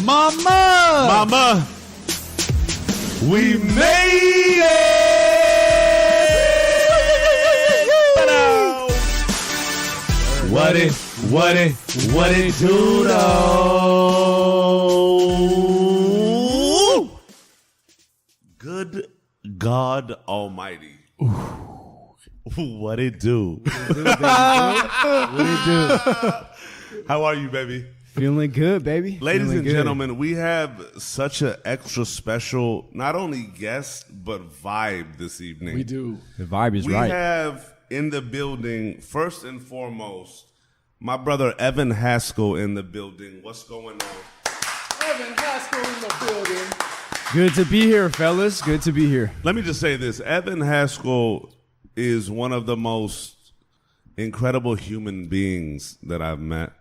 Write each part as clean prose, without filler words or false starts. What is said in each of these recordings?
Mama, we made it. What it do though? Good God Almighty. What it do? What it do? How are you, baby? Feeling good, baby. Ladies and gentlemen, we have such an extra special, not only guest, but vibe this evening. We do. The vibe is We right. have in the building, first and foremost, my brother Evan Haskell in the building. What's going on? Evan Haskell in the building. Good to be here, fellas. Good to be here. Let me just say this. Evan Haskell is one of the most incredible human beings that I've met.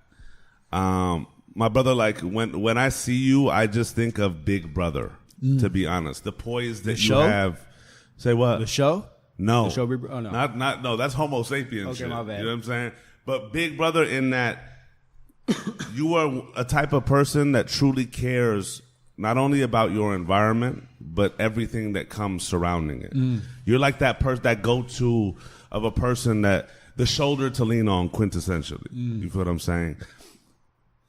My brother, like when I see you, I just think of Big Brother, to be honest. The poise that you have. Say what? The show? No. The show Big Brother? Oh, no. No, that's Homo sapien Okay, shit. my bad. You know what I'm saying? But Big Brother, in that you are a type of person that truly cares not only about your environment, but everything that comes surrounding it. You're like that person, that go-to of a person that the shoulder to lean on, quintessentially. You feel what I'm saying?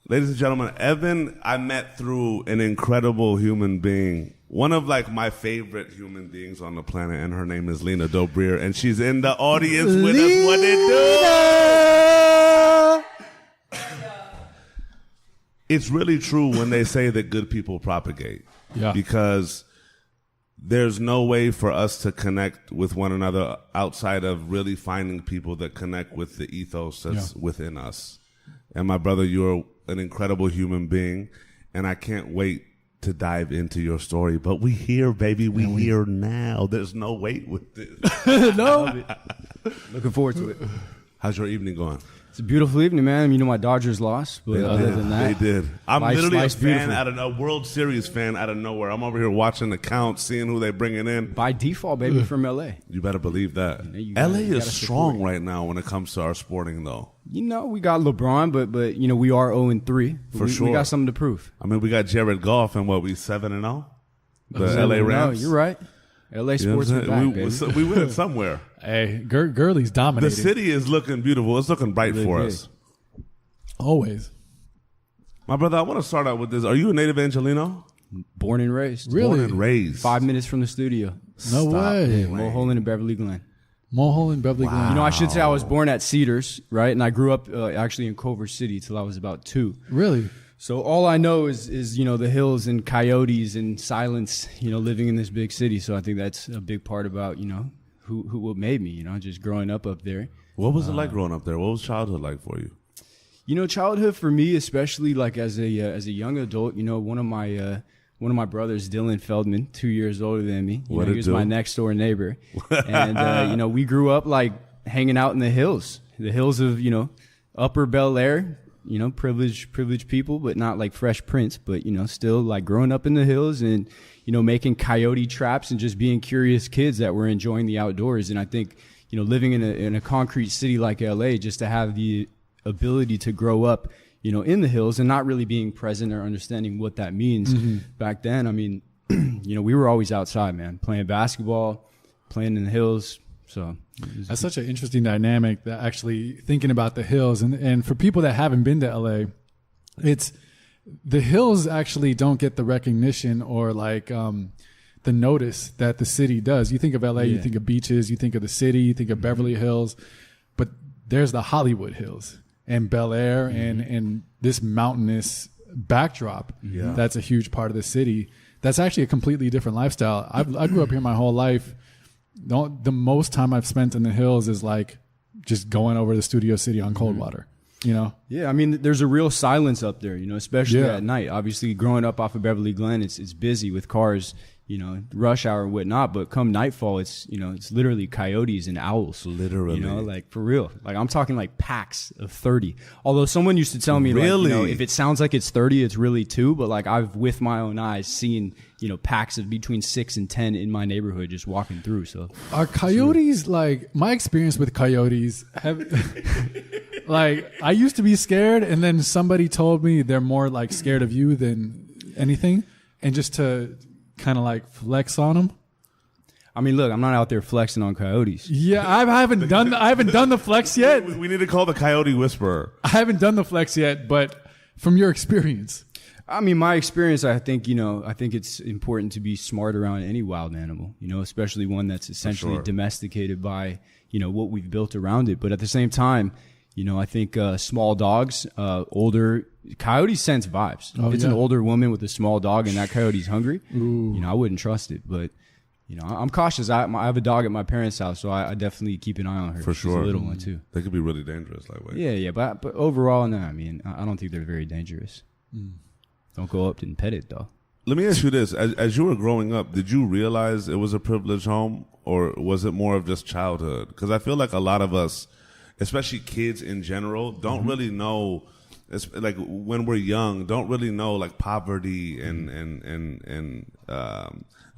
Ladies and gentlemen, Evan, I met through an incredible human being. One of like my favorite human beings on the planet, and her name is Lena Dobrier, and she's in the audience with us. What it do? It's really true when they say that good people propagate. Yeah. Because there's no way for us to connect with one another outside of really finding people that connect with the ethos that's within us. And my brother, you're an incredible human being, and I can't wait to dive into your story. But we here, baby. We here now. There's no wait with this. No. Looking forward to it. How's your evening going? It's a beautiful evening, man. You know, my Dodgers lost, but other than that, They did. I'm life's literally a beautiful. fan a World Series fan out of nowhere. I'm over here watching the count, seeing who they bringing in. By default, baby, from LA. You better believe that. you LA gotta is strong support. right now when it comes to our sporting, though. You know, we got LeBron, but you know, we are 0-3. For sure. We got something to prove. I mean, we got Jared Goff, and what, we 7-0? The 7-0, LA Rams. You're right. LA You know what sports I'm are saying? back, baby. We win somewhere. Hey, Gurley's The dominating. city is looking beautiful. It's looking bright Really for big. us. Always. My brother, I want to start out with this. Are you a native Angelino? Born and raised. Really? Born and raised. 5 minutes from the studio. No way. Mulholland and Beverly Glen. Mulholland and Beverly Glen. You know, I should say I was born at Cedars, right? And I grew up actually in Culver City till I was about 2. Really? So all I know is you know, the hills and coyotes and silence, you know, living in this big city. So I think that's a big part about, you know, what made me, you know, just growing up there. What was it like growing up there? What was childhood like for you? You know, childhood for me, especially like as a young adult, you know, one of my brothers, Dylan Feldman, 2 years older than me. You know, he was my next door neighbor, and you know, we grew up like hanging out in the hills of, you know, Upper Bel Air. You know, privileged people, but not like Fresh Prince, but, you know, still like growing up in the hills and, you know, making coyote traps and just being curious kids that were enjoying the outdoors. And I think, you know, living in a concrete city like LA, just to have the ability to grow up, you know, in the hills and not really being present or understanding what that means back then. I mean, you know, we were always outside, man, playing basketball, playing in the hills. So That's such an interesting dynamic, that actually thinking about the hills. And for people that haven't been to LA, it's the hills actually don't get the recognition or like the notice that the city does. You think of LA, you think of beaches, you think of the city, you think of Beverly Hills, but there's the Hollywood Hills and Bel Air and this mountainous backdrop. Yeah. That's a huge part of the city. That's actually a completely different lifestyle. I grew up here my whole life. The most time I've spent in the hills is like just going over to Studio City on Coldwater, you know? Yeah, I mean, there's a real silence up there, you know, especially at night. Obviously, growing up off of Beverly Glen, it's busy with cars, you know, rush hour and whatnot. But come nightfall, it's, you know, it's literally coyotes and owls. Literally. You know, like for real. Like I'm talking like packs of 30. Although someone used to tell me, like, Really? you know, if it sounds like it's 30, it's really 2. But like I've with my own eyes seen, you know, packs of between 6 and 10 in my neighborhood just walking through. So Are coyotes like, my experience with coyotes have Like, I used to be scared, and then somebody told me they're more like scared of you than anything, and just to kind of like flex on them. I mean, look, I'm not out there flexing on coyotes. Yeah, I haven't done the flex yet. We need to call the coyote whisperer. I haven't done the flex yet, but from your experience. I mean, my experience, I think it's important to be smart around any wild animal, especially one that's essentially domesticated by, what we've built around it. But at the same time, I think small dogs, older coyotes sense vibes. If it's an older woman with a small dog and that coyote's hungry, I wouldn't trust it. But I'm cautious. I have a dog at my parents' house, so I definitely keep an eye on her. For sure. She's a little one too. They could be really dangerous that way. Yeah. But overall, no. I mean, I don't think they're very dangerous. Don't go up and pet it, though. Let me ask you this: as you were growing up, did you realize it was a privileged home, or was it more of just childhood? Because I feel like a lot of us, especially kids in general, don't really know. It's like when we're young, don't really know like poverty and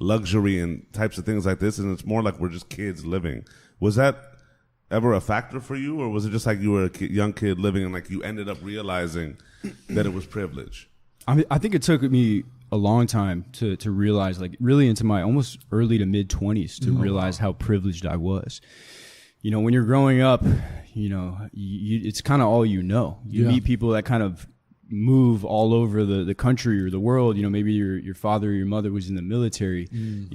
luxury and types of things like this, and it's more like we're just kids living. Was that ever a factor for you, or was it just like you were a young kid living and like you ended up realizing that it was privilege? I mean, I think it took me a long time to realize, like really into my almost early to mid 20s to realize how privileged I was. When you're growing up, it's kind of all you know. You meet people that kind of move all over the country or the world. Maybe your father or your mother was in the military.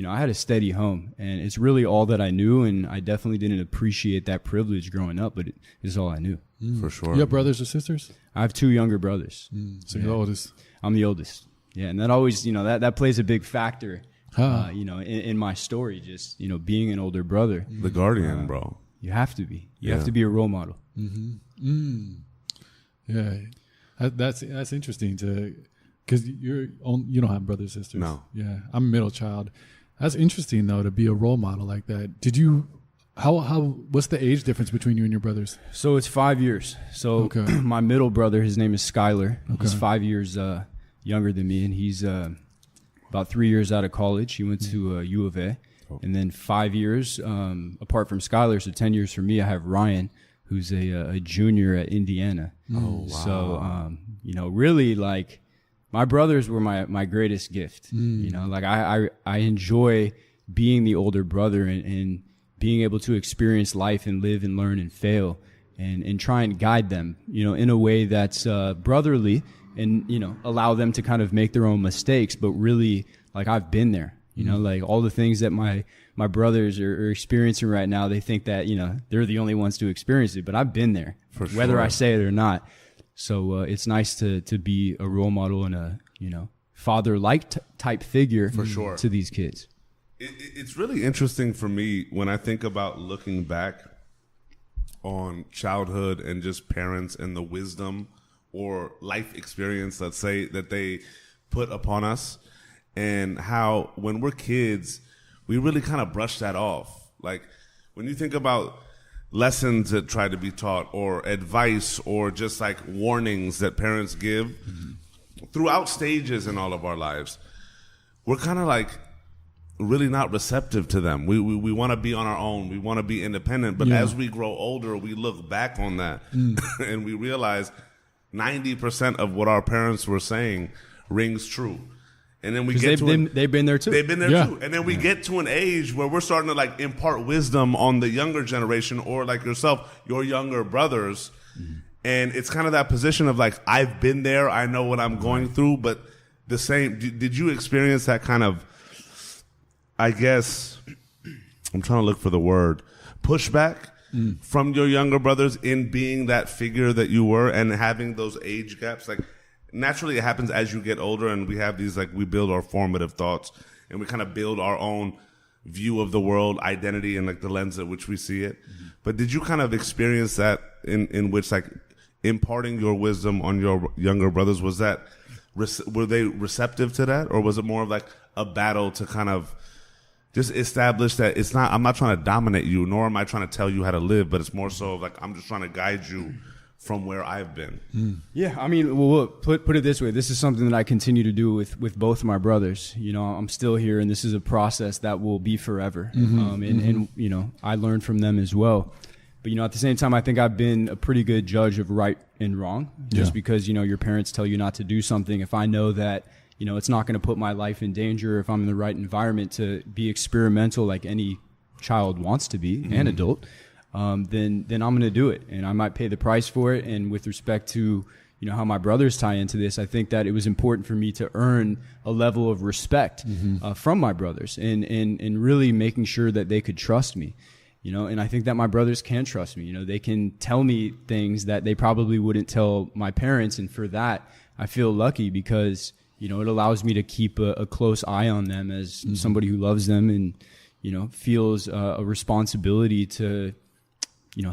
I had a steady home, and it's really all that I knew, and I definitely didn't appreciate that privilege growing up, but it's all I knew. For sure. You have brothers or sisters? I have 2 younger brothers. So you're the oldest? I'm the oldest. Yeah, and that always, that plays a big factor, in my story, just, being an older brother. The guardian, bro. You have to be. You have to be a role model. Yeah. That's interesting because you don't have brothers and sisters. No. Yeah, I'm a middle child. That's interesting though, to be a role model like that. Did you? What's the age difference between you and your brothers? So it's 5 years. So my middle brother, his name is Skylar. He's 5 years younger than me, and he's about 3 years out of college. He went to U of A, and then 5 years apart from Skylar. So 10 years for me. I have Ryan, who's a junior at Indiana. Oh, wow. So, really, like, my brothers were my greatest gift. Like, I enjoy being the older brother and being able to experience life and live and learn and fail and try and guide them, in a way that's brotherly and, allow them to kind of make their own mistakes. But really, like, I've been there. Like all the things that my brothers are experiencing right now, they think that, they're the only ones to experience it. But I've been there, whether I say it or not. So it's nice to be a role model and a, father-like type figure to these kids. It's really interesting for me when I think about looking back on childhood and just parents and the wisdom or life experience, let's say, that they put upon us. And how when we're kids, we really kind of brush that off. Like when you think about lessons that try to be taught or advice or just like warnings that parents give throughout stages in all of our lives, we're kind of like really not receptive to them. We want to be on our own. We want to be independent. But as we grow older, we look back on that and we realize 90% of what our parents were saying rings true. And then they've been there too. They've been there too. And then we get to an age where we're starting to like impart wisdom on the younger generation or like yourself, your younger brothers. And it's kind of that position of like, I've been there. I know what I'm going through. But the same, did you experience that kind of, I guess, I'm trying to look for the word, pushback from your younger brothers in being that figure that you were and having those age gaps? Like, naturally, it happens as you get older, and we have these, like, we build our formative thoughts, and we kind of build our own view of the world, identity, and, like, the lens at which we see it. But did you kind of experience that in which, like, imparting your wisdom on your younger brothers, was that, were they receptive to that, or was it more of, like, a battle to kind of just establish that it's not, I'm not trying to dominate you, nor am I trying to tell you how to live, but it's more so like, I'm just trying to guide you from where I've been? Yeah, I mean, well, put it this way. This is something that I continue to do with both of my brothers. I'm still here, and this is a process that will be forever. And I learn from them as well. But, at the same time, I think I've been a pretty good judge of right and wrong just because, your parents tell you not to do something. If I know that, it's not going to put my life in danger, if I'm in the right environment to be experimental like any child wants to be, an adult, then I'm going to do it. And I might pay the price for it. And with respect to, how my brothers tie into this, I think that it was important for me to earn a level of respect from my brothers and really making sure that they could trust me. And I think that my brothers can trust me. They can tell me things that they probably wouldn't tell my parents. And for that, I feel lucky because, it allows me to keep a close eye on them as somebody who loves them and, feels a responsibility to,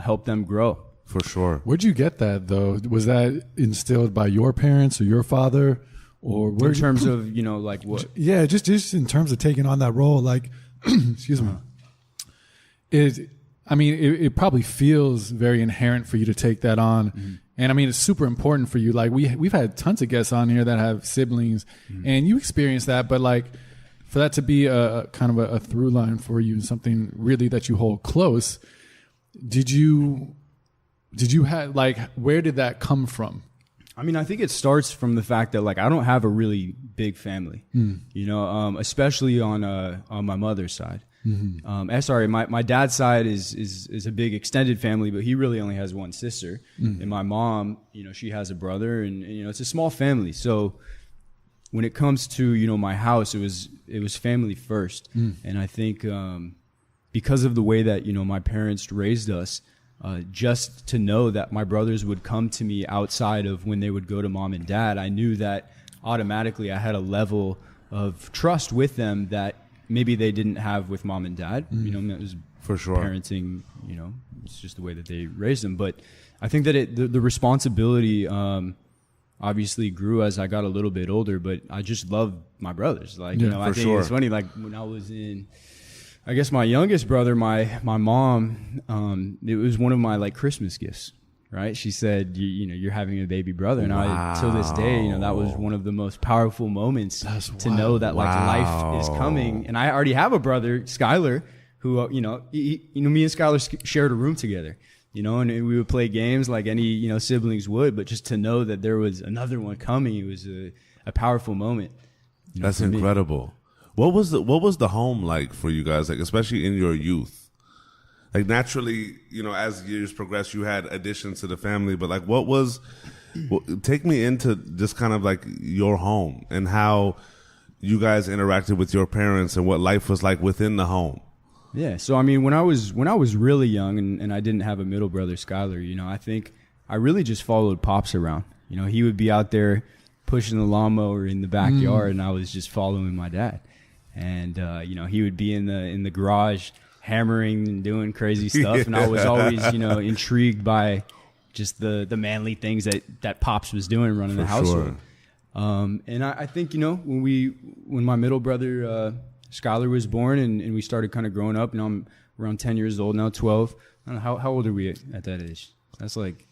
help them grow. For sure. Where'd you get that, though? Was that instilled by your parents or your father? Or where in terms of, like what? Yeah, just in terms of taking on that role, like, excuse me. It probably feels very inherent for you to take that on. And it's super important for you. Like we've had tons of guests on here that have siblings and you experience that, but like for that to be a kind of a through line for you, something really that you hold close, did you have, like, where did that come from? I think it starts from the fact that like I don't have a really big family, especially on my mother's side. Sorry, my dad's side is a big extended family, but he really only has one sister. And my mom, she has a brother, and it's a small family. So when it comes to my house, it was family first. And I think because of the way that my parents raised us, just to know that my brothers would come to me outside of when they would go to mom and dad, I knew that automatically I had a level of trust with them that maybe they didn't have with mom and dad. It was for sure parenting, it's just the way that they raised them. But I think that the responsibility obviously grew as I got a little bit older, but I just loved my brothers. Like, I think it's funny, like when I was in, I guess my youngest brother, my mom, it was one of my like Christmas gifts, right? She said, you're having a baby brother. And I, till this day, that was one of the most powerful moments to know that like life is coming. And I already have a brother, Skylar, who, me and Skylar shared a room together, and we would play games like any, siblings would, but just to know that there was another one coming, it was a powerful moment. That's incredible. What was the home like for you guys, like especially in your youth? Like naturally, as years progress, you had additions to the family, but like take me into just kind of like your home and how you guys interacted with your parents and what life was like within the home. Yeah. So, when I was really young and I didn't have a middle brother, Skylar, I think I really just followed Pops around. He would be out there pushing the lawnmower in the backyard and I was just following my dad. And, he would be in the garage hammering and doing crazy stuff. And I was always, intrigued by just the manly things that Pops was doing running the household. Sure. And I think, when my middle brother, Skylar was born and we started kind of growing up, I'm around 10 years old now, 12. I don't know, how old are we at that age? That's like,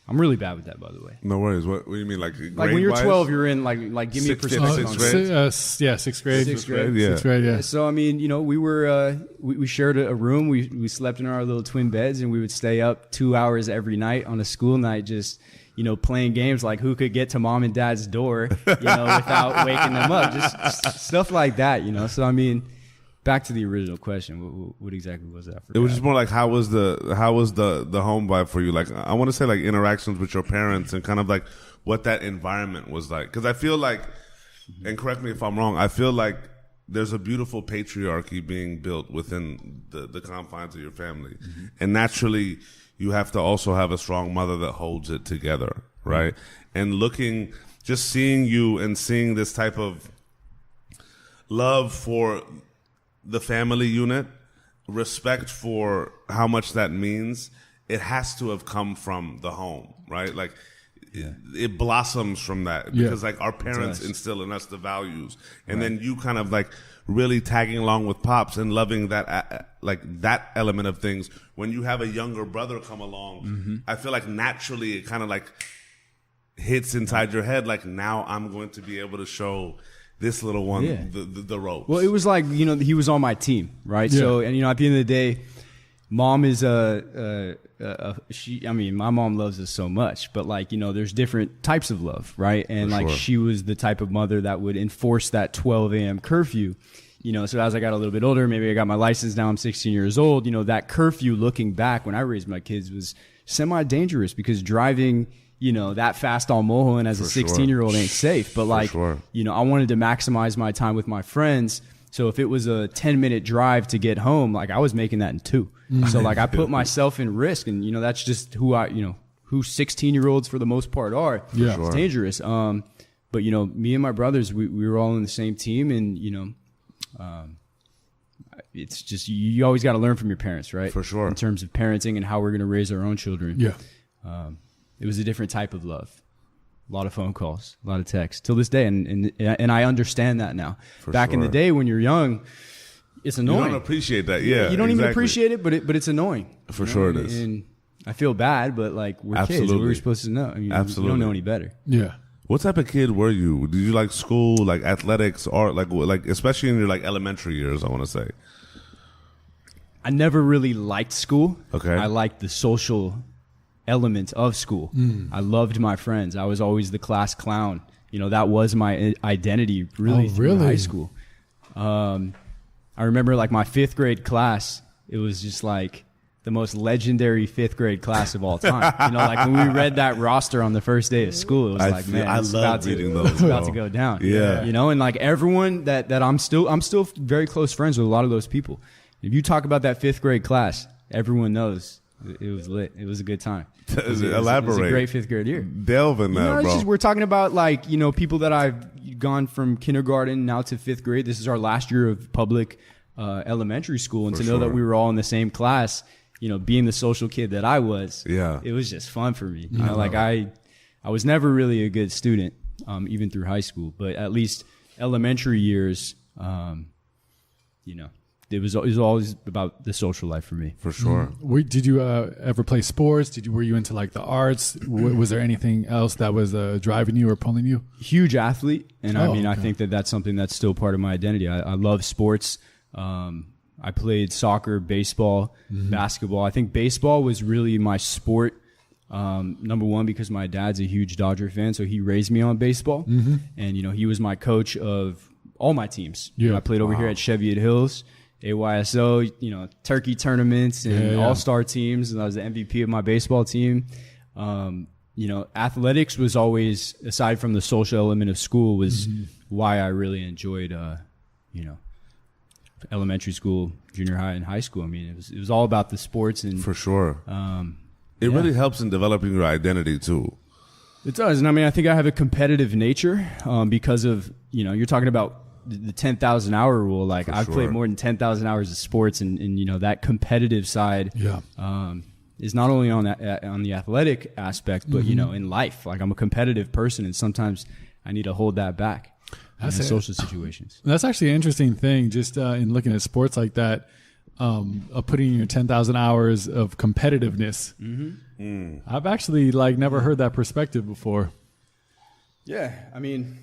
I'm really bad with that, by the way. No worries. What do you mean, like when you're 12, you're in like give me a perspective. Sixth grade. Sixth grade. Yeah. Sixth grade. Yeah. So we were we shared a room. We slept in our little twin beds, and we would stay up 2 hours every night on a school night, just playing games like who could get to mom and dad's door, without waking them up, just stuff like that. So back to the original question. What exactly was that? It was just more like how was the home vibe for you? Like I want to say like interactions with your parents and kind of like what that environment was like. Because I feel like, and correct me if I'm wrong, I feel like there's a beautiful patriarchy being built within the confines of your family, and naturally you have to also have a strong mother that holds it together, right? And just seeing you and seeing this type of love for the family unit, respect for how much that means, it has to have come from the home, right? Like it blossoms from that because like our parents instill in us the values, and then you kind of like really tagging along with Pops and loving that like that element of things. When you have a younger brother come along, I feel like naturally it kind of like hits inside your head, like now I'm going to be able to show this little one the ropes. Well, it was like, he was on my team, right? Yeah. So, and at the end of the day, mom is she. I mean, my mom loves us so much, but like, you know, there's different types of love, right? And For like, sure. she was the type of mother that would enforce that 12 a.m. curfew. You know, so as I got a little bit older, maybe I got my license. Now I'm 16 years old. You know, that curfew, looking back when I raised my kids, was semi-dangerous because driving, you know, that fast on Mulholland as a 16-year-old ain't safe. But like, you know, I wanted to maximize my time with my friends. So if it was a 10-minute drive to get home, like I was making that in 2. So like I put myself in risk, and you know, that's just who 16-year-olds for the most part are. Yeah, it's dangerous. But you know, me and my brothers, we were all in the same team, and you know, it's just, you always got to learn from your parents, right? For sure. In terms of parenting and how we're going to raise our own children. Yeah. It was a different type of love. A lot of phone calls, a lot of texts till this day. And I understand that now. Back in the day when you're young, it's annoying. You don't appreciate that. Yeah. You don't even appreciate it, but it's annoying. For sure it is. And I feel bad, but like, we're kids. What we're supposed to know. I mean, Absolutely. You don't know any better. Yeah. What type of kid were you? Did you like school, like athletics, art, like especially in your like elementary years, I want to say? I never really liked school. Okay. I liked the social element of school. I loved my friends. I was always the class clown. You know, that was my identity really through high school. I remember like my 5th grade class, it was just like the most legendary 5th grade class of all time. You know, like when we read that roster on the first day of school, it was like, man, I love reading those. It's about to go down. Yeah. You know, and like everyone that I'm still very close friends with a lot of those people. If you talk about that 5th grade class, everyone knows it was lit. It was a good time. Elaborate. It was a great 5th grade year. Delve in that, bro. We're talking about like, you know, people that I've gone from kindergarten now to 5th grade. This is our last year of public elementary school, and to know that we were all in the same class, you know, being the social kid that I was, it was just fun for me. You know, like I was never really a good student, even through high school, but at least elementary years, you know, it was always about the social life for me. For sure. Did you ever play sports? Were you into like the arts? Was there anything else that was driving you or pulling you? Huge athlete, and I think that's something that's still part of my identity. I love sports. I played soccer, baseball, basketball. I think baseball was really my sport. Number one, because my dad's a huge Dodger fan, so he raised me on baseball, and you know, he was my coach of all my teams. Yeah. You know, I played over here at Cheviot Hills, AYSO, you know, turkey tournaments and all-star teams, and I was the MVP of my baseball team. You know, athletics was always, aside from the social element of school, was why I really enjoyed, you know, elementary school, junior high, and high school. I mean, it was all about the sports, and for sure. It really helps in developing your identity too. It does, and I mean, I think I have a competitive nature because of, you know, you're talking about the 10,000 hour rule. Like I've played more than 10,000 hours of sports, and you know, that competitive side is not only on the athletic aspect, but you know, in life. Like I'm a competitive person, and sometimes I need to hold that back. In social situations. That's actually an interesting thing, just in looking at sports like that, of putting in your 10,000 hours of competitiveness. I've actually never heard that perspective before. Yeah, I mean,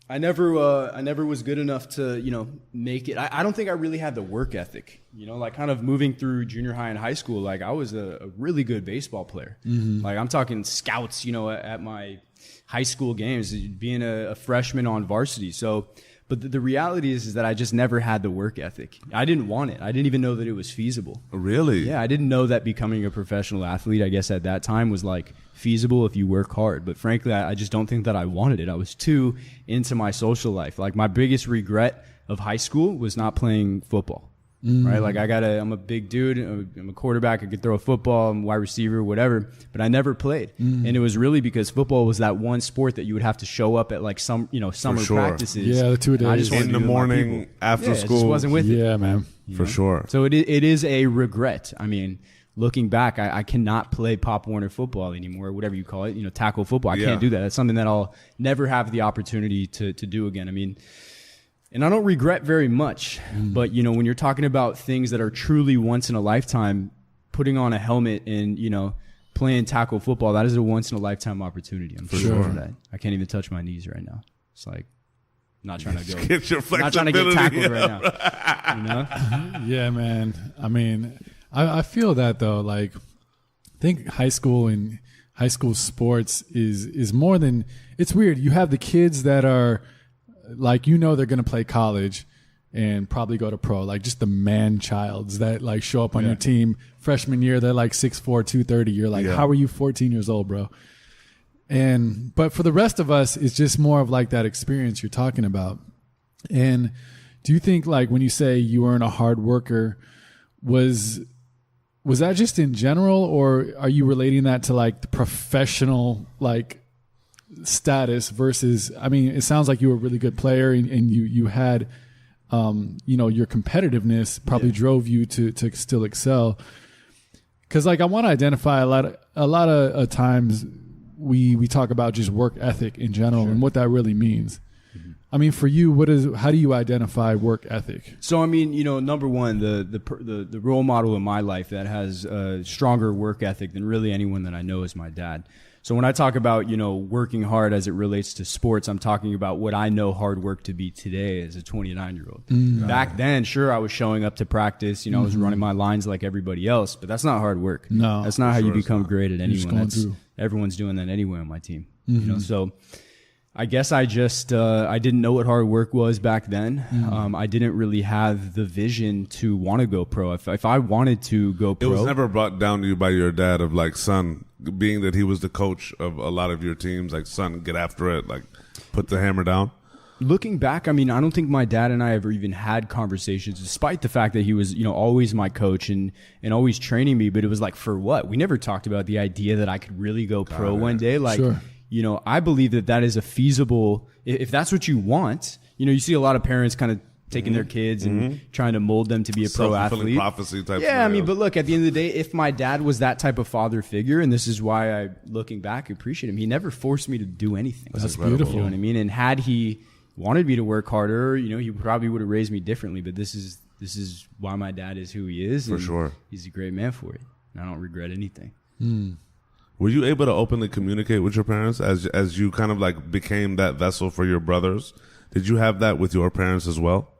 I never was good enough to, you know, make it. I don't think I really had the work ethic. You know, like kind of moving through junior high and high school, like I was a really good baseball player. Like I'm talking scouts, you know, at my high school games, being a freshman on varsity. So, but the reality is that I just never had the work ethic. I didn't want it. I didn't even know that it was feasible. Really? Yeah, I didn't know that becoming a professional athlete, I guess at that time, was like feasible if you work hard. But frankly, I just don't think that I wanted it. I was too into my social life. Like my biggest regret of high school was not playing football. Right? Like I'm a big dude. I'm a quarterback. I could throw a football. I'm a wide receiver, whatever. But I never played. And it was really because football was that one sport that you would have to show up at like summer practices. Yeah, the 2 days. I just in the morning, after school. I just wasn't with it. Yeah, man. For sure. So it is a regret. I mean, looking back, I cannot play Pop Warner football anymore, whatever you call it, you know, tackle football. I can't do that. That's something that I'll never have the opportunity to do again. I mean, and I don't regret very much, but, you know, when you're talking about things that are truly once in a lifetime, putting on a helmet and, you know, playing tackle football, that is a once in a lifetime opportunity. I'm sure of that. I can't even touch my knees right now. It's like, not trying to go. Get your not trying to get tackled right now. You know? Yeah, man. I mean, I feel that though. Like, I think high school and high school sports is more than, it's weird. You have the kids that are like, they're going to play college and probably go to pro, like just the man childs that like show up on your team freshman year. They're like 6'4", 230. You're like, how are you 14 years old, bro? But for the rest of us, it's just more of like that experience you're talking about. And do you think, like, when you say you weren't a hard worker, was that just in general, or are you relating that to like the professional like status versus? I mean, it sounds like you were a really good player, and you had, your competitiveness probably drove you to still excel. Because like I want to identify a lot of times we talk about just work ethic in general and what that really means. I mean, for you, how do you identify work ethic? So, I mean, number one, the role model in my life that has a stronger work ethic than really anyone that I know is my dad. So when I talk about, working hard as it relates to sports, I'm talking about what I know hard work to be today as a 29-year-old. Back then, sure, I was showing up to practice, I was running my lines like everybody else, but that's not hard work. No. That's not how you become great at anyone. Everyone's doing that anyway on my team. So I guess I just I didn't know what hard work was back then. I didn't really have the vision to want to go pro. If I wanted to go pro, it was never brought down to you by your dad of like, son, being that he was the coach of a lot of your teams, like, son, get after it, like, put the hammer down. Looking back, I mean, I don't think my dad and I ever even had conversations, despite the fact that he was, always my coach and always training me. But it was like, for what? We never talked about the idea that I could really go pro one day. Like, sure. I believe that is a feasible, if that's what you want. You see a lot of parents kind of taking their kids and trying to mold them to be a pro athlete. Prophecy type. Yeah, I mean, but look, at the end of the day, if my dad was that type of father figure, and this is why I, looking back, appreciate him, he never forced me to do anything. That's beautiful. You know what I mean? And had he wanted me to work harder, he probably would have raised me differently. But this is why my dad is who he is. For sure. He's a great man for it. And I don't regret anything. Were you able to openly communicate with your parents as you kind of like became that vessel for your brothers? Did you have that with your parents as well?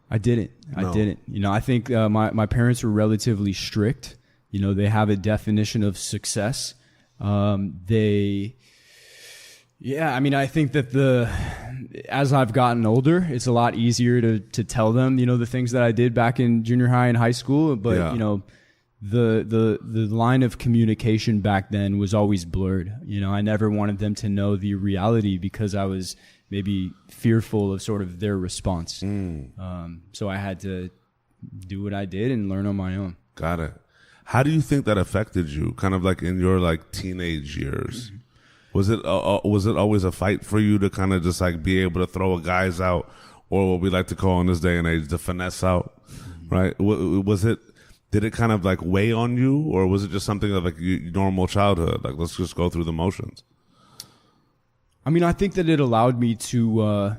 I didn't. No. I didn't. I think my parents were relatively strict. They have a definition of success. I think that as I've gotten older, it's a lot easier to tell them, the things that I did back in junior high and high school. But, the line of communication back then was always blurred. I never wanted them to know the reality because I was maybe fearful of sort of their response. So I had to do what I did and learn on my own. Got it. How do you think that affected you kind of like in your like teenage years? Was it always a fight for you to kind of just like be able to throw a guys out, or what we like to call in this day and age the finesse out, right? Did it kind of like weigh on you, or was it just something of like your normal childhood? Like, let's just go through the motions. I mean, I think that it allowed me to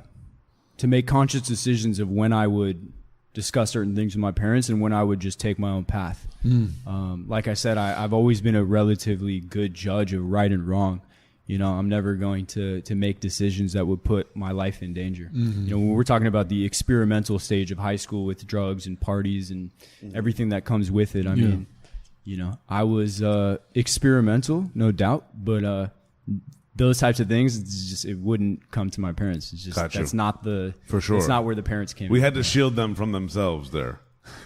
make conscious decisions of when I would discuss certain things with my parents and when I would just take my own path. Like I said, I've always been a relatively good judge of right and wrong. I'm never going to make decisions that would put my life in danger. When we're talking about the experimental stage of high school with drugs and parties and everything that comes with it, I mean, I was experimental, no doubt, but those types of things, it wouldn't come to my parents. It's just that's not for sure. It's not where the parents came. We had to shield them from themselves there.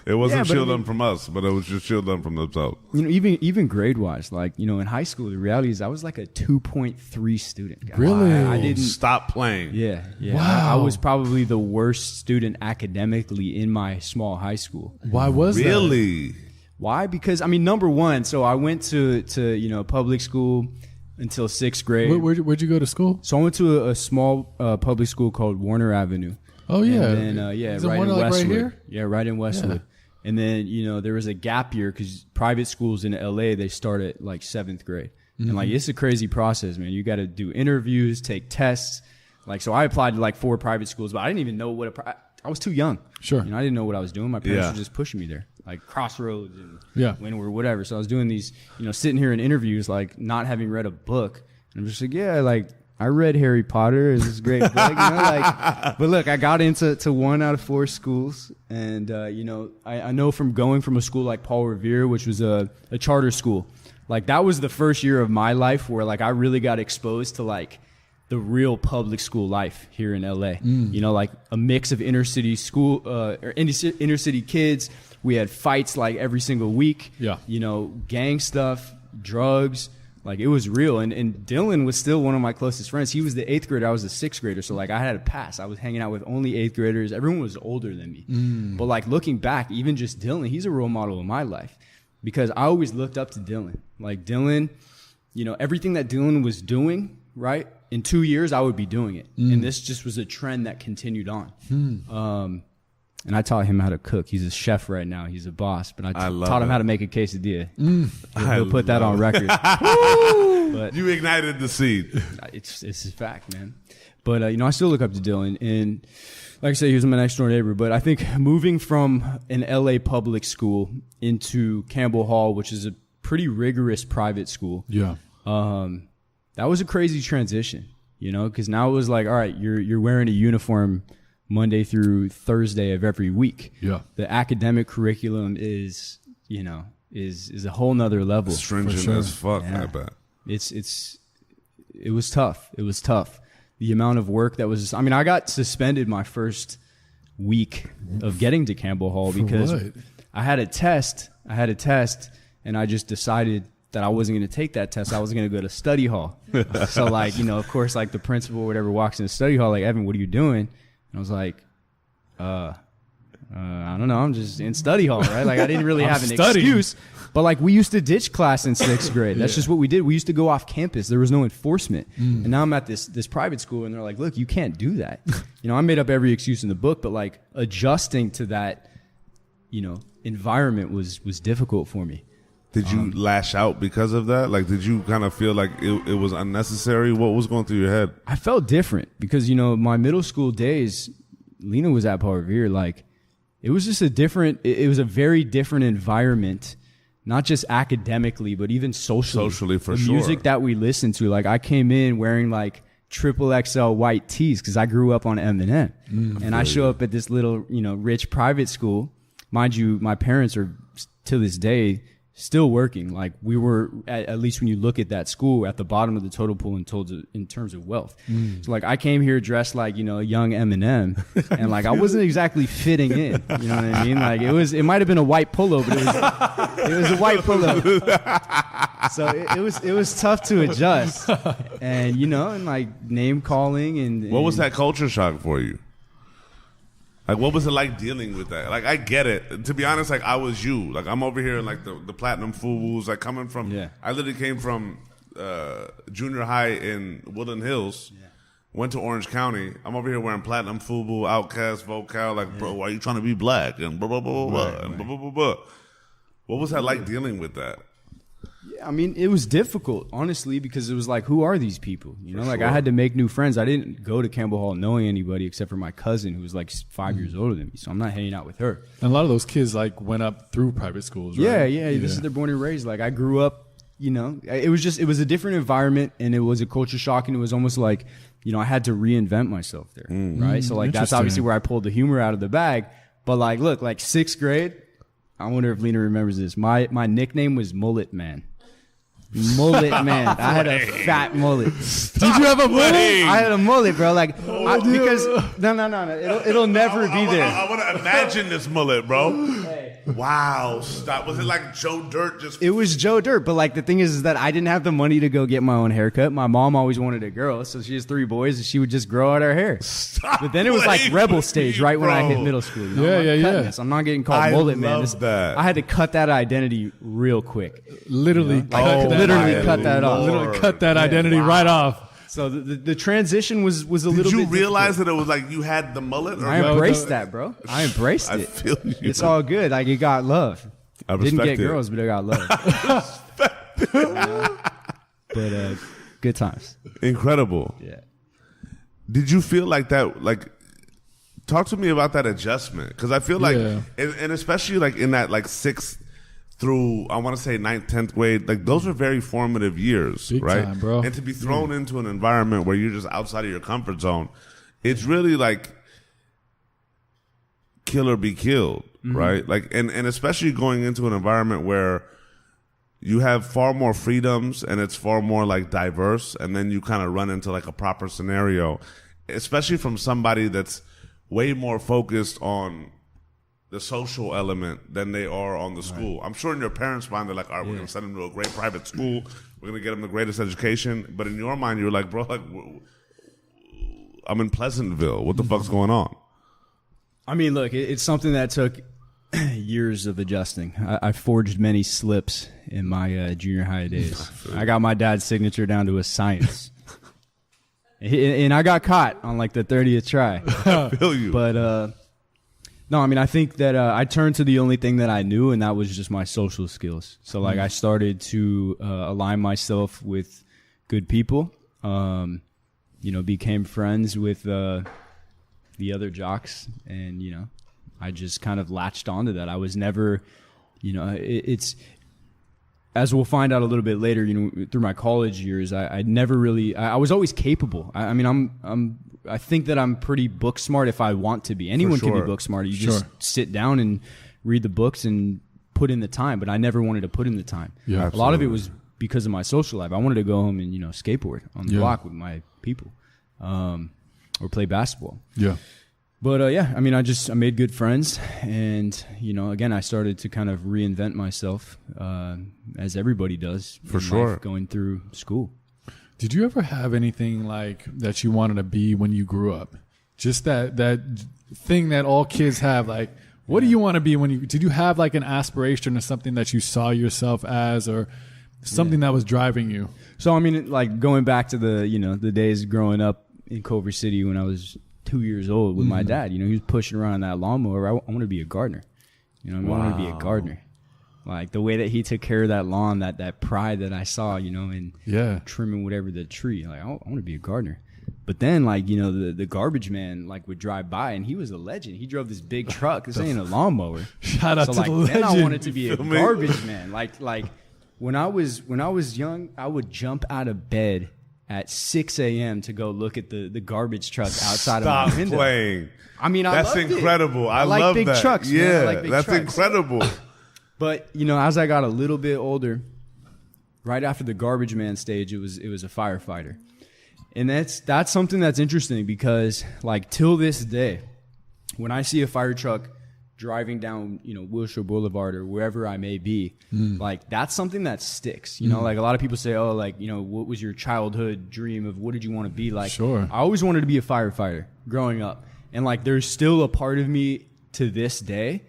It wasn't shield them from us, but it was just shield them from themselves. Even grade wise, like in high school, the reality is I was like a 2.3 student. Guy. Really? I didn't stop playing. Yeah. Wow. I was probably the worst student academically in my small high school. Why was that? Really? Why? Because number one, so I went to public school until 6th grade. Where'd you go to school? So I went to a small public school called Warner Avenue. Oh yeah, and then, right in Westwood. Right here? Yeah, right in Westwood. Yeah. And then there was a gap year because private schools in LA they start at like 7th grade, and like it's a crazy process, man. You got to do interviews, take tests. Like so, I applied to like 4 private schools, but I didn't even know I was too young. Sure, I didn't know what I was doing. My parents were just pushing me there, like Crossroads and Windward, whatever. So I was doing these, sitting here in interviews, like not having read a book, and I'm just like, I read Harry Potter. It was a great book. But look, I got into 1 out of 4 schools. And, I know from going from a school like Paul Revere, which was a charter school, like that was the first year of my life where like I really got exposed to like the real public school life here in LA. Like a mix of inner city school, or inner city kids. We had fights like every single week. Yeah. Gang stuff, drugs. Like it was real. And Dylan was still one of my closest friends. He was the 8th grader. I was the 6th grader. So like I had a pass. I was hanging out with only 8th graders. Everyone was older than me. But like looking back, even just Dylan, he's a role model in my life because I always looked up to Dylan. Like Dylan, everything that Dylan was doing, right? In 2 years, I would be doing it. And this just was a trend that continued on. And I taught him how to cook. He's a chef right now. He's a boss. But I taught him how to make a quesadilla. He'll put that on record. But you ignited the seed. It's a fact, man. But, I still look up to Dylan. And like I said, he was my next door neighbor. But I think moving from an L.A. public school into Campbell Hall, which is a pretty rigorous private school. Yeah. That was a crazy transition, because now it was like, all right, you're wearing a uniform Monday through Thursday of every week. Yeah. The academic curriculum is a whole nother level. Stringent as fuck, I bet. It was tough. It was tough. The amount of work that was, I got suspended my first week of getting to Campbell Hall because I had a test and I just decided that I wasn't going to take that test. I was going to go to study hall. So like, of course, like the principal or whatever walks in the study hall, like, Evan, what are you doing? And I was like, I don't know. I'm just in study hall, right? Like I didn't really have an excuse, but like we used to ditch class in 6th grade. That's just what we did. We used to go off campus. There was no enforcement. And now I'm at this private school and they're like, look, you can't do that. I made up every excuse in the book, but like adjusting to that, environment was difficult for me. Did you lash out because of that? Like, did you kind of feel like it was unnecessary? What was going through your head? I felt different because, my middle school days, Lena was at Paul Revere. Like, it was just it was a very different environment, not just academically, but even socially. Socially, for the sure. Music that we listened to. Like, I came in wearing like XXL white tees because I grew up on Eminem. And I show up at this little, rich private school. Mind you, my parents are, to this day, still working. Like we were, at least when you look at that school, at the bottom of the totem pole in terms of wealth. So like I came here dressed like, a young Eminem and like I wasn't exactly fitting in. You know what I mean? Like it might have been a white polo, but it was a white polo. So it was tough to adjust. And, and like name calling and what was that culture shock for you? Like, what was it like dealing with that? Like, I get it. To be honest, like, I was you. Like, I'm over here in, like, the platinum FUBUs. Like, coming from... Yeah. I literally came from junior high in Woodland Hills. Yeah. Went to Orange County. I'm over here wearing platinum FUBU, Outcast, Vocal. Like, bro, why are you trying to be black? And blah, blah, blah, blah, right, and blah, blah, blah, blah. What was that like dealing with that? Yeah, it was difficult, honestly, because it was like, who are these people? Like I had to make new friends. I didn't go to Campbell Hall knowing anybody except for my cousin who was like 5 years older than me. So I'm not hanging out with her. And a lot of those kids like went up through private schools, right? Yeah. This is their born and raised. Like I grew up, it was a different environment and it was a culture shock and it was almost like, I had to reinvent myself there, right? So like that's obviously where I pulled the humor out of the bag. But like, look, like 6th grade, I wonder if Lena remembers this. My nickname was Mullet Man. Mullet man. I had a fat mullet. Did you have a mullet? I had a mullet, bro. Like, because no. It'll never be there. I want to imagine this mullet, bro. Hey. Wow, stop. Was it like Joe Dirt? It was Joe Dirt, but like the thing is that I didn't have the money to go get my own haircut. My mom always wanted a girl, so she has 3 boys, and she would just grow out her hair. Stop. But then it was like rebel stage, right when I hit middle school. Yeah. I'm not getting called mullet man. That. I had to cut that identity real quick. Literally, literally cut that off. Literally cut that identity right off. So the transition was a little bit. Did you realize difficult. that it was like you had the mullet? Or I embraced that, bro. I embraced it. I feel you. It's all good. Like it got love. I respect Didn't get girls, but it got love. But good times. Incredible. Yeah. Did you feel like that? Like, talk to me about that adjustment, because I feel like, and especially like in that like 6th through, I want to say 9th, 10th grade, like those are very formative years, Big right? time, bro. And to be thrown into an environment where you're just outside of your comfort zone, it's really like kill or be killed, right? Like, and especially going into an environment where you have far more freedoms and it's far more like diverse, and then you kind of run into like a proper scenario, especially from somebody that's way more focused on the social element than they are on the school. I'm sure in your parents' mind, they're like, all right, we're going to send them to a great private school. We're going to get them the greatest education. But in your mind, you're like, bro, like, I'm in Pleasantville. What the fuck's going on? I mean, look, it's something that took years of adjusting. I forged many slips in my junior high days. I got my dad's signature down to a science. And I got caught on like the 30th try. I feel you. But, no, I mean, I think that I turned to the only thing that I knew, and that was just my social skills. So, like, I started to align myself with good people, became friends with the other jocks, and, I just kind of latched onto that. I was never, it's, as we'll find out a little bit later, through my college years, I never really, I was always capable. I mean, I think that I'm pretty book smart if I want to be. Anyone can be book smart. You just sit down and read the books and put in the time. But I never wanted to put in the time. Yeah, a lot of it was because of my social life. I wanted to go home and skateboard on the block with my people, or play basketball. Yeah. But I mean, I made good friends, and again, I started to kind of reinvent myself, as everybody does for in sure, life, going through school. Did you ever have anything like that you wanted to be when you grew up? Just that thing that all kids have, like, what do you want to be did you have like an aspiration or something that you saw yourself as, or something that was driving you? So, I mean, like going back to the days growing up in Culver City when I was 2 years old with my dad, he was pushing around that lawnmower. I want to be a gardener. I want to be a gardener. Like the way that he took care of that lawn, that pride that I saw, in trimming whatever the tree. Like, I want to be a gardener. But then, like, the garbage man like would drive by, and he was a legend. He drove this big truck. This ain't a lawnmower. Shout out to the legend. Then I wanted to be a garbage man. Like when I was young, I would jump out of bed at 6 a.m. to go look at the garbage truck outside of my window. Stop playing. I mean, that's incredible. I like love big that. trucks. Yeah, man. I like big that's trucks. incredible. But as I got a little bit older, right after the garbage man stage, it was a firefighter, and that's something that's interesting because like till this day, when I see a fire truck driving down Wilshire Boulevard or wherever I may be, like that's something that sticks. Like a lot of people say, oh, like what was your childhood dream of what did you want to be like? Sure. I always wanted to be a firefighter growing up, and like there's still a part of me to this day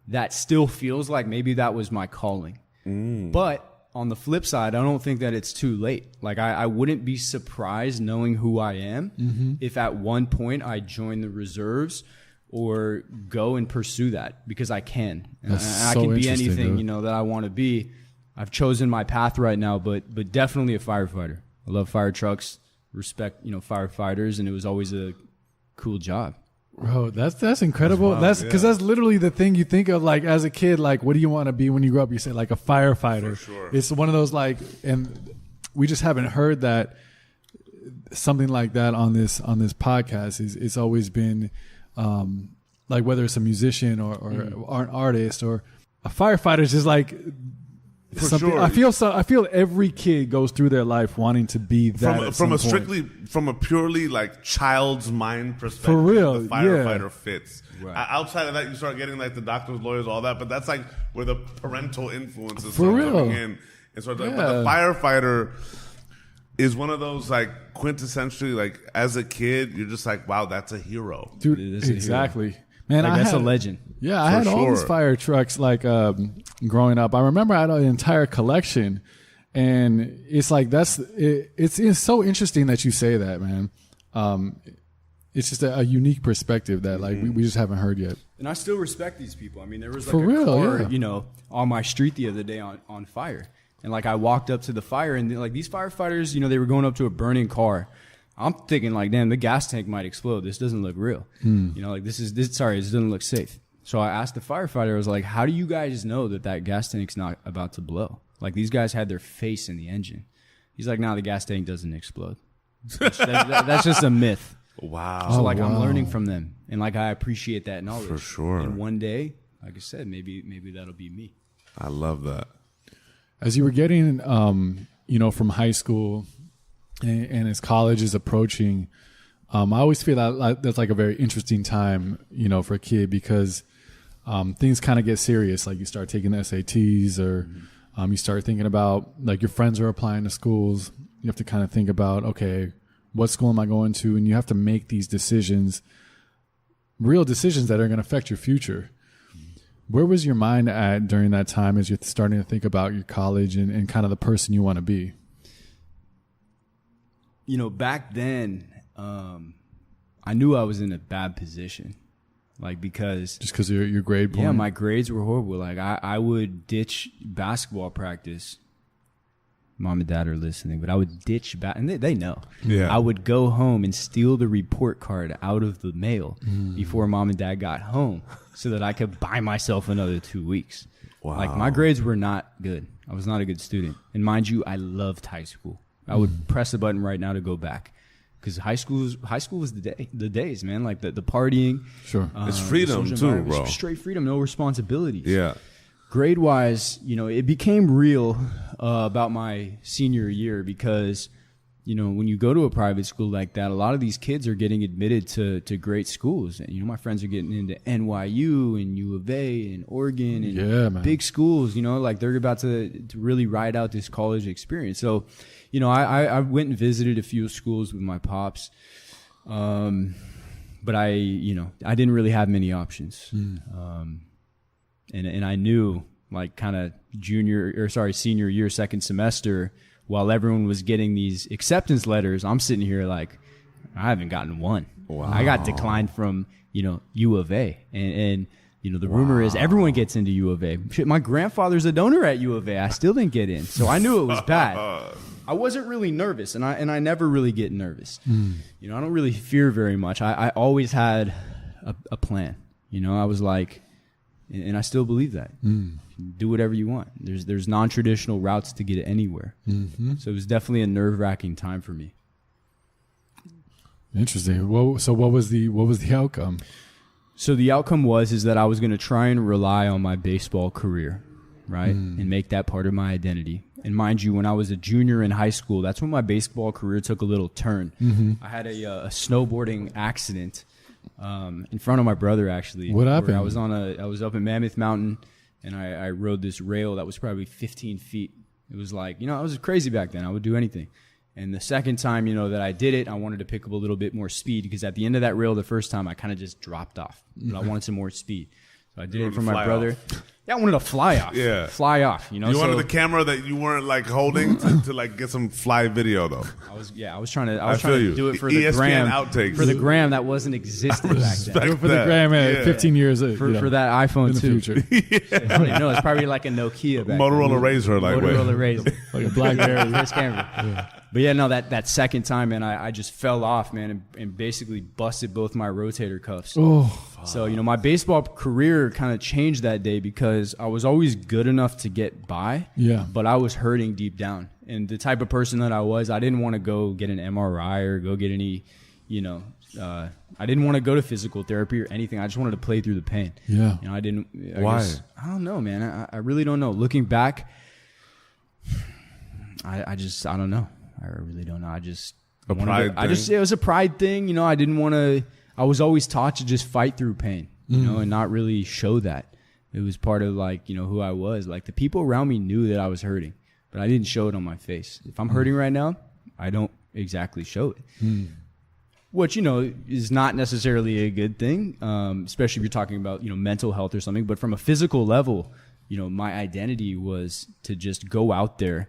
that still feels like maybe that was my calling. But on the flip side, I don't think that it's too late. Like I wouldn't be surprised knowing who I am if at one point I join the reserves or go and pursue that, because I can. And I can be anything, that I want to be. I've chosen my path right now, but definitely a firefighter. I love fire trucks, respect, firefighters, and it was always a cool job. Bro, that's incredible. That's because that's literally the thing you think of, like as a kid. Like, what do you want to be when you grow up? You say like a firefighter. For sure. It's one of those like, and we just haven't heard that something like that on this podcast. It's always been like whether it's a musician or an artist or a firefighter is just like. For something, sure. I feel every kid goes through their life wanting to be that from a purely like child's mind perspective. For real, the firefighter fits. Right. Outside of that, you start getting like the doctors, lawyers, all that. But that's like where the parental influences start coming in. And so, but the firefighter is one of those like quintessentially like as a kid, you're just like, wow, that's a hero, dude. Exactly. Hero. Man, like that's a legend. Yeah, I had all these fire trucks like growing up. I remember I had an entire collection, and it's like it's so interesting that you say that, man. It's just a unique perspective that like we just haven't heard yet. And I still respect these people. I mean, there was like a car, on my street the other day on fire, and like I walked up to the fire, and like these firefighters, they were going up to a burning car. I'm thinking like, damn, the gas tank might explode. This doesn't look real. Like this doesn't look safe. So I asked the firefighter, I was like, how do you guys know that gas tank's not about to blow? Like, these guys had their face in the engine. He's like, no, the gas tank doesn't explode. That's just a myth. Wow. So, like, I'm learning from them. And, like, I appreciate that knowledge. For sure. And one day, like I said, maybe that'll be me. I love that. As you were getting, from high school and as college is approaching, I always feel that that's like a very interesting time, for a kid because things kind of get serious. Like you start taking the SATs or you start thinking about like your friends are applying to schools. You have to kind of think about, okay, what school am I going to? And you have to make these decisions, real decisions that are going to affect your future. Where was your mind at during that time as you're starting to think about your college and kind of the person you want to be? Back then, I knew I was in a bad position. Like, because... Just because your grade point? Yeah, my grades were horrible. Like, I would ditch basketball practice. Mom and dad are listening, but I would ditch and they know. Yeah. I would go home and steal the report card out of the mail before mom and dad got home so that I could buy myself another 2 weeks. Wow. Like, my grades were not good. I was not a good student. And mind you, I loved high school. I would press a button right now to go back. Because high school was the days, man. Like the partying. Sure. It's freedom too, bro. Straight freedom, no responsibilities. Yeah. Grade wise, it became real about my senior year because, when you go to a private school like that, a lot of these kids are getting admitted to great schools. And, my friends are getting into NYU and U of A and Oregon and big schools, like they're about to really ride out this college experience. So, I went and visited a few schools with my pops. But I didn't really have many options. And I knew, like, kind of senior year, second semester, while everyone was getting these acceptance letters, I'm sitting here like, I haven't gotten one. Wow. I got declined from, U of A. And the rumor is everyone gets into U of A. Shit, my grandfather's a donor at U of A. I still didn't get in. So I knew it was bad. I wasn't really nervous, and I never really get nervous. I don't really fear very much. I always had a plan. I was like, and I still believe that. Do whatever you want. There's non-traditional routes to get anywhere. So it was definitely a nerve-wracking time for me. Interesting. Well, so what was the outcome? So the outcome is that I was going to try and rely on my baseball career, right, and make that part of my identity. And mind you, when I was a junior in high school, that's when my baseball career took a little turn. I had a snowboarding accident in front of my brother, actually. What happened? I was up in Mammoth Mountain, and I rode this rail that was probably 15 feet. It was like, I was crazy back then. I would do anything. And the second time, that I did it, I wanted to pick up a little bit more speed because at the end of that rail, the first time, I kind of just dropped off. But I wanted some more speed. So I did it for my brother. Yeah, I wanted to fly off. Yeah. Fly off, You wanted the camera that you weren't like holding to like get some fly video though. I was trying to do it for the ESPN gram. outtakes. For the gram that wasn't existing back then. For the gram at 15 years. For that iPhone in the 2. future. No, it's probably like a Nokia back Motorola then. Razr, like Motorola Razr. Like a BlackBerry. Wrist camera. Yeah. But yeah, no, that second time, man, I just fell off, man, and basically busted both my rotator cuffs. Oh. So, my baseball career kind of changed that day because I was always good enough to get by. Yeah. But I was hurting deep down. And the type of person that I was, I didn't want to go get an MRI or go get any, I didn't want to go to physical therapy or anything. I just wanted to play through the pain. Yeah. I didn't. Why? I don't know, man. I really don't know. Looking back, I don't know. I really don't know. It was a pride thing. I didn't want to. I was always taught to just fight through pain, and not really show that. It was part of like, who I was. Like the people around me knew that I was hurting, but I didn't show it on my face. If I'm hurting right now, I don't exactly show it. Which, is not necessarily a good thing, especially if you're talking about, mental health or something. But from a physical level, my identity was to just go out there.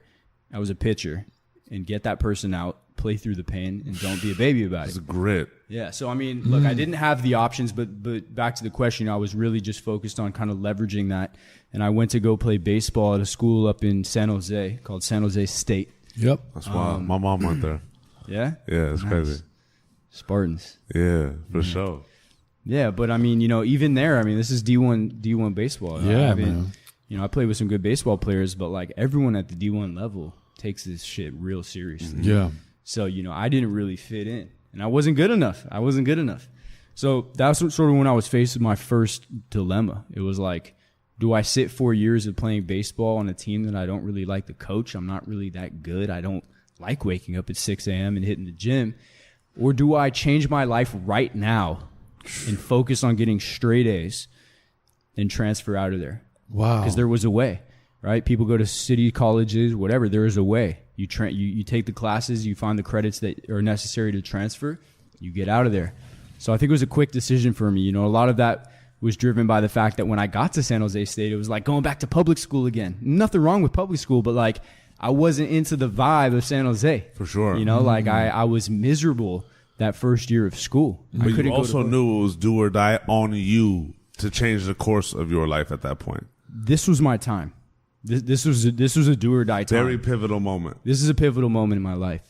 I was a pitcher and get that person out, play through the pain, and don't be a baby about it. It's grit. Yeah. So, I mean, look, I didn't have the options, but back to the question, I was really just focused on kind of leveraging that. And I went to go play baseball at a school up in San Jose called San Jose State. Yep. That's wild. My mom went there. Yeah? Yeah, it's crazy. Spartans. Yeah, for sure. Yeah, but I mean, even there, I mean, this is D1 baseball. Yeah, man. I played with some good baseball players, but like everyone at the D1 level takes this shit real seriously. Yeah. So, I didn't really fit in, and I wasn't good enough. So that's sort of when I was faced with my first dilemma. It was like, do I sit 4 years of playing baseball on a team that I don't really like the coach? I'm not really that good. I don't like waking up at 6 a.m. and hitting the gym. Or do I change my life right now and focus on getting straight A's and transfer out of there? Wow. Because there was a way, right? People go to city colleges, whatever. There is a way. You take the classes, you find the credits that are necessary to transfer, you get out of there. So I think it was a quick decision for me. A lot of that was driven by the fact that when I got to San Jose State, it was like going back to public school again. Nothing wrong with public school, but like I wasn't into the vibe of San Jose. For sure. Like I was miserable that first year of school. But you also knew it was do or die on you to change the course of your life at that point. This was my time. This was a do or die time. Very pivotal moment. This is a pivotal moment in my life.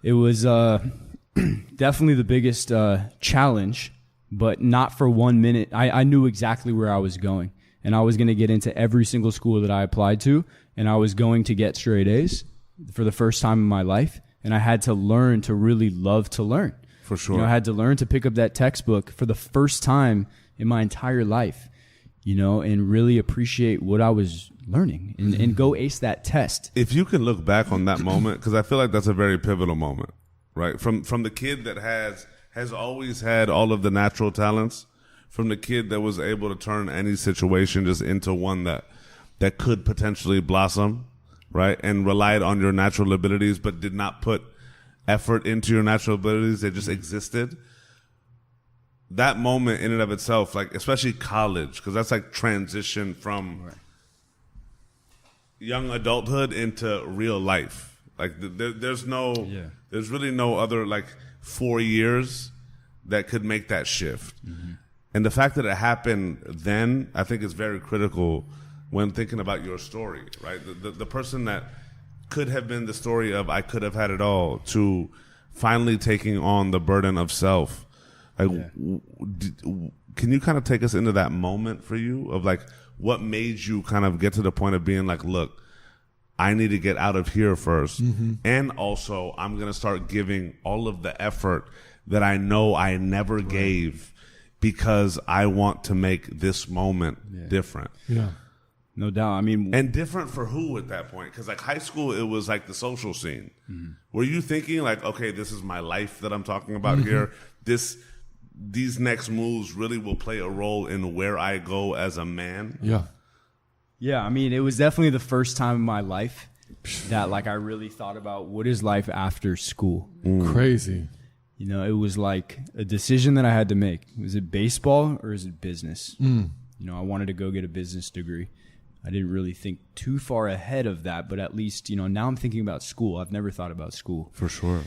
It was definitely the biggest challenge, but not for 1 minute. I knew exactly where I was going, and I was going to get into every single school that I applied to, and I was going to get straight A's for the first time in my life, and I had to learn to really love to learn. For sure. I had to learn to pick up that textbook for the first time in my entire life, and really appreciate what I was learning and go ace that test. If you can look back on that moment, because I feel like that's a very pivotal moment, right? From the kid that has always had all of the natural talents, from the kid that was able to turn any situation just into one that could potentially blossom, right? And relied on your natural abilities, but did not put effort into your natural abilities. They just existed. That moment in and of itself, like especially college, because that's like transition from young adulthood into real life. Like there's really no other like 4 years that could make that shift. And the fact that it happened then, I think is very critical when thinking about your story, right? The person that could have been the story of I could have had it all to finally taking on the burden of self. Like, can you kind of take us into that moment for you of like what made you kind of get to the point of being like, look, I need to get out of here first. And also I'm going to start giving all of the effort that I know I never gave because I want to make this moment different. Yeah. No doubt. I mean, and different for who at that point? Because like high school, it was like the social scene. Were you thinking like, okay, this is my life that I'm talking about here. These next moves really will play a role in where I go as a man. Yeah, I mean, it was definitely the first time in my life that like I really thought about what is life after school. Crazy. It was like a decision that I had to make. Was it baseball or is it business? I wanted to go get a business degree. I didn't really think too far ahead of that, but at least, now I'm thinking about school. I've never thought about school. For sure.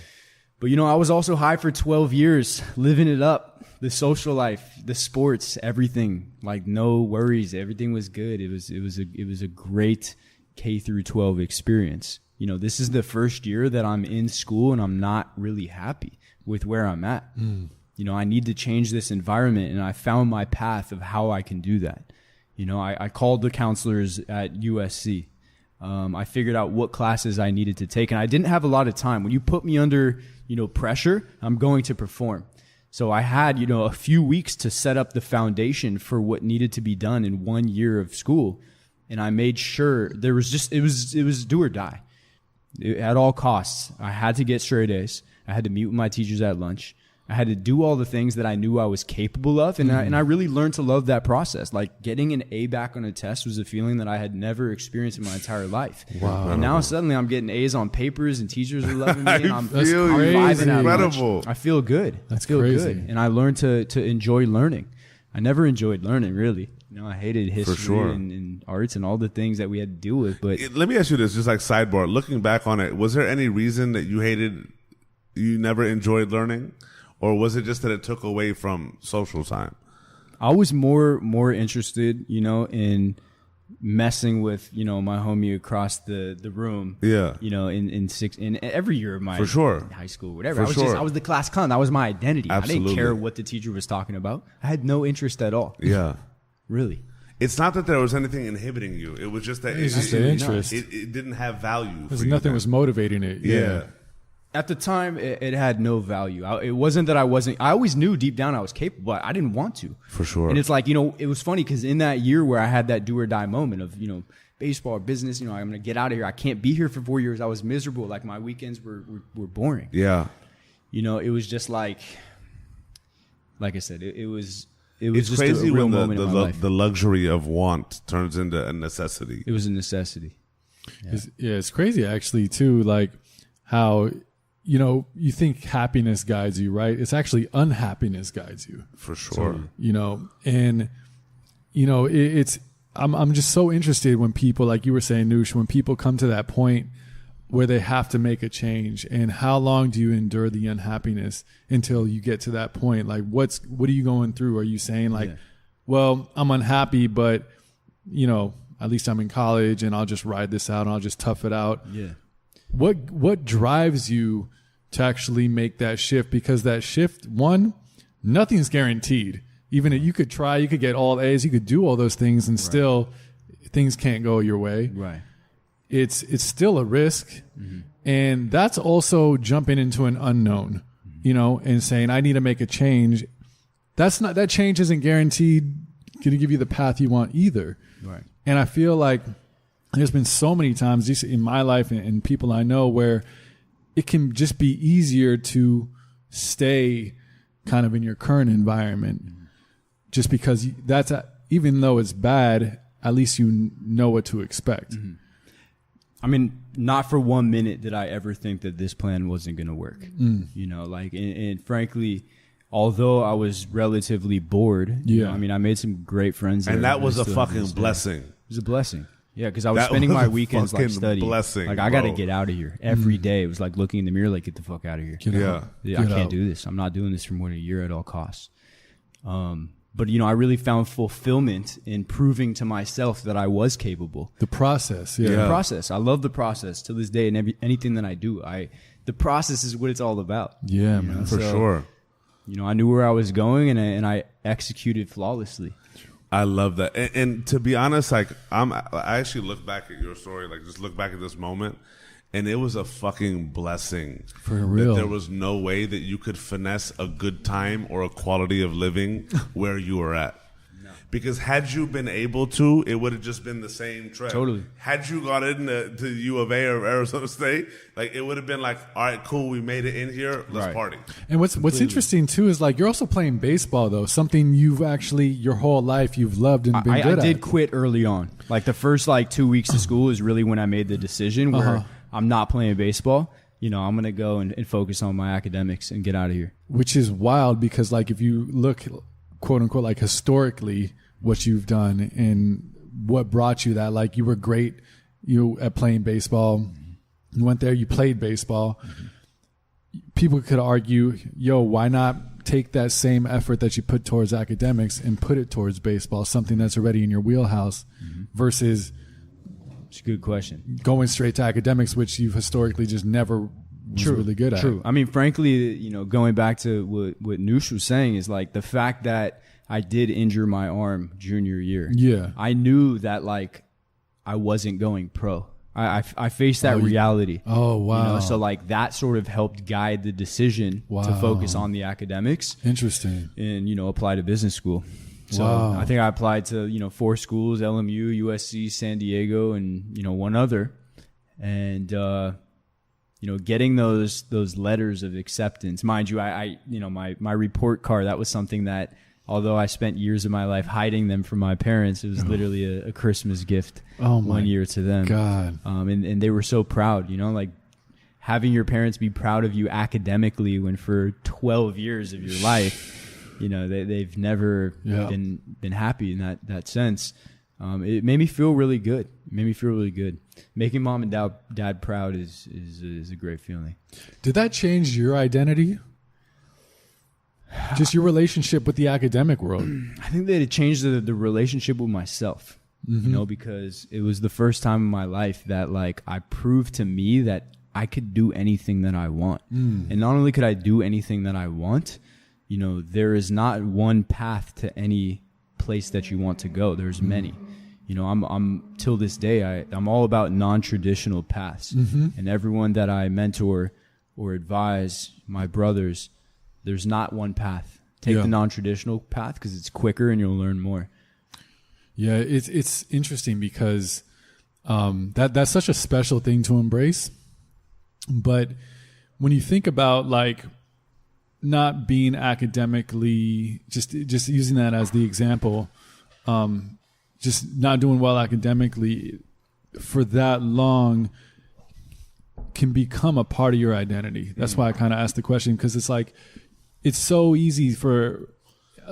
But, I was also high for 12 years, living it up, the social life, the sports, everything, like no worries. Everything was good. It was a great K through 12 experience. This is the first year that I'm in school and I'm not really happy with where I'm at. I need to change this environment, and I found my path of how I can do that. I called the counselors at USC. I figured out what classes I needed to take, and I didn't have a lot of time. When you put me under, pressure, I'm going to perform. So I had, a few weeks to set up the foundation for what needed to be done in 1 year of school. And I made sure it was do or die. At all costs, I had to get straight A's. I had to meet with my teachers at lunch. I had to do all the things that I knew I was capable of, and I really learned to love that process. Like getting an A back on a test was a feeling that I had never experienced in my entire life. Wow! And now suddenly I'm getting A's on papers, and teachers are loving me. And I'm crazy. Incredible. I feel good. That's I feel crazy. good, and I learned to enjoy learning. I never enjoyed learning really. I hated history and arts and all the things that we had to deal with. But let me ask you this, just like sidebar. Looking back on it, was there any reason that you never enjoyed learning? Or was it just that it took away from social time? I was more interested, in messing with, you know, my homie across the room. Yeah. You know, in every year of my For sure. high school, whatever. For I was the class clown. That was my identity. Absolutely. I didn't care what the teacher was talking about. I had no interest at all. Yeah. Really. It's not that there was anything inhibiting you. It was just that It's just the interest. It didn't have value. Because nothing was motivating it. Yeah. At the time, it had no value. It wasn't that I always knew deep down I was capable, but I didn't want to. For sure. And it's like, you know, it was funny because in that year where I had that do or die moment of, you know, baseball or business, you know, I'm going to get out of here. I can't be here for 4 years. I was miserable. Like my weekends were boring. Yeah. You know, it was just like I said, it was It's just crazy a real when moment in my life. the luxury of want turns into a necessity. It was a necessity. It's crazy actually too, like how, you know, you think happiness guides you, right? It's actually unhappiness guides you. For sure. You know, and you know, I'm just so interested when people, like you were saying, Noosh, when people come to that point where they have to make a change, and how long do you endure the unhappiness until you get to that point? Like what are you going through? Are you saying like, well, I'm unhappy, but you know, at least I'm in college and I'll just ride this out and I'll just tough it out. Yeah. What drives you to actually make that shift? Because that shift, one, nothing's guaranteed. Even if you could try, you could get all A's, you could do all those things, and still things can't go your way. Right. It's still a risk, and that's also jumping into an unknown, you know, and saying I need to make a change. That change isn't guaranteed going to give you the path you want either. Right. And I feel like there's been so many times just in my life and people I know where it can just be easier to stay kind of in your current environment, just because that's even though it's bad, at least you know what to expect. Mm-hmm. I mean, not for 1 minute did I ever think that this plan wasn't going to work. You know, like, and frankly, although I was relatively bored, you know, I mean, I made some great friends. And that was a fucking blessing. It was a blessing. Yeah, because I was spending my weekends like studying. Blessing, like I got to get out of here every day. It was like looking in the mirror, like get the fuck out of here. I can't do this. I'm not doing this for more than a year at all costs. But you know, I really found fulfillment in proving to myself that I was capable. The process, The process. I love the process to this day, and anything that I do, the process is what it's all about. Yeah, you know? man, For sure. You know, I knew where I was going, and I executed flawlessly. I love that. And to be honest, like I actually look back at your story, like just look back at this moment, and it was a fucking blessing. For real. That there was no way that you could finesse a good time or a quality of living where you were at. No. Because had you been able to, it would have just been the same trip. Totally. Had you gone into U of A or Arizona State, like it would have been like, all right, cool, we made it in here, let's party. And what's interesting too is like you're also playing baseball though, something you've actually your whole life you've loved and been good at. I did quit early on. Like the first 2 weeks of school is really when I made the decision where I'm not playing baseball. You know, I'm going to go and focus on my academics and get out of here. Which is wild because like if you look quote unquote like historically what you've done and what brought you that, like you were great at playing baseball. You went there, you played baseball. People could argue, why not take that same effort that you put towards academics and put it towards baseball, something that's already in your wheelhouse versus it's a good question. Going straight to academics, which you've historically just never was really good at. True. I mean, frankly, you know, going back to what Noosh was saying is like the fact that I did injure my arm junior year. Yeah. I knew that like I wasn't going pro. I faced that reality. Oh, wow. You know, so like that sort of helped guide the decision to focus on the academics. Interesting. And, you know, apply to business school. So I think I applied to, 4 schools, LMU, USC, San Diego, and, one other. And, getting those letters of acceptance, mind you, I my report card, that was something that, although I spent years of my life hiding them from my parents, it was literally a Christmas gift one year to them. God. And they were so proud, like having your parents be proud of you academically when for 12 years of your life, they've never been happy in that sense. It made me feel really good. Making mom and dad proud is a great feeling. Did that change your identity? Just your relationship with the academic world? I think that it changed the relationship with myself. you know, because it was the first time in my life that like I proved to me that I could do anything that I want. And not only could I do anything that I want, you know, there is not one path to any place that you want to go. There's many. You know, I'm till this day, I'm all about non-traditional paths. And everyone that I mentor or advise, my brothers, there's not one path. Take the non-traditional path because it's quicker and you'll learn more. Yeah, it's interesting because that's such a special thing to embrace. But when you think about like not being academically, just using that as the example, just not doing well academically for that long can become a part of your identity. That's why I kind of asked the question, because it's like, it's so easy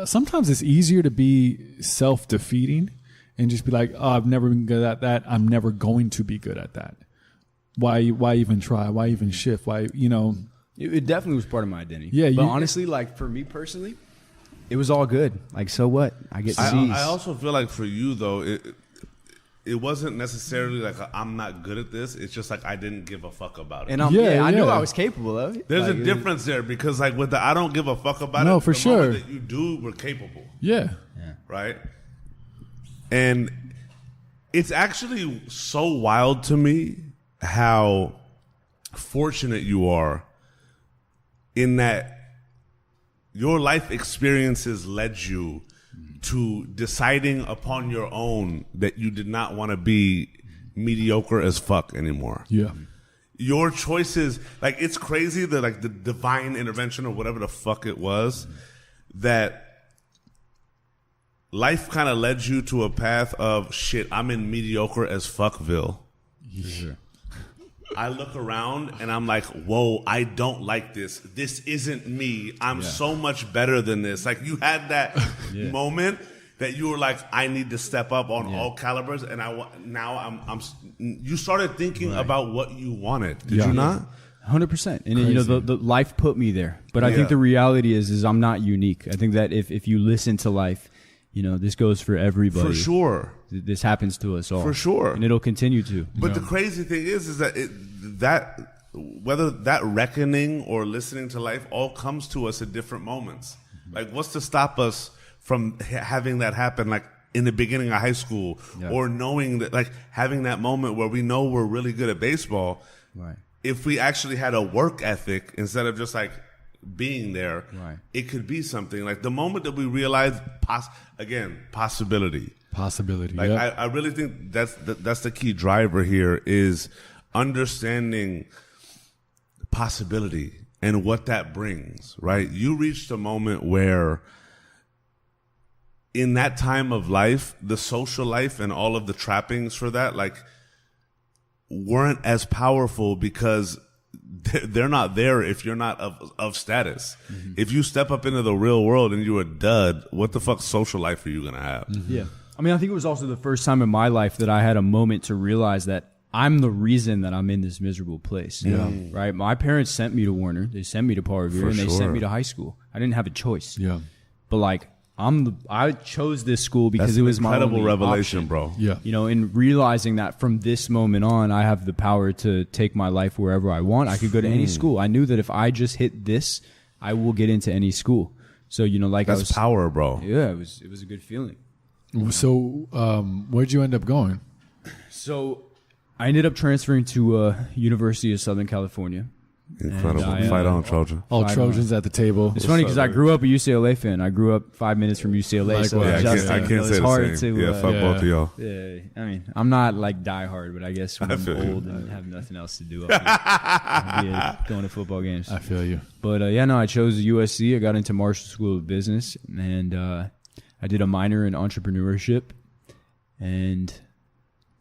sometimes it's easier to be self-defeating and just be like, oh, I've never been good at that. I'm never going to be good at that. Why even try? Why even shift? Why, you know? It definitely was part of my identity. Yeah. But honestly, like for me personally, it was all good. Like, so what? I get C's. I also feel like for you though, it wasn't necessarily like I'm not good at this. It's just like I didn't give a fuck about it. And I knew I was capable of it. There's like, a difference there because like with the I don't give a fuck about it. No, for the sure. moment that you do, we're capable. Yeah. Right. And it's actually so wild to me how fortunate you are in that your life experiences led you to deciding upon your own that you did not want to be mediocre as fuck anymore. Yeah. Your choices, like it's crazy that like the divine intervention or whatever the fuck it was, that life kind of led you to a path of shit, I'm in mediocre as fuckville. Yeah. I look around and I'm like, whoa, I don't like this. This isn't me. I'm so much better than this. Like you had that moment that you were like, I need to step up on all calibers. And you started thinking about what you wanted. Did you not? 100%. And you know, the life put me there. But I think the reality is I'm not unique. I think that if you listen to life, you know, this goes for everybody. For sure. This happens to us all. For sure. And it'll continue to. But the crazy thing is that whether that reckoning or listening to life all comes to us at different moments. Like what's to stop us from having that happen like in the beginning of high school or knowing that like having that moment where we know we're really good at baseball. Right. If we actually had a work ethic instead of just like being there, it could be something. Like the moment that we realize possibility. Like I really think that's the key driver here is understanding possibility and what that brings, right? You reached a moment where in that time of life, the social life and all of the trappings for that, like weren't as powerful because they're not there if you're not of status. If you step up into the real world and you're a dud, what the fuck social life are you going to have? Yeah. I mean, I think it was also the first time in my life that I had a moment to realize that I'm the reason that I'm in this miserable place. Yeah. Right? My parents sent me to Warner. They sent me to Paul Revere, and they sent me to high school. I didn't have a choice. Yeah. But like, I chose this school because it was my incredible only revelation, option. bro. Yeah. You know, in realizing that from this moment on, I have the power to take my life wherever I want. I could go to any school. I knew that if I just hit this, I will get into any school. So, you know, like that's power, bro. Yeah, it was a good feeling. So, where'd you end up going? So, I ended up transferring to University of Southern California. Incredible. Fight on, Trojan. All Trojans at the table. It's funny because I grew up a UCLA fan. I grew up 5 minutes from UCLA. Likewise. So Yeah, I can't say the same. Fuck both of y'all. Yeah, I mean, I'm not like diehard, but I guess when I'm old and have nothing else to do, I'll be going to football games. I feel you. But I chose USC. I got into Marshall School of Business, and I did a minor in entrepreneurship, and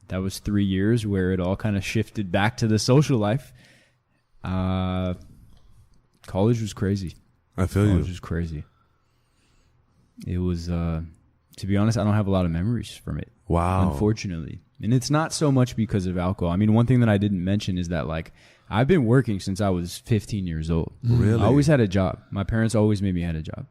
that was 3 years where it all kind of shifted back to the social life. College was crazy. I feel College was crazy. It was, to be honest, I don't have a lot of memories from it. Wow. Unfortunately. And it's not so much because of alcohol. I mean, one thing that I didn't mention is that, like, I've been working since I was 15 years old. Really? I always had a job. My parents always made me have a job.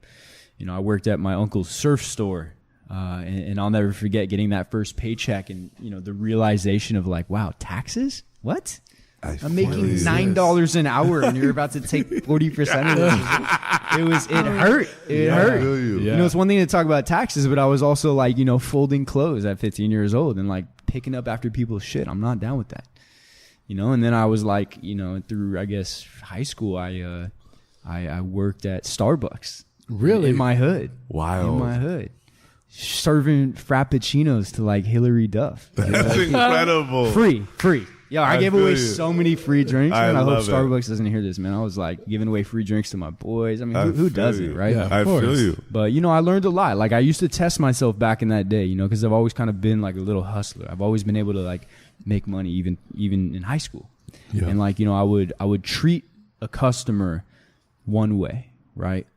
You know, I worked at my uncle's surf store And I'll never forget getting that first paycheck and, you know, the realization of like, wow, taxes? What? I'm making $9 an hour and you're about to take 40% of this. It hurt. It hurt. You know, it's one thing to talk about taxes, but I was also like, you know, folding clothes at 15 years old and like picking up after people's shit. I'm not down with that. You know, and then I was like, you know, through, I guess, high school, I worked at Starbucks. Really? In my hood. Wow. In my hood. Serving frappuccinos to like Hillary Duff. That's incredible. Free. Yo, I gave away you. so many free drinks. I I hope love Starbucks doesn't hear this, man. I was like giving away free drinks to my boys. I mean, who does it, right? Yeah, I feel you. But, you know, I learned a lot. Like, I used to test myself back in that day, you know, because I've always kind of been like a little hustler. I've always been able to like make money even in high school. Yeah. And like, you know, I would treat a customer one way, right?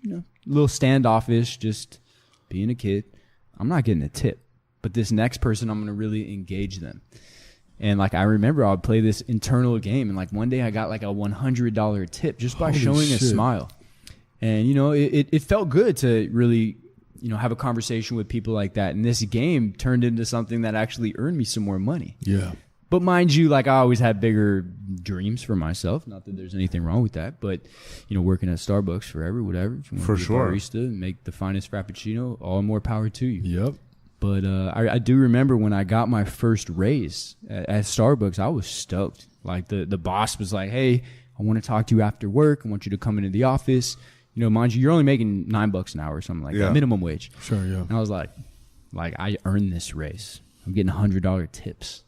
You know, a little standoffish, just being a kid. I'm not getting a tip, but this next person, I'm going to really engage them. And like, I remember I would play this internal game, and like one day I got like a $100 tip just by showing a smile. And, you know, it felt good to really, you know, have a conversation with people like that. And this game turned into something that actually earned me some more money. Yeah. But mind you, like, I always had bigger dreams for myself. Not that there's anything wrong with that, but, you know, working at Starbucks forever, whatever. If you want to be a barista, make the finest frappuccino, all more power to you. Yep. But I do remember when I got my first raise at Starbucks, I was stoked. Like, the boss was like, hey, I want to talk to you after work. I want you to come into the office. You know, mind you, you're only making $9 an hour or something like that, minimum wage. Sure, yeah. And I was like, I earned this raise. I'm getting $100 tips.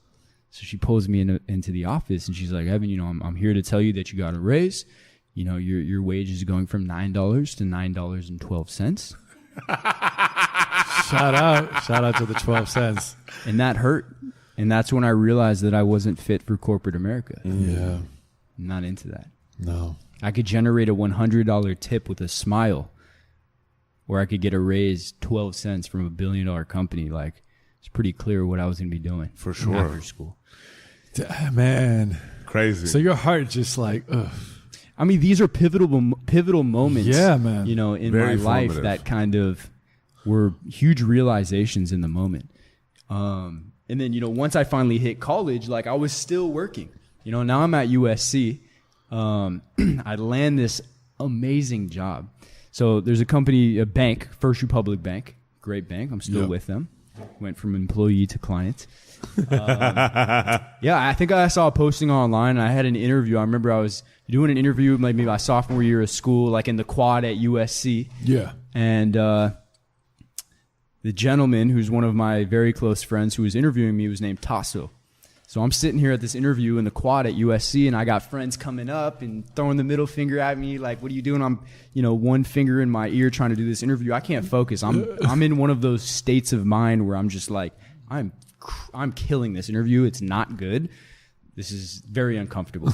So she pulls me into the office, and she's like, Evan, you know, I'm here to tell you that you got a raise. You know, your wage is going from $9 to $9.12. Shout out to the 12 cents. And that hurt. And that's when I realized that I wasn't fit for corporate America. Yeah. I'm not into that. No. I could generate a $100 tip with a smile, or I could get a raise 12 cents from a $1 billion company. Like, it's pretty clear what I was going to be doing. For sure. After school. Man. Crazy. So your heart just like, ugh. I mean, these are pivotal moments. Yeah, man. You know, in Very my life formative. that kind of were huge realizations in the moment. And then, you know, once I finally hit college, like, I was still working. You know, now I'm at USC. I land this amazing job. So there's a company, a bank, First Republic Bank, great bank. I'm still with them. Went from employee to client. Yeah, I think I saw a posting online. I had an interview. I remember I was doing an interview maybe my sophomore year of school, like in the quad at USC. Yeah. And the gentleman who's one of my very close friends who was interviewing me was named Tasso. So I'm sitting here at this interview in the quad at USC, and I got friends coming up and throwing the middle finger at me, like, what are you doing? I'm, you know, one finger in my ear trying to do this interview. I can't focus. I'm in one of those states of mind where I'm just like, I'm killing this interview. It's not good. This is very uncomfortable.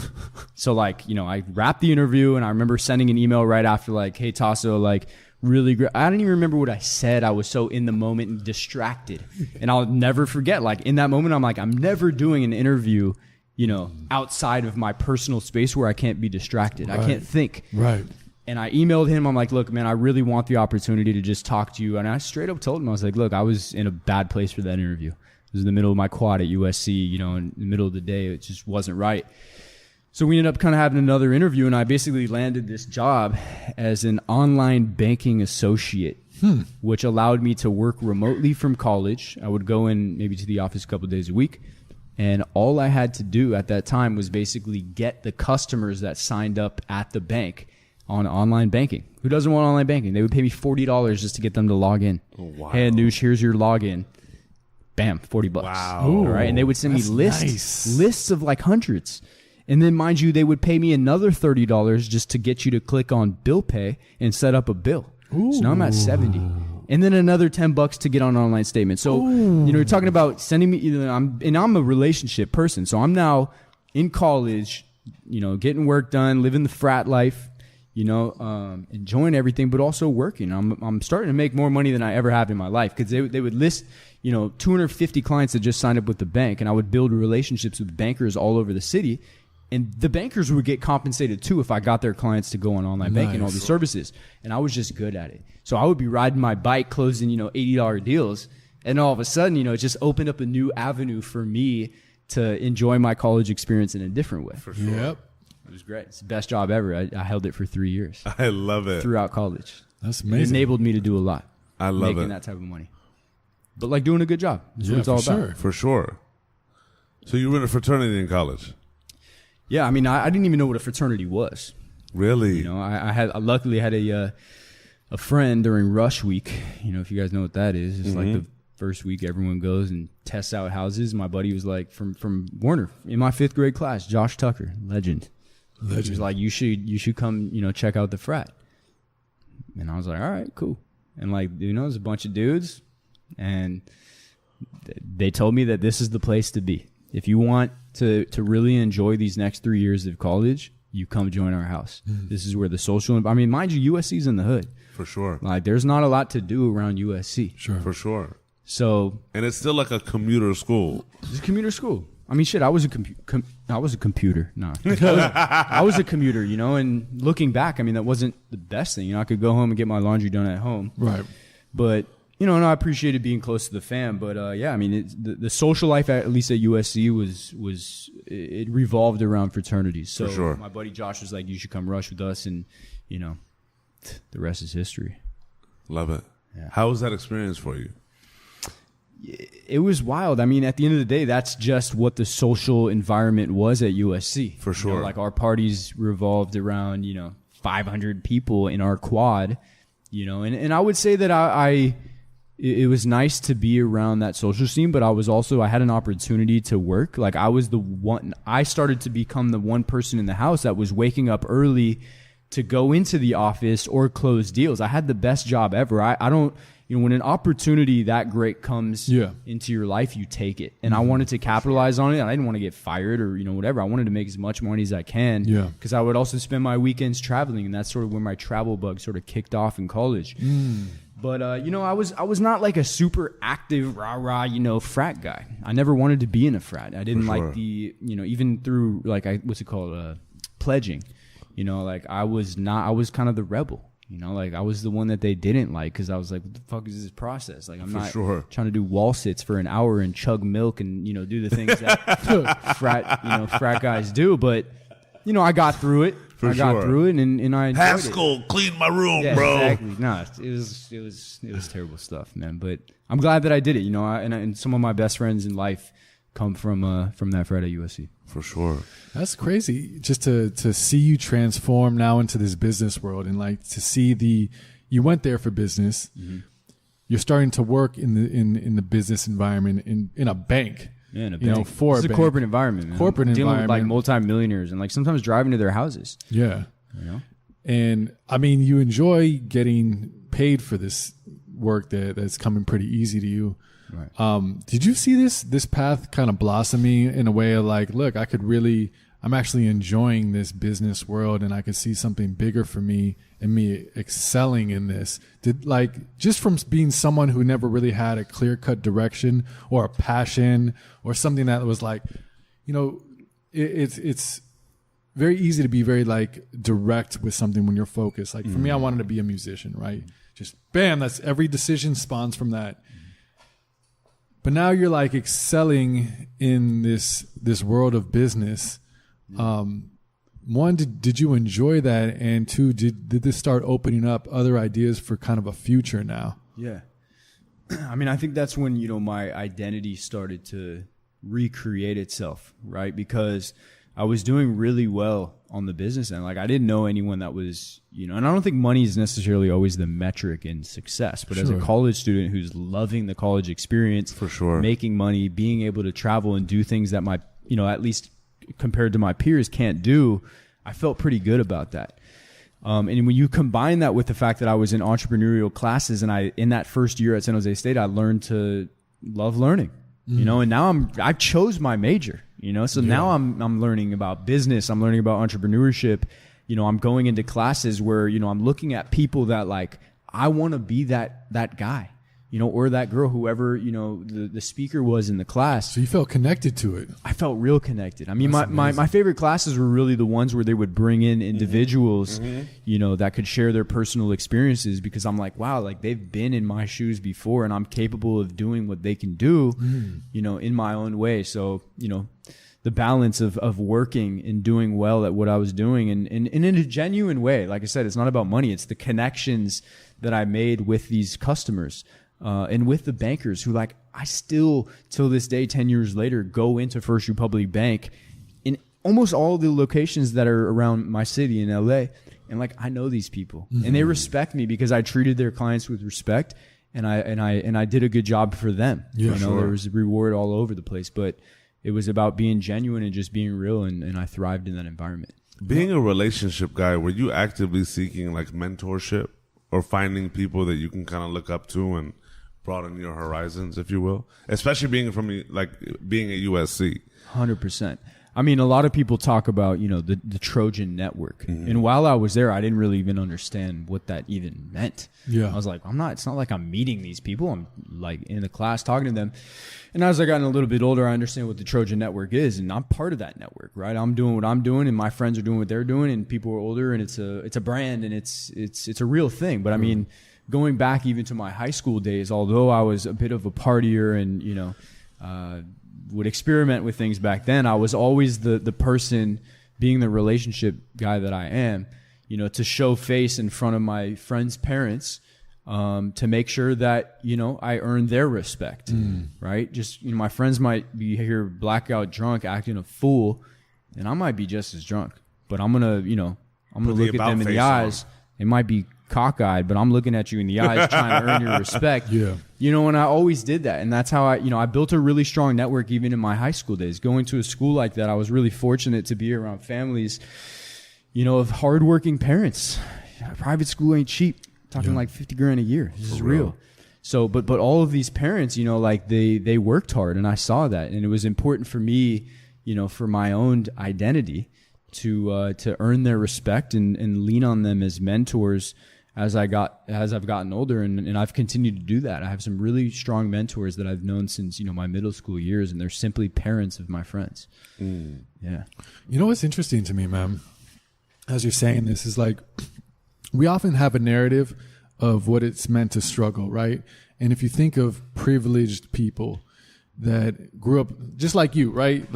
So, like, you know, I wrapped the interview, and I remember sending an email right after, like, hey, Tasso, like, really great. I don't even remember what I said. I was so in the moment and distracted. And I'll never forget, like, in that moment, I'm like, I'm never doing an interview, you know, outside of my personal space where I can't be distracted. Right. I can't think. Right. And I emailed him. I'm like, look, man, I really want the opportunity to just talk to you. And I straight up told him, I was like, look, I was in a bad place for that interview. It was in the middle of my quad at USC, you know, in the middle of the day. It just wasn't right. So we ended up kind of having another interview, and I basically landed this job as an online banking associate, which allowed me to work remotely from college. I would go in maybe to the office a couple of days a week, and all I had to do at that time was basically get the customers that signed up at the bank on online banking. Who doesn't want online banking? They would pay me $40 just to get them to log in. Oh, wow. Hey, Anoush, here's your login. Bam, $40. Wow. All right, and they would send me lists of like hundreds. And then, mind you, they would pay me another $30 just to get you to click on bill pay and set up a bill. Ooh. So now I'm at 70. And then another $10 to get on an online statement. So, you know, you're talking about sending me, you know, I'm a relationship person. So I'm now in college, you know, getting work done, living the frat life, you know, enjoying everything, but also working. I'm starting to make more money than I ever have in my life, because they would list, you know, 250 clients that just signed up with the bank, and I would build relationships with bankers all over the city. And the bankers would get compensated too if I got their clients to go on online banking, all these services. And I was just good at it. So I would be riding my bike, closing, $80 deals. And all of a sudden, it just opened up a new avenue for me to enjoy my college experience in a different way. For sure. Yep. It was great. It's the best job ever. I held it for 3 years. I love it. Throughout college. That's amazing. It enabled me to do a lot. I love making it. that type of money. But like doing a good job. That's what it's all about. For sure. So you were in a fraternity in college? Yeah, I mean, I didn't even know what a fraternity was. Really? I luckily had a friend during rush week. If you guys know what that is, it's like the first week everyone goes and tests out houses. My buddy was like from Warner in my 5th grade class, Josh Tucker, legend. He was like, you should come, check out the frat. And I was like, all right, cool. And there's a bunch of dudes, and they told me that this is the place to be. If you want to really enjoy these next 3 years of college, you come join our house. This is where the social, mind you, USC's in the hood. For sure. There's not a lot to do around USC. Sure. For sure. So. And it's still like a commuter school. It's a commuter school. I was a computer. No. I was a commuter, and looking back, that wasn't the best thing. I could go home and get my laundry done at home. Right. But, and I appreciated being close to the fam. But, the social life, at least at USC, it revolved around fraternities. So for sure. My buddy Josh was like, you should come rush with us. And, the rest is history. Love it. Yeah. How was that experience for you? It was wild. At the end of the day, that's just what the social environment was at USC. For sure. Our parties revolved around, 500 people in our quad, and I would say that it was nice to be around that social scene, but I had an opportunity to work. I started to become the one person in the house that was waking up early to go into the office or close deals. I had the best job ever. I don't, when an opportunity that great comes into your life, you take it. And I wanted to capitalize on it. I didn't want to get fired or, whatever. I wanted to make as much money as I can. Yeah. Because I would also spend my weekends traveling. And that's sort of when my travel bug sort of kicked off in college. But, I was not like a super active, rah-rah, frat guy. I never wanted to be in a frat. I didn't like the, even through what's it called? Pledging. I was kind of the rebel. I was the one that they didn't like because I was like, what the fuck is this process? I'm not trying to do wall sits for an hour and chug milk and, do the things that frat guys do. But, I got through it. I got through it and I enjoyed Haskell, clean my room, bro. Exactly. No, it was terrible stuff, man. But I'm glad that I did it, and some of my best friends in life come from that frat at USC. For sure. That's crazy. Just to see you transform now into this business world and to see you went there for business. Mm-hmm. You're starting to work in the business environment in a bank. Yeah, in a bank. It's a corporate environment, man. Corporate dealing environment. With multimillionaires and sometimes driving to their houses. Yeah. And you enjoy getting paid for this work that's coming pretty easy to you. Right. Did you see this path kind of blossoming in a way of look, I'm actually enjoying this business world and I could see something bigger for me and me excelling in this? Did just from being someone who never really had a clear-cut direction or a passion or something that was it's very easy to be very direct with something when you're focused. For me, I wanted to be a musician, right? Just bam, that's every decision spawns from that. But now you're excelling in this world of business. One, did you enjoy that? And two, did this start opening up other ideas for kind of a future now? Yeah. I think that's when, my identity started to recreate itself, right? Because I was doing really well on the business end. I didn't know anyone that was, and I don't think money is necessarily always the metric in success, but as a college student who's loving the college experience, for sure, making money, being able to travel and do things that my, at least compared to my peers can't do, I felt pretty good about that. And when you combine that with the fact that I was in entrepreneurial classes and in that first year at San Jose State, I learned to love learning, and now I chose my major. Now I'm learning about business. I'm learning about entrepreneurship. I'm going into classes where, I'm looking at people that I want to be that guy. or that girl, whoever, the speaker was in the class. So you felt connected to it. I felt real connected. I mean, my favorite classes were really the ones where they would bring in individuals, that could share their personal experiences, because I'm like, wow, like they've been in my shoes before and I'm capable of doing what they can do, in my own way. So, the balance of working and doing well at what I was doing and in a genuine way. Like I said, it's not about money. It's the connections that I made with these customers and with the bankers who, like, I still, till this day, 10 years later, go into First Republic Bank in almost all the locations that are around my city in LA. And like, I know these people and they respect me because I treated their clients with respect and I did a good job for them. Yeah, there was a reward all over the place, but it was about being genuine and just being real, and I thrived in that environment. Being a relationship guy, were you actively seeking like mentorship or finding people that you can kind of look up to and broaden your horizons, if you will? Especially being being at USC. 100%. I mean, a lot of people talk about, the Trojan network. And while I was there, I didn't really even understand what that even meant. Yeah. I was like, it's not like I'm meeting these people. I'm like in the class talking to them. And as I got a little bit older, I understand what the Trojan network is. And I'm part of that network, right? I'm doing what I'm doing and my friends are doing what they're doing, and people are older, and it's a brand, and it's a real thing. But I mean, going back even to my high school days, although I was a bit of a partier and, would experiment with things back then, I was always the person, being the relationship guy that I am, to show face in front of my friends' parents, to make sure that, I earn their respect, right? Just, my friends might be here blackout drunk, acting a fool, and I might be just as drunk, but I'm going to look at them in the eyes. It might be cockeyed, but I'm looking at you in the eyes trying to earn your respect. Yeah. And I always did that. And that's how I built a really strong network even in my high school days. Going to a school like that, I was really fortunate to be around families, of hardworking parents. Private school ain't cheap. Talking like $50,000 a year. This is real. So, but all of these parents, they worked hard, and I saw that. And it was important for me, for my own identity to earn their respect and lean on them as mentors as I've gotten older, and I've continued to do that. I have some really strong mentors that I've known since, my middle school years, and they're simply parents of my friends. Yeah. What's interesting to me, man, as you're saying this, is like, we often have a narrative of what it's meant to struggle, right? And if you think of privileged people that grew up just like you, right?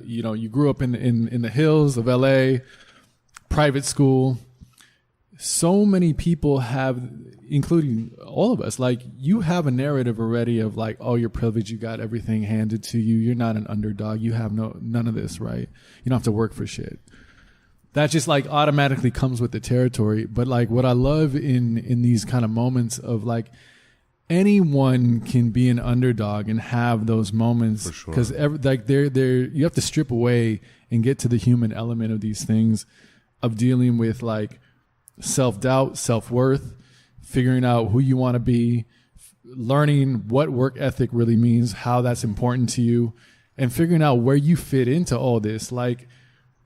You grew up in the hills of LA, private school. So many people have, including all of us, like, you have a narrative already of like, oh, you're privileged, you got everything handed to you, you're not an underdog, you have none of this, right? You don't have to work for shit. That just like automatically comes with the territory. But like, what I love in these kind of moments of like, anyone can be an underdog and have those moments, because you have to strip away and get to the human element of these things, of dealing with like self-doubt, self-worth, figuring out who you want to be, learning what work ethic really means, how that's important to you, and figuring out where you fit into all this. Like,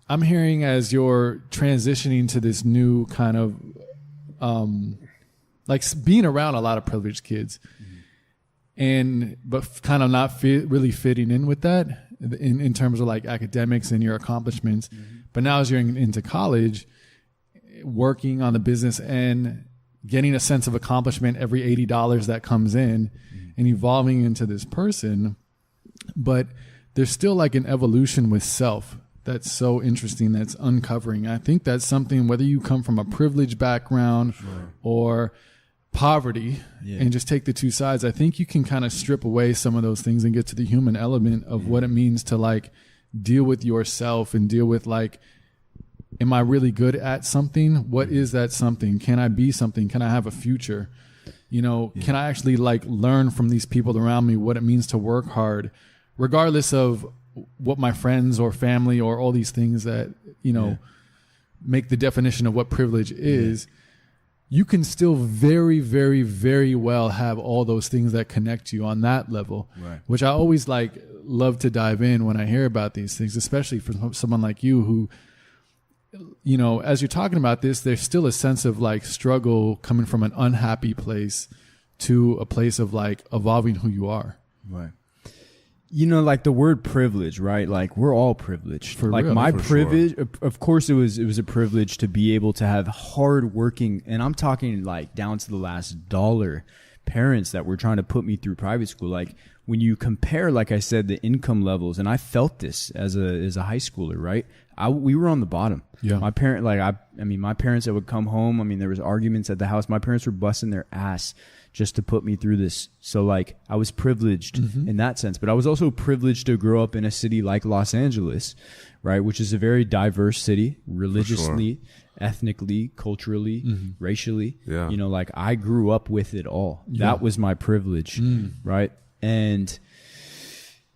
I'm hearing, as you're transitioning to this new kind of like being around a lot of privileged kids, but kind of not really fitting in with that in terms of like academics and your accomplishments. But now as you're into college, working on the business end, getting a sense of accomplishment every $80 that comes in, and evolving into this person. But there's still like an evolution with self that's so interesting, that's uncovering. I think that's something, whether you come from a privileged background or poverty, and just take the two sides, I think you can kind of strip away some of those things and get to the human element of what it means to like deal with yourself and deal with like, am I really good at something? What is that something? Can I be something? Can I have a future? Can I actually like learn from these people around me what it means to work hard, regardless of what my friends or family or all these things that, make the definition of what privilege is. You can still very, very, very well have all those things that connect you on that level, which I always like love to dive in when I hear about these things, especially for someone like you who, as you're talking about this, there's still a sense of like struggle coming from an unhappy place to a place of like evolving who you are. Right. You know, like the word privilege, right? Like we're all privileged. For like real, my for privilege, of course, it was a privilege to be able to have hardworking, and I'm talking like down to the last dollar, parents that were trying to put me through private school. Like when you compare, like I said, the income levels, and I felt this as a high schooler, right? We were on the bottom. Yeah. My parent, like I mean, my parents that would come home. I mean, there was arguments at the house. My parents were busting their ass just to put me through this. So like I was privileged in that sense, but I was also privileged to grow up in a city like Los Angeles, right? Which is a very diverse city, religiously, ethnically, culturally, racially. Yeah. You know, like I grew up with it all. Yeah. That was my privilege, right? And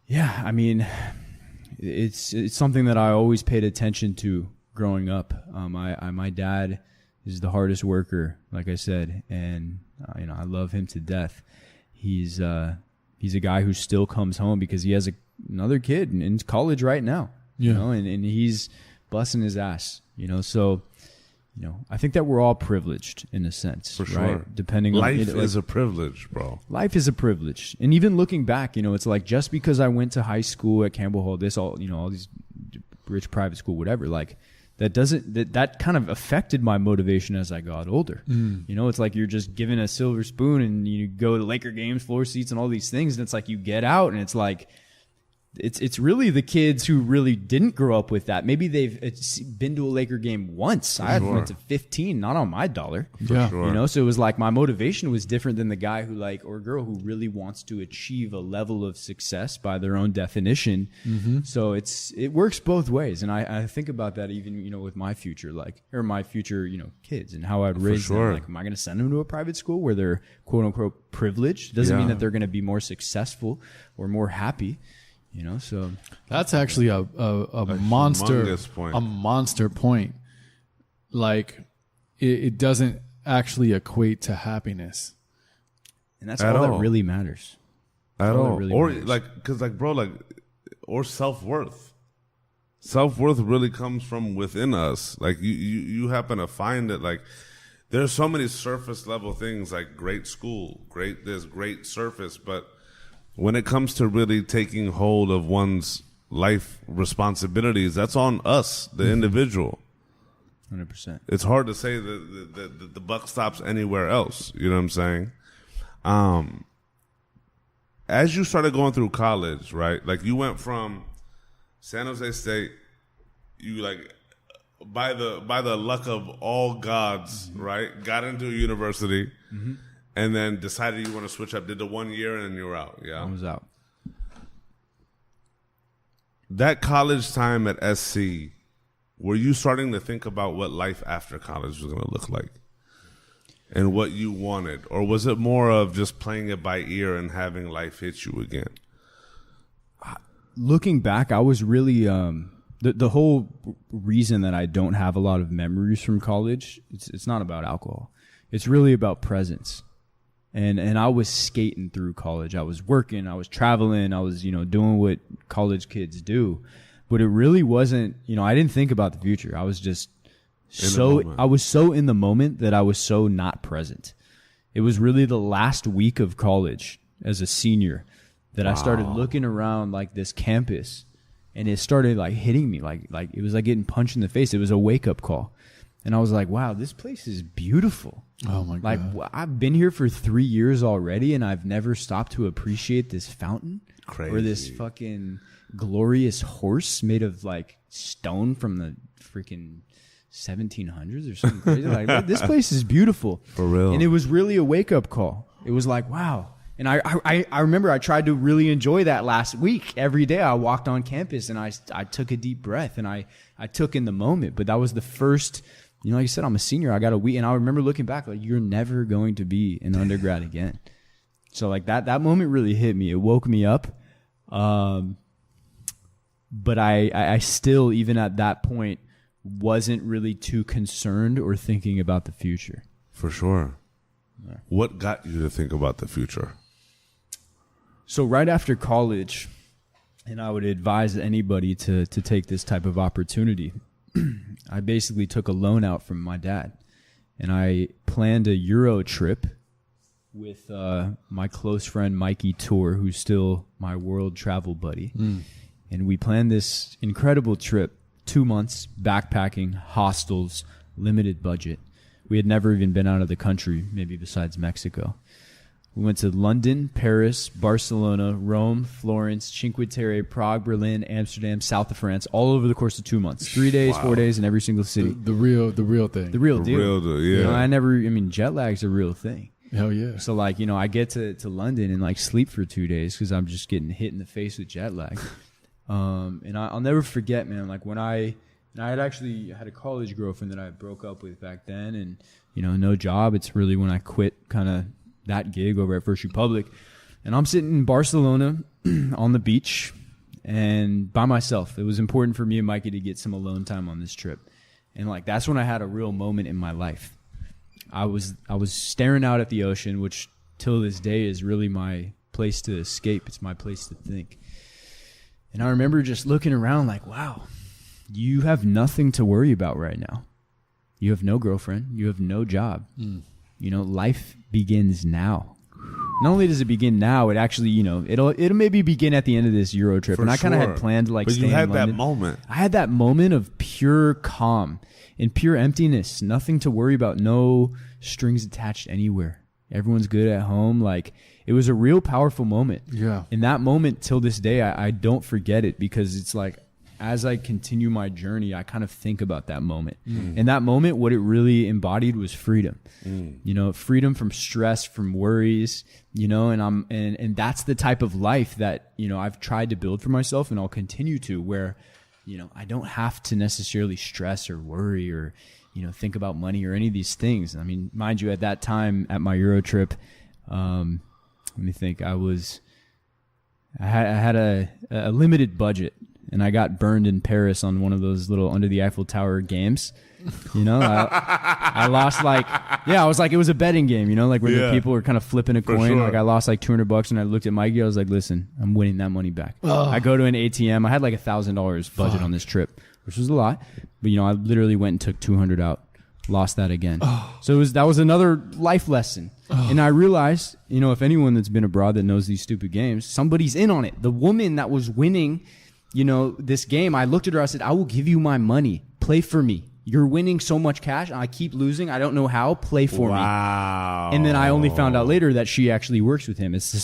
yeah, I mean, it's something that I always paid attention to growing up. My dad is the hardest worker, like I said, and you know, I love him to death. He's a guy who still comes home because he has another kid in college right now. Yeah. You know, and he's busting his ass. You know, so you know, I think that we're all privileged in a sense, For sure. right? Depending on Life is a privilege, bro. Life is a privilege. And even looking back, you know, it's like just because I went to high school at Campbell Hall, all these rich private school, whatever, like that kind of affected my motivation as I got older. You know, it's like you're just given a silver spoon and you go to Laker games, floor seats, and all these things. And it's like you get out and it's like, it's really the kids who really didn't grow up with that. Maybe they've been to a Laker game once. I went to 15, not on my dollar. Yeah. Sure. You know, so it was like my motivation was different than the guy who like, or girl who really wants to achieve a level of success by their own definition. So it works both ways. And I think about that even, you know, with my future, like, or my future, you know, kids and how I'd raise them. Like, am I going to send them to a private school where they're quote unquote privileged? Doesn't mean that they're going to be more successful or more happy. You know, so that's actually a monster point. A monster point. Like it doesn't actually equate to happiness, and that's all that really matters. At all, really or matters. like, because like, bro, like, or self-worth. Self-worth really comes from within us. Like you happen to find it. Like there's so many surface level things, like great school, there's great surface, but when it comes to really taking hold of one's life responsibilities, that's on us, the individual. 100%. It's hard to say that the buck stops anywhere else. You know what I'm saying? As you started going through college, right? Like you went from San Jose State, you like by the luck of all gods, right? Got into a university. And then decided you want to switch up. Did the 1 year and then you were out. Yeah, I was out. That college time at SC, were you starting to think about what life after college was going to look like, and what you wanted, or was it more of just playing it by ear and having life hit you again? Looking back, I was really the whole reason that I don't have a lot of memories from college. It's not about alcohol. It's really about presence. And I was skating through college. I was working, I was traveling, I was, you know, doing what college kids do. But it really wasn't, you know, I didn't think about the future. I was just I was so in the moment that I was so not present. It was really the last week of college as a senior that I started looking around like this campus, and it started like hitting me like it was like getting punched in the face. It was a wake up call. And I was like, wow, this place is beautiful. Oh my God. Like I've been here for 3 years already and I've never stopped to appreciate this fountain. Crazy. Or this fucking glorious horse made of like stone from the freaking 1700s or something crazy. Like this place is beautiful. For real. And it was really a wake up call. It was like, wow. And I remember I tried to really enjoy that last week. Every day I walked on campus and I took a deep breath and I took in the moment. But that was the first, you know, like you said, I'm a senior. I got a week. And I remember looking back, like, you're never going to be an undergrad again. So, like, that moment really hit me. It woke me up. But I still, even at that point, wasn't really too concerned or thinking about the future. For sure. Yeah. What got you to think about the future? So, right after college, and I would advise anybody to take this type of opportunity, I basically took a loan out from my dad, and I planned a Euro trip with my close friend Mikey Tour, who's still my world travel buddy. And we planned this incredible trip, 2 months, backpacking, hostels, limited budget. We had never even been out of the country, maybe besides Mexico. We went to London, Paris, Barcelona, Rome, Florence, Cinque Terre, Prague, Berlin, Amsterdam, south of France, all over the course of 2 months. 3 days, 4 days in every single city. The real thing. The real deal. Yeah. You know, jet lag's a real thing. Hell yeah. So, like, you know, I get to London and, like, sleep for 2 days because I'm just getting hit in the face with jet lag. And I'll never forget, man, like, when I had actually had a college girlfriend that I broke up with back then and, you know, no job. It's really when I quit kind of that gig over at First Republic. And I'm sitting in Barcelona on the beach and by myself. It was important for me and Mikey to get some alone time on this trip. And, like, that's when I had a real moment in my life. I was staring out at the ocean, which till this day is really my place to escape. It's my place to think. And I remember just looking around like, wow, you have nothing to worry about right now. You have no girlfriend. You have no job. You know, life begins now. Not only does it begin now, it actually, you know, it'll maybe begin at the end of this Euro trip. And I kind of had planned to, like, but stay you had in London. that moment. I had that moment of pure calm and pure emptiness. Nothing to worry about. No strings attached anywhere. Everyone's good at home. Like, it was a real powerful moment. Yeah. And that moment till this day, I don't forget it because it's like, as I continue my journey, I kind of think about that moment. And that moment, what it really embodied was freedom. You know, freedom from stress, from worries, you know, and that's the type of life that, you know, I've tried to build for myself and I'll continue to, where, you know, I don't have to necessarily stress or worry or, you know, think about money or any of these things. I mean, mind you, at that time at my Euro trip, let me think, I had a limited budget. And I got burned in Paris on one of those little under the Eiffel Tower games. You know, I lost I was like, it was a betting game, you know, like when the people were kind of flipping a coin. Sure. Like I lost like $200 and I looked at Mikey. I was like, listen, I'm winning that money back. I go to an ATM. I had like $1,000 budget on this trip, which was a lot. But, you know, I literally went and took 200 out, lost that again. So that was another life lesson. And I realized, you know, if anyone that's been abroad that knows these stupid games, somebody's in on it. The woman that was winning, you know, this game, I looked at her, I said, I will give you my money. Play for me. You're winning so much cash. I keep losing. I don't know how. Play for me. And then I only found out later that she actually works with him. It's the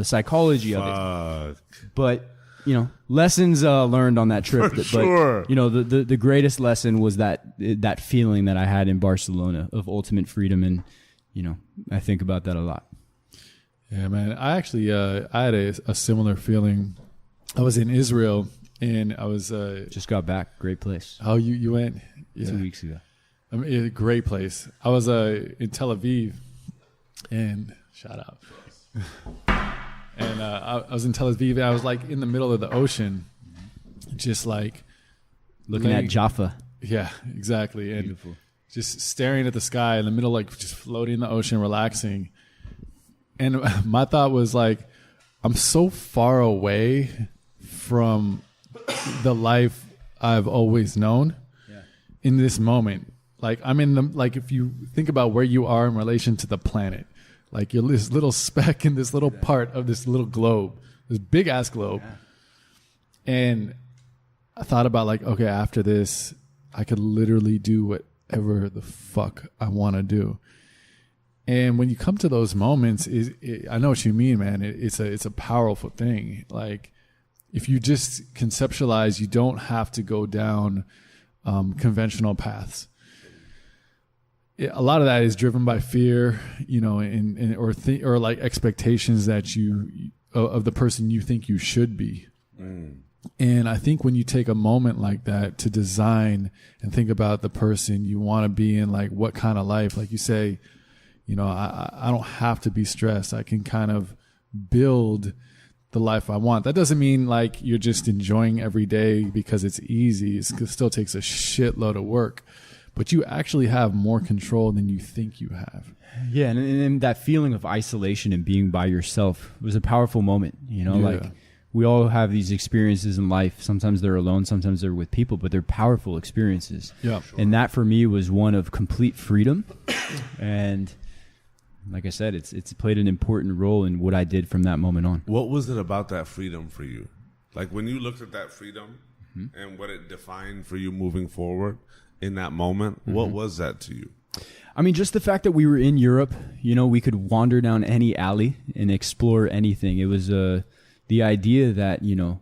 psychology of it. But, you know, lessons learned on that trip. But, you know, the greatest lesson was that feeling that I had in Barcelona of ultimate freedom. And, you know, I think about that a lot. Yeah, man. I actually, I had a similar feeling. I was in Israel and I was just got back. Great place. Oh, you went 2 weeks ago. I mean, a great place. I was in Tel Aviv, and shout out. And I was in Tel Aviv. And I was like in the middle of the ocean, just like looking at Jaffa. Yeah, exactly. And beautiful. Just staring at the sky in the middle, like just floating in the ocean, relaxing. And my thought was like, I'm so far away from the life I've always known in this moment. Like I'm in the, like if you think about where you are in relation to the planet, like you're this little speck in this little part of this little globe, this big ass globe. And I thought about like, okay, after this, I could literally do whatever the fuck I want to do. And when you come to those moments, I know what you mean, man. It's a powerful thing. Like if you just conceptualize, you don't have to go down conventional paths. A lot of that is driven by fear, you know, or like expectations that of the person you think you should be. And I think when you take a moment like that to design and think about the person you want to be in, like what kind of life, like you say, you know, I don't have to be stressed. I can kind of build the life I want. That doesn't mean like you're just enjoying every day because it's easy. It still takes a shitload of work, but you actually have more control than you think you have. Yeah. And that feeling of isolation and being by yourself was a powerful moment, you know, like we all have these experiences in life. Sometimes they're alone, sometimes they're with people, but they're powerful experiences. Yeah. Sure. And that for me was one of complete freedom. And like I said, it's played an important role in what I did from that moment on. What was it about that freedom for you? Like when you looked at that freedom and what it defined for you moving forward in that moment, what was that to you? I mean, just the fact that we were in Europe, you know, we could wander down any alley and explore anything. It was the idea that, you know,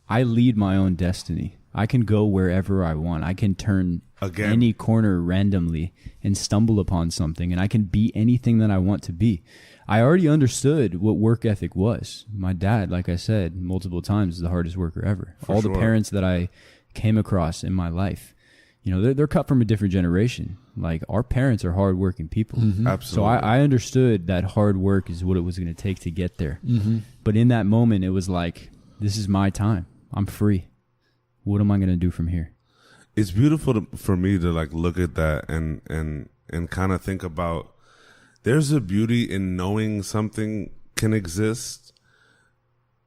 I lead my own destiny. I can go wherever I want. I can turn any corner randomly and stumble upon something, and I can be anything that I want to be. I already understood what work ethic was. My dad, like I said multiple times, is the hardest worker ever. All the parents that I came across in my life, you know, they're cut from a different generation. Like, our parents are hardworking people. Absolutely. So I understood that hard work is what it was going to take to get there. But in that moment, it was like, this is my time. I'm free. What am I going to do from here? It's beautiful for me to like look at that and kind of think about, there's a beauty in knowing something can exist,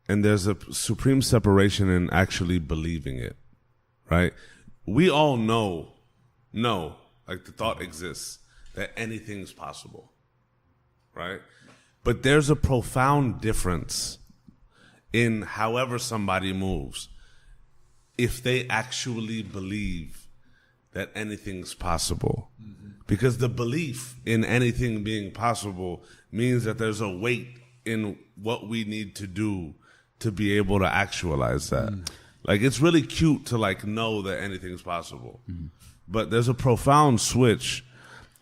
and there's a supreme separation in actually believing it, right? We all know, like the thought exists that anything's possible, right? But there's a profound difference in however somebody moves if they actually believe that anything's possible. Because the belief in anything being possible means that there's a weight in what we need to do to be able to actualize that. Like, it's really cute to like know that anything's possible, but there's a profound switch,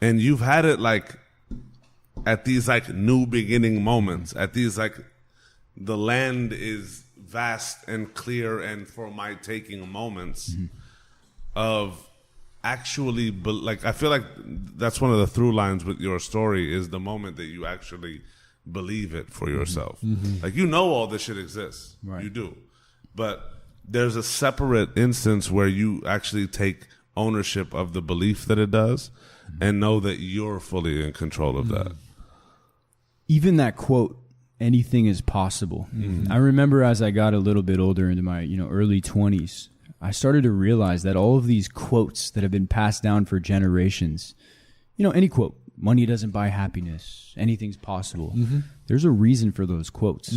and you've had it like at these like new beginning moments, at these like, the land is vast and clear and for my taking moments of actually, like, I feel like that's one of the through lines with your story, is the moment that you actually believe it for yourself. Like, you know, all this shit exists. Right. You do. But there's a separate instance where you actually take ownership of the belief that it does and know that you're fully in control of that. Even that quote, anything is possible. I remember as I got a little bit older, into my, you know, early 20s, I started to realize that all of these quotes that have been passed down for generations, you know, any quote, money doesn't buy happiness, anything's possible. There's a reason for those quotes,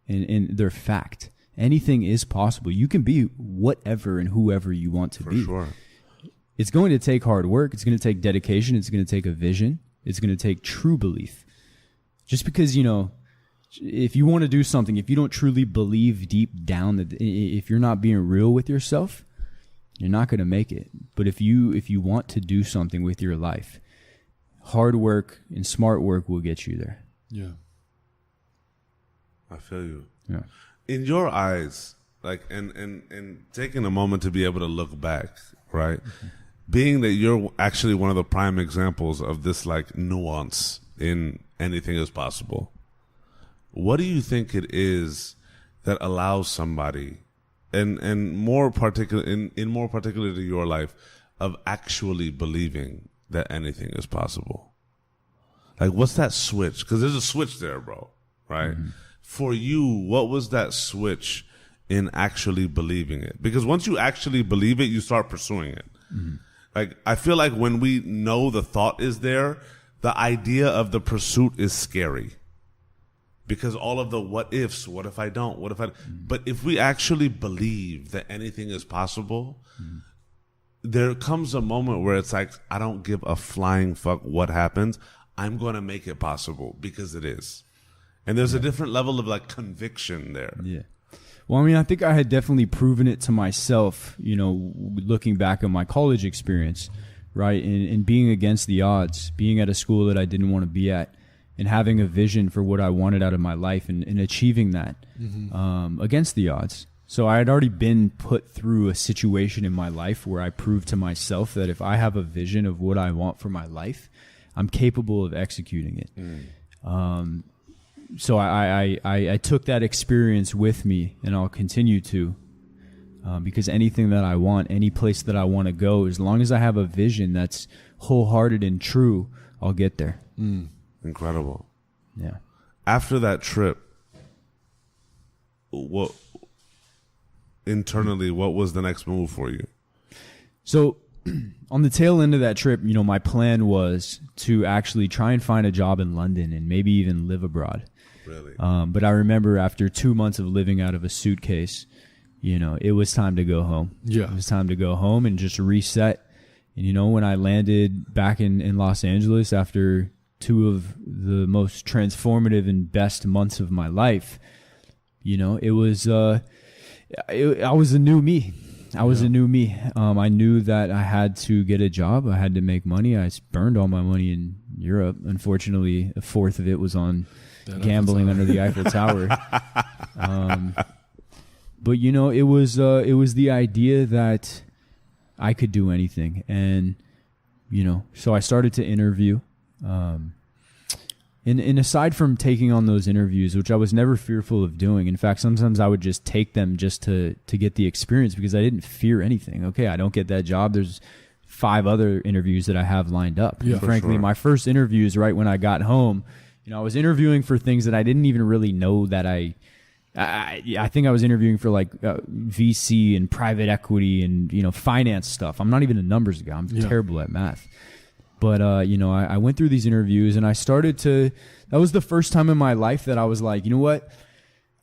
and they're fact. Anything is possible. You can be whatever and whoever you want to be. For sure. It's going to take hard work. It's going to take dedication. It's going to take a vision. It's going to take true belief. Just because, you know, if you want to do something, if you don't truly believe deep down, that if you're not being real with yourself, you're not going to make it. But if you want to do something with your life, hard work and smart work will get you there. Yeah. I feel you. Yeah. In your eyes, like, and taking a moment to be able to look back, right? Being that you're actually one of the prime examples of this like nuance in anything is possible. What do you think it is that allows somebody, and more particular in more particular to your life, of actually believing that anything is possible? Like, what's that switch? Because there's a switch there, bro. Right? For you, what was that switch in actually believing it? Because once you actually believe it, you start pursuing it. Like, I feel like when we know the thought is there, the idea of the pursuit is scary. Because all of the what ifs, what if I don't, what if I... But if we actually believe that anything is possible, there comes a moment where it's like, I don't give a flying fuck what happens. I'm going to make it possible because it is. And there's a different level of like conviction there. Yeah. Well, I mean, I think I had definitely proven it to myself, you know, looking back on my college experience, right? And being against the odds, being at a school that I didn't want to be at, and having a vision for what I wanted out of my life, and achieving that against the odds. So I had already been put through a situation in my life where I proved to myself that if I have a vision of what I want for my life, I'm capable of executing it. So I took that experience with me, and I'll continue to, because anything that I want, any place that I want to go, as long as I have a vision that's wholehearted and true, I'll get there. Incredible. Yeah. After that trip, what internally, what was the next move for you? So on the tail end of that trip, you know, my plan was to actually try and find a job in London and maybe even live abroad. Really? But I remember after 2 months of living out of a suitcase, you know, it was time to go home. Yeah. It was time to go home and just reset. And, you know, when I landed back in Los Angeles after 2 of the most transformative and best months of my life, you know, it was, I was a new me. I was a new me. I knew that I had to get a job. I had to make money. I burned all my money in Europe. Unfortunately, a fourth of it was on gambling under the Eiffel Tower. But you know, it was the idea that I could do anything, and you know, so I started to interview. And aside from taking on those interviews, which I was never fearful of doing, in fact, sometimes I would just take them just to get the experience because I didn't fear anything. Okay, I don't get that job. There's 5 other interviews that I have lined up. Yeah, and frankly, my first interviews right when I got home, you know, I was interviewing for things that I didn't even really know that I think I was interviewing for like VC and private equity and, you know, finance stuff. I'm not even a numbers guy. I'm terrible at math. But, you know, I went through these interviews and I started to, that was the first time in my life that I was like, you know what?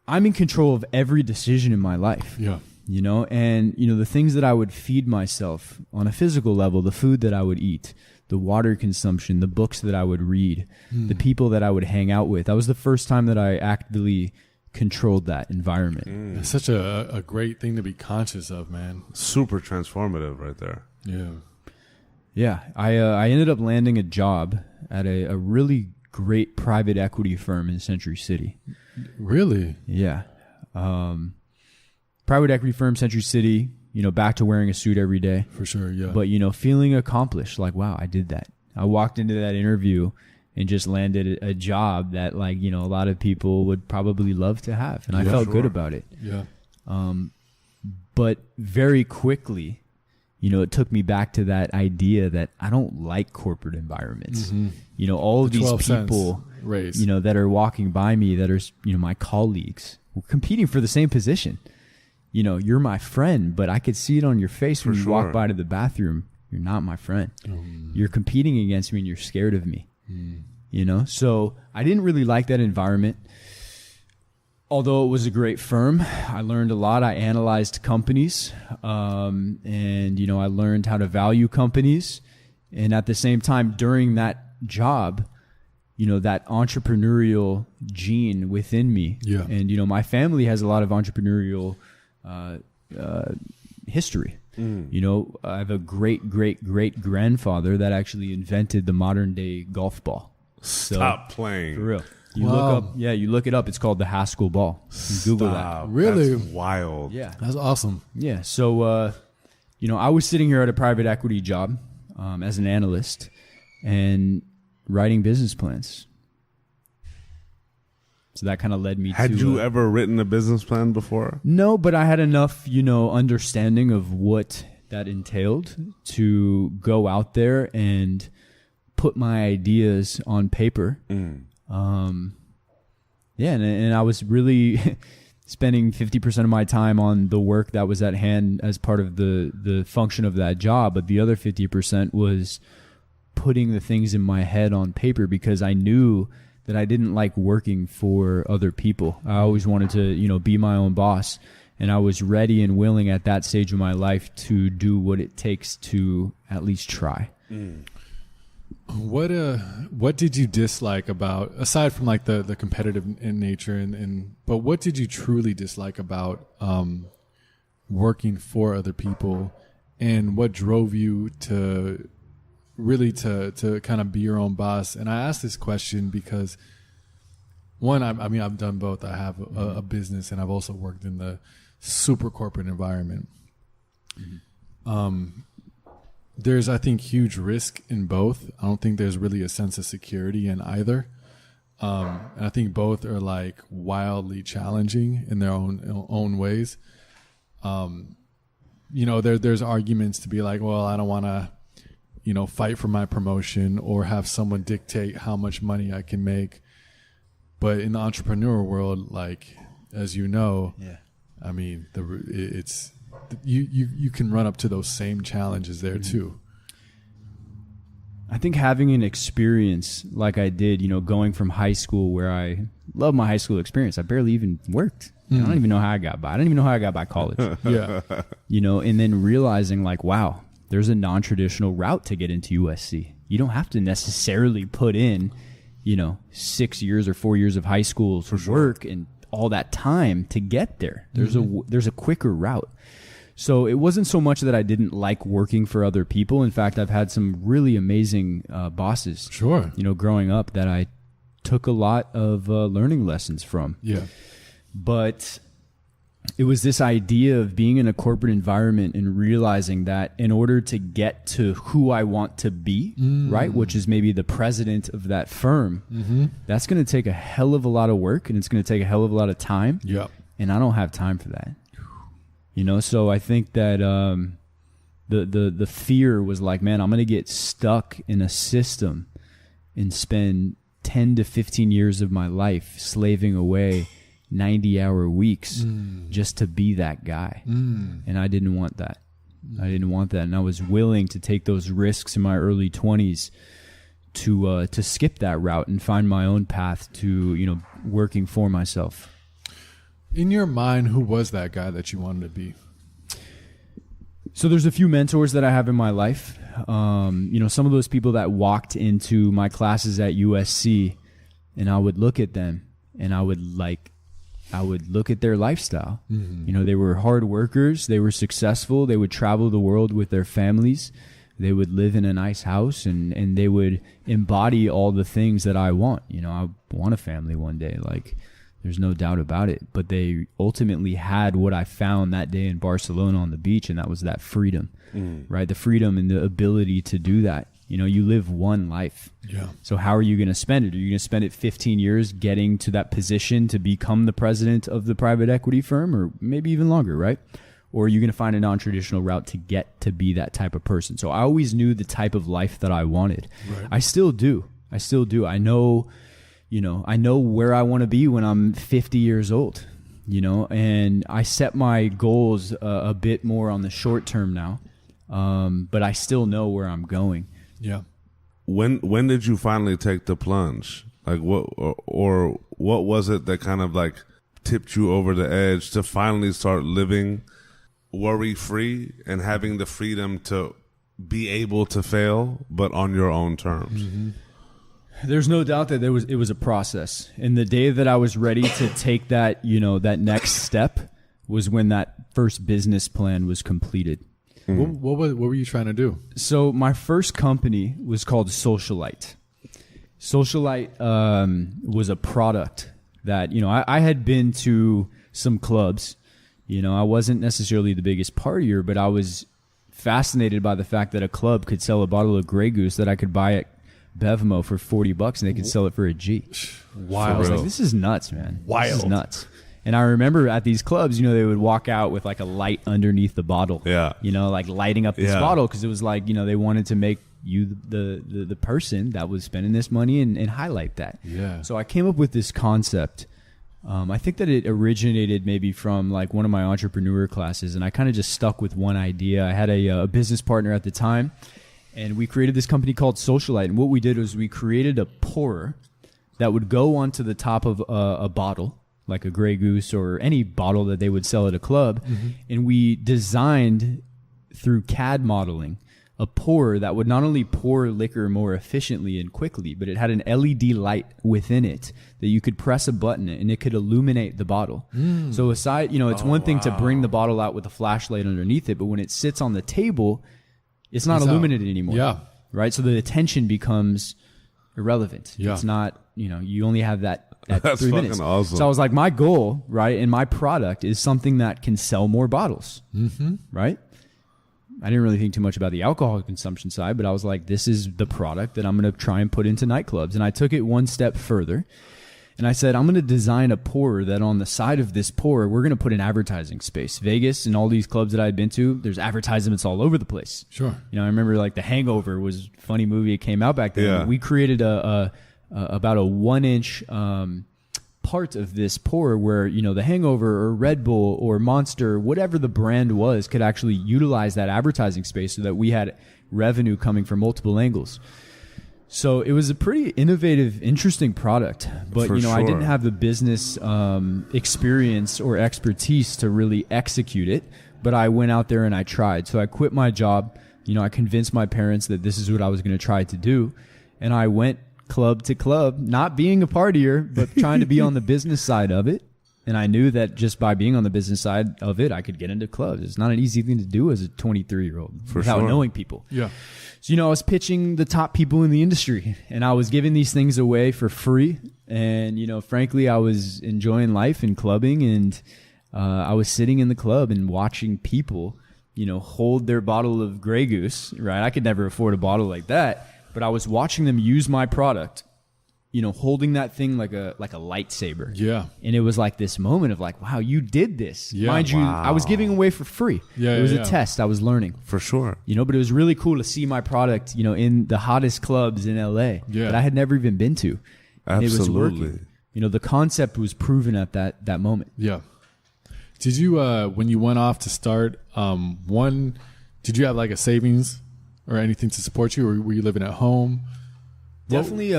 I'm in control of every decision in my life. Yeah. You know, and, you know, the things that I would feed myself on a physical level, the food that I would eat, the water consumption, the books that I would read, the people that I would hang out with. That was the first time that I actively controlled that environment. It's such a great thing to be conscious of, man. Super transformative right there. Yeah. Yeah, I ended up landing a job at a really great private equity firm in Century City. Really? Yeah. Private equity firm, Century City, you know, back to wearing a suit every day. For sure, yeah. But, you know, feeling accomplished, like, wow, I did that. I walked into that interview and just landed a job that, like, you know, a lot of people would probably love to have. And I felt good about it. Yeah. But very quickly, you know, it took me back to that idea that I don't like corporate environments. Mm-hmm. You know, all of these people, you know, that are walking by me, that are, you know, my colleagues, we're competing for the same position. You know, you're my friend, but I could see it on your face when you walk by to the bathroom. You're not my friend. You're competing against me and you're scared of me. You know, so I didn't really like that environment. Although it was a great firm, I learned a lot. I analyzed companies, and, you know, I learned how to value companies. And at the same time, during that job, you know, that entrepreneurial gene within me. Yeah. And, you know, my family has a lot of entrepreneurial history. You know, I have a great-great-great-grandfather that actually invented the modern-day golf ball. Stop playing. For real. You look it up. It's called the Haskell ball. You Google that. Really? That's wild. Yeah. That's awesome. Yeah. So, you know, I was sitting here at a private equity job as an analyst and writing business plans. So that kind of led me to... Had you ever written a business plan before? No, but I had enough, you know, understanding of what that entailed to go out there and put my ideas on paper. Yeah, and I was really spending 50% of my time on the work that was at hand as part of the function of that job, but the other 50% was putting the things in my head on paper because I knew that I didn't like working for other people. I always wanted to, you know, be my own boss, and I was ready and willing at that stage of my life to do what it takes to at least try. What did you dislike about, aside from like the competitive in nature, but what did you truly dislike about working for other people, and what drove you to really to kind of be your own boss? And I ask this question because, one, I mean, I've done both. I have a business, and I've also worked in the super corporate environment. There's, I think, huge risk in both. I don't think there's really a sense of security in either. And I think both are like wildly challenging in their own ways. You know, there's arguments to be like, well, I don't want to, you know, fight for my promotion or have someone dictate how much money I can make. But in the entrepreneur world, like, as you know, I mean, you can run up to those same challenges there too. I think having an experience like I did, going from high school, where I love my high school experience. I barely even worked. I don't even know how I got by. I don't even know how I got by college. Yeah. And then realizing like, wow, there's a non-traditional route to get into USC. You don't have to necessarily put in, 6 years or 4 years of high school work and all that time to get there. There's a quicker route. So it wasn't so much that I didn't like working for other people. In fact, I've had some really amazing bosses. Sure. Growing up that I took a lot of learning lessons from. Yeah. But it was this idea of being in a corporate environment and realizing that in order to get to who I want to be, right, which is maybe the president of that firm, that's going to take a hell of a lot of work, and it's going to take a hell of a lot of time. Yeah. And I don't have time for that. So I think that the fear was like, man, I'm going to get stuck in a system and spend 10 to 15 years of my life slaving away 90-hour weeks just to be that guy. And I didn't want that. And I was willing to take those risks in my early 20s to skip that route and find my own path to, working for myself. In your mind, who was that guy that you wanted to be? So there's a few mentors that I have in my life. Some of those people that walked into my classes at USC, and I would look at them and I would look at their lifestyle. They were hard workers. They were successful. They would travel the world with their families. They would live in a nice house, and they would embody all the things that I want. I want a family one day. Like, there's no doubt about it. But they ultimately had what I found that day in Barcelona on the beach, and that was that freedom, right? The freedom and the ability to do that. You live one life. Yeah. So how are you going to spend it? Are you going to spend it 15 years getting to that position to become the president of the private equity firm, or maybe even longer, right? Or are you going to find a non-traditional route to get to be that type of person? So I always knew the type of life that I wanted. Right. I still do. I know, I know where I want to be when I'm 50 years old, and I set my goals a bit more on the short term now. But I still know where I'm going. Yeah. When did you finally take the plunge? Like what was it that kind of like tipped you over the edge to finally start living worry free and having the freedom to be able to fail, but on your own terms? There's no doubt that it was a process. And the day that I was ready to take that, that next step was when that first business plan was completed. What were you trying to do? So my first company was called Socialite. Socialite was a product that, I had been to some clubs. I wasn't necessarily the biggest partier, but I was fascinated by the fact that a club could sell a bottle of Grey Goose that I could buy at Bevmo for $40 and they could sell it for a G. Wild. I was like, this is nuts, man. Wild. This is nuts. And I remember at these clubs, they would walk out with like a light underneath the bottle. Yeah. Like lighting up this bottle because it was like, they wanted to make you the person that was spending this money and highlight that. Yeah. So I came up with this concept. I think that it originated maybe from like one of my entrepreneur classes, and I kind of just stuck with one idea. I had a business partner at the time, and we created this company called Socialite. And what we did was we created a pourer that would go onto the top of a bottle, like a Grey Goose or any bottle that they would sell at a club. And we designed through CAD modeling a pourer that would not only pour liquor more efficiently and quickly, but it had an LED light within it that you could press a button and it could illuminate the bottle. So aside, it's one thing to bring the bottle out with a flashlight underneath it, but when it sits on the table, it's not illuminated anymore. Yeah. Right? So the attention becomes irrelevant. Yeah. It's not, you only have that That's 3 minutes. fucking awesome. So I was like, my goal, right, and my product is something that can sell more bottles, right? I didn't really think too much about the alcohol consumption side, but I was like, this is the product that I'm going to try and put into nightclubs. And I took it one step further, and I said, I'm going to design a pourer that on the side of this pourer, we're going to put an advertising space. Vegas and all these clubs that I'd been to, there's advertisements all over the place. Sure. I remember like The Hangover was a funny movie. It came out back then. Yeah. We created about a 1-inch part of this pour where, you know, the Hangover or Red Bull or Monster, whatever the brand was, could actually utilize that advertising space so that we had revenue coming from multiple angles. So it was a pretty innovative, interesting product, but For you know, sure. I didn't have the business experience or expertise to really execute it, but I went out there and I tried. So I quit my job. You know, I convinced my parents that this is what I was going to try to do. And I went club to club, not being a partier, but trying to be on the business side of it. And I knew that just by being on the business side of it, I could get into clubs. It's not an easy thing to do as a 23-year-old without knowing people. Yeah. So, you know, I was pitching the top people in the industry and I was giving these things away for free. And, you know, frankly, I was enjoying life and clubbing, and I was sitting in the club and watching people, you know, hold their bottle of Grey Goose, right? I could never afford a bottle like that, but I was watching them use my product, you know, holding that thing like a lightsaber. Yeah. And it was like this moment of like, wow, you did this. Yeah. Mind you, Wow. I was giving away for free. Yeah, it was yeah. a test. I was learning. For sure. You know, but it was really cool to see my product, you know, in the hottest clubs in LA that I had never even been to. And it was Absolutely. working. You know, the concept was proven at that moment. Yeah. Did you, when you went off to start, did you have like a savings or anything to support you, or were you living at home? Definitely,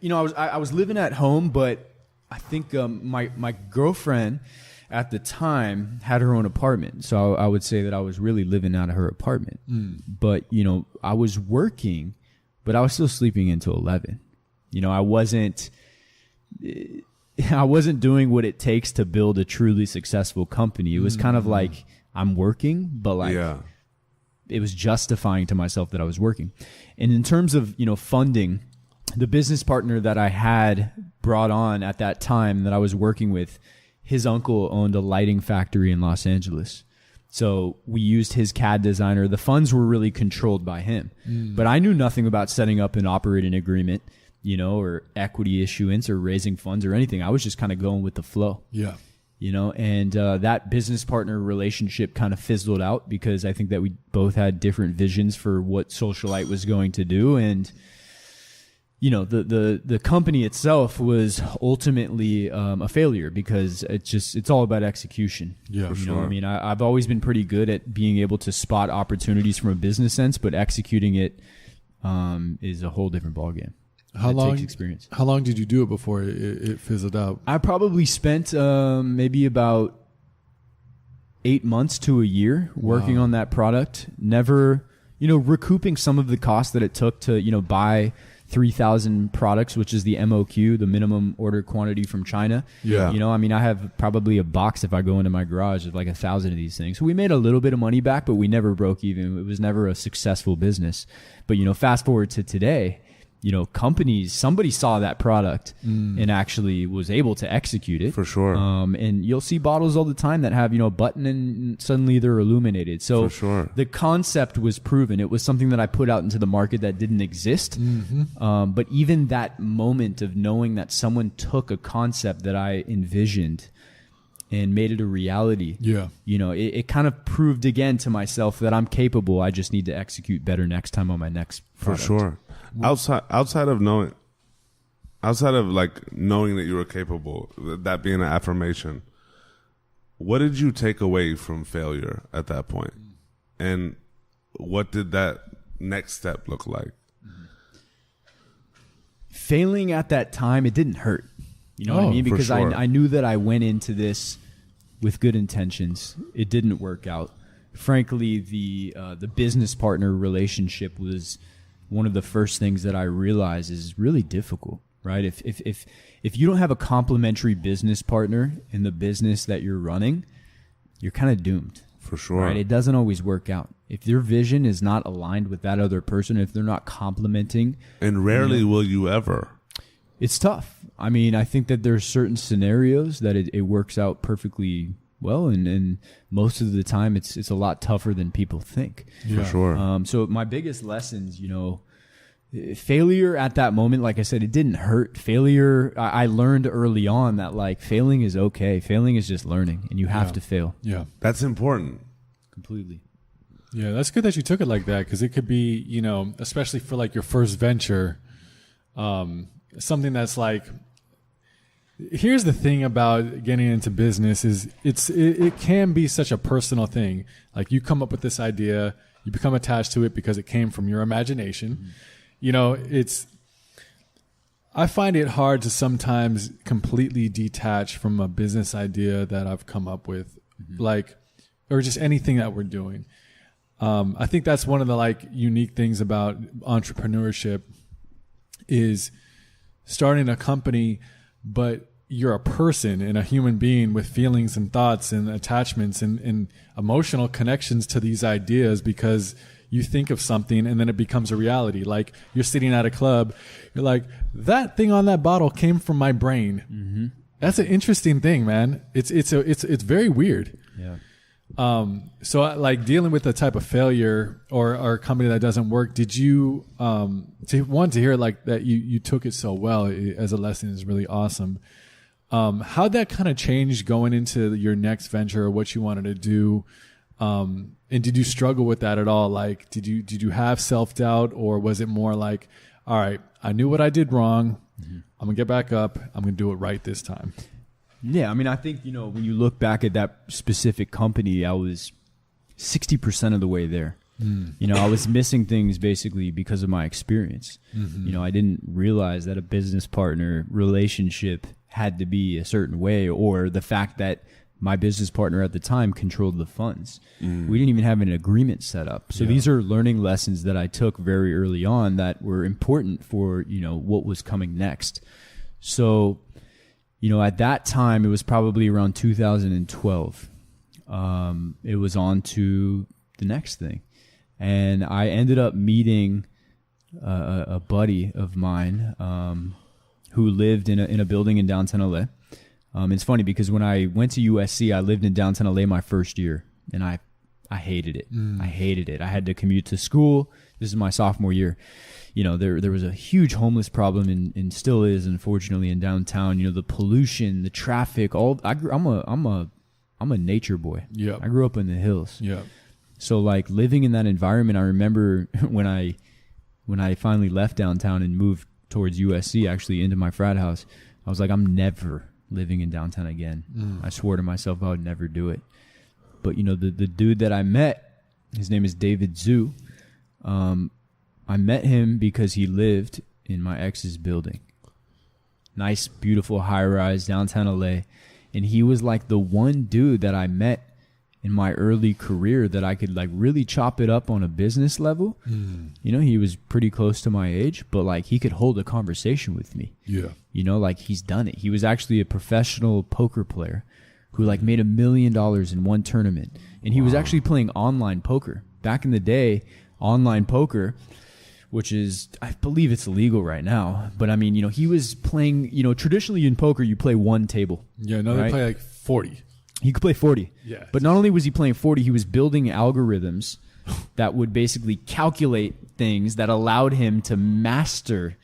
you know, I was living at home, but I think my girlfriend at the time had her own apartment. So I would say that I was really living out of her apartment. But, you know, I was working, but I was still sleeping until 11. You know, I wasn't doing what it takes to build a truly successful company. It was kind of like I'm working, but like it was justifying to myself that I was working. And in terms of, you know, funding, the business partner that I had brought on at that time that I was working with, his uncle owned a lighting factory in Los Angeles. So we used his CAD designer. The funds were really controlled by him. But I knew nothing about setting up an operating agreement, you know, or equity issuance or raising funds or anything. I was just kind of going with the flow. Yeah. You know, and that business partner relationship kind of fizzled out because I think that we both had different visions for what Socialite was going to do. And, you know, the company itself was ultimately a failure because it's all about execution. Yeah, you for know, sure. I mean, I've always been pretty good at being able to spot opportunities from a business sense, but executing it is a whole different ballgame. How It long? takes experience. How long did you do it before it fizzled out? I probably spent maybe about 8 months to a year working on that product. Never, you know, recouping some of the costs that it took to, you know, buy 3,000 products, which is the MOQ, the minimum order quantity from China. Yeah. You know, I mean, I have probably a box if I go into my garage of like 1,000 of these things. So we made a little bit of money back, but we never broke even. It was never a successful business. But, you know, fast forward to today, you know, somebody saw that product and actually was able to execute it. For sure. And you'll see bottles all the time that have, you know, a button and suddenly they're illuminated. So For sure. the concept was proven. It was something that I put out into the market that didn't exist. But even that moment of knowing that someone took a concept that I envisioned and made it a reality, you know, it kind of proved again to myself that I'm capable. I just need to execute better next time on my next product. For sure. Outside of knowing that you were capable, that being an affirmation, what did you take away from failure at that point? And what did that next step look like? Failing at that time, it didn't hurt. You know what I mean? for Because sure. I knew that I went into this with good intentions. It didn't work out. Frankly, the business partner relationship was one of the first things that I realized is really difficult, right? If you don't have a complementary business partner in the business that you're running, you're kind of doomed. For sure. Right? It doesn't always work out. If your vision is not aligned with that other person, if they're not complementing, And rarely will you ever. it's tough. I mean, I think that there's certain scenarios that it works out perfectly well, and most of the time it's a lot tougher than people think. For sure. So my biggest lessons, you know, failure at that moment, like I said, it didn't hurt. Failure, I learned early on that like failing is okay. Failing is just learning, and you have to fail. Yeah. That's important. Completely. Yeah, that's good that you took it like that, because it could be, you know, especially for like your first venture, something that's like, Here's the thing about getting into business is it can be such a personal thing. Like you come up with this idea, you become attached to it because it came from your imagination. I find it hard to sometimes completely detach from a business idea that I've come up with, or just anything that we're doing. I think that's one of the unique things about entrepreneurship is starting a company, but you're a person and a human being with feelings and thoughts and attachments and emotional connections to these ideas because you think of something and then it becomes a reality. Like you're sitting at a club, you're like, that thing on that bottle came from my brain. Mm-hmm. That's an interesting thing, man. It's very weird. Yeah. So like dealing with a type of failure or a company that doesn't work, did you, to hear like that you took it so well as a lesson is really awesome. How'd that kind of change going into your next venture or what you wanted to do? And did you struggle with that at all? Like, did you have self-doubt or was it more like, all right, I knew what I did wrong. Mm-hmm. I'm gonna get back up. I'm gonna do it right this time. Yeah, I mean, I think, when you look back at that specific company, I was 60% of the way there. Mm. I was missing things basically because of my experience. Mm-hmm. I didn't realize that a business partner relationship had to be a certain way, or the fact that my business partner at the time controlled the funds. Mm. We didn't even have an agreement set up. So these are learning lessons that I took very early on that were important for, what was coming next. So, at that time, it was probably around 2012. It was on to the next thing. And I ended up meeting a buddy of mine who lived in a building in downtown LA. It's funny because when I went to USC, I lived in downtown LA my first year, and I hated it. I hated it. I had to commute to school. This is my sophomore year. There was a huge homeless problem and still is, unfortunately, in downtown. The pollution, the traffic. I'm a nature boy. Yeah, I grew up in the hills. Yeah. So like living in that environment, I remember when I finally left downtown and moved towards USC, actually into my frat house, I was like, I'm never living in downtown again. I swore to myself I would never do it. But the dude that I met, his name is David Zhu. I met him because he lived in my ex's building. Nice, beautiful high-rise downtown LA. And he was like the one dude that I met in my early career that I could like really chop it up on a business level. He was pretty close to my age, but like he could hold a conversation with me. Yeah. Like he's done it. He was actually a professional poker player who like made $1 million in one tournament. And he was actually playing online poker. Back in the day, online poker, which is, I believe it's illegal right now. But I mean, he was playing, traditionally in poker, you play one table. Yeah, no, right? They play like 40. He could play 40. Yeah. But not only was he playing 40, he was building algorithms that would basically calculate things that allowed him to master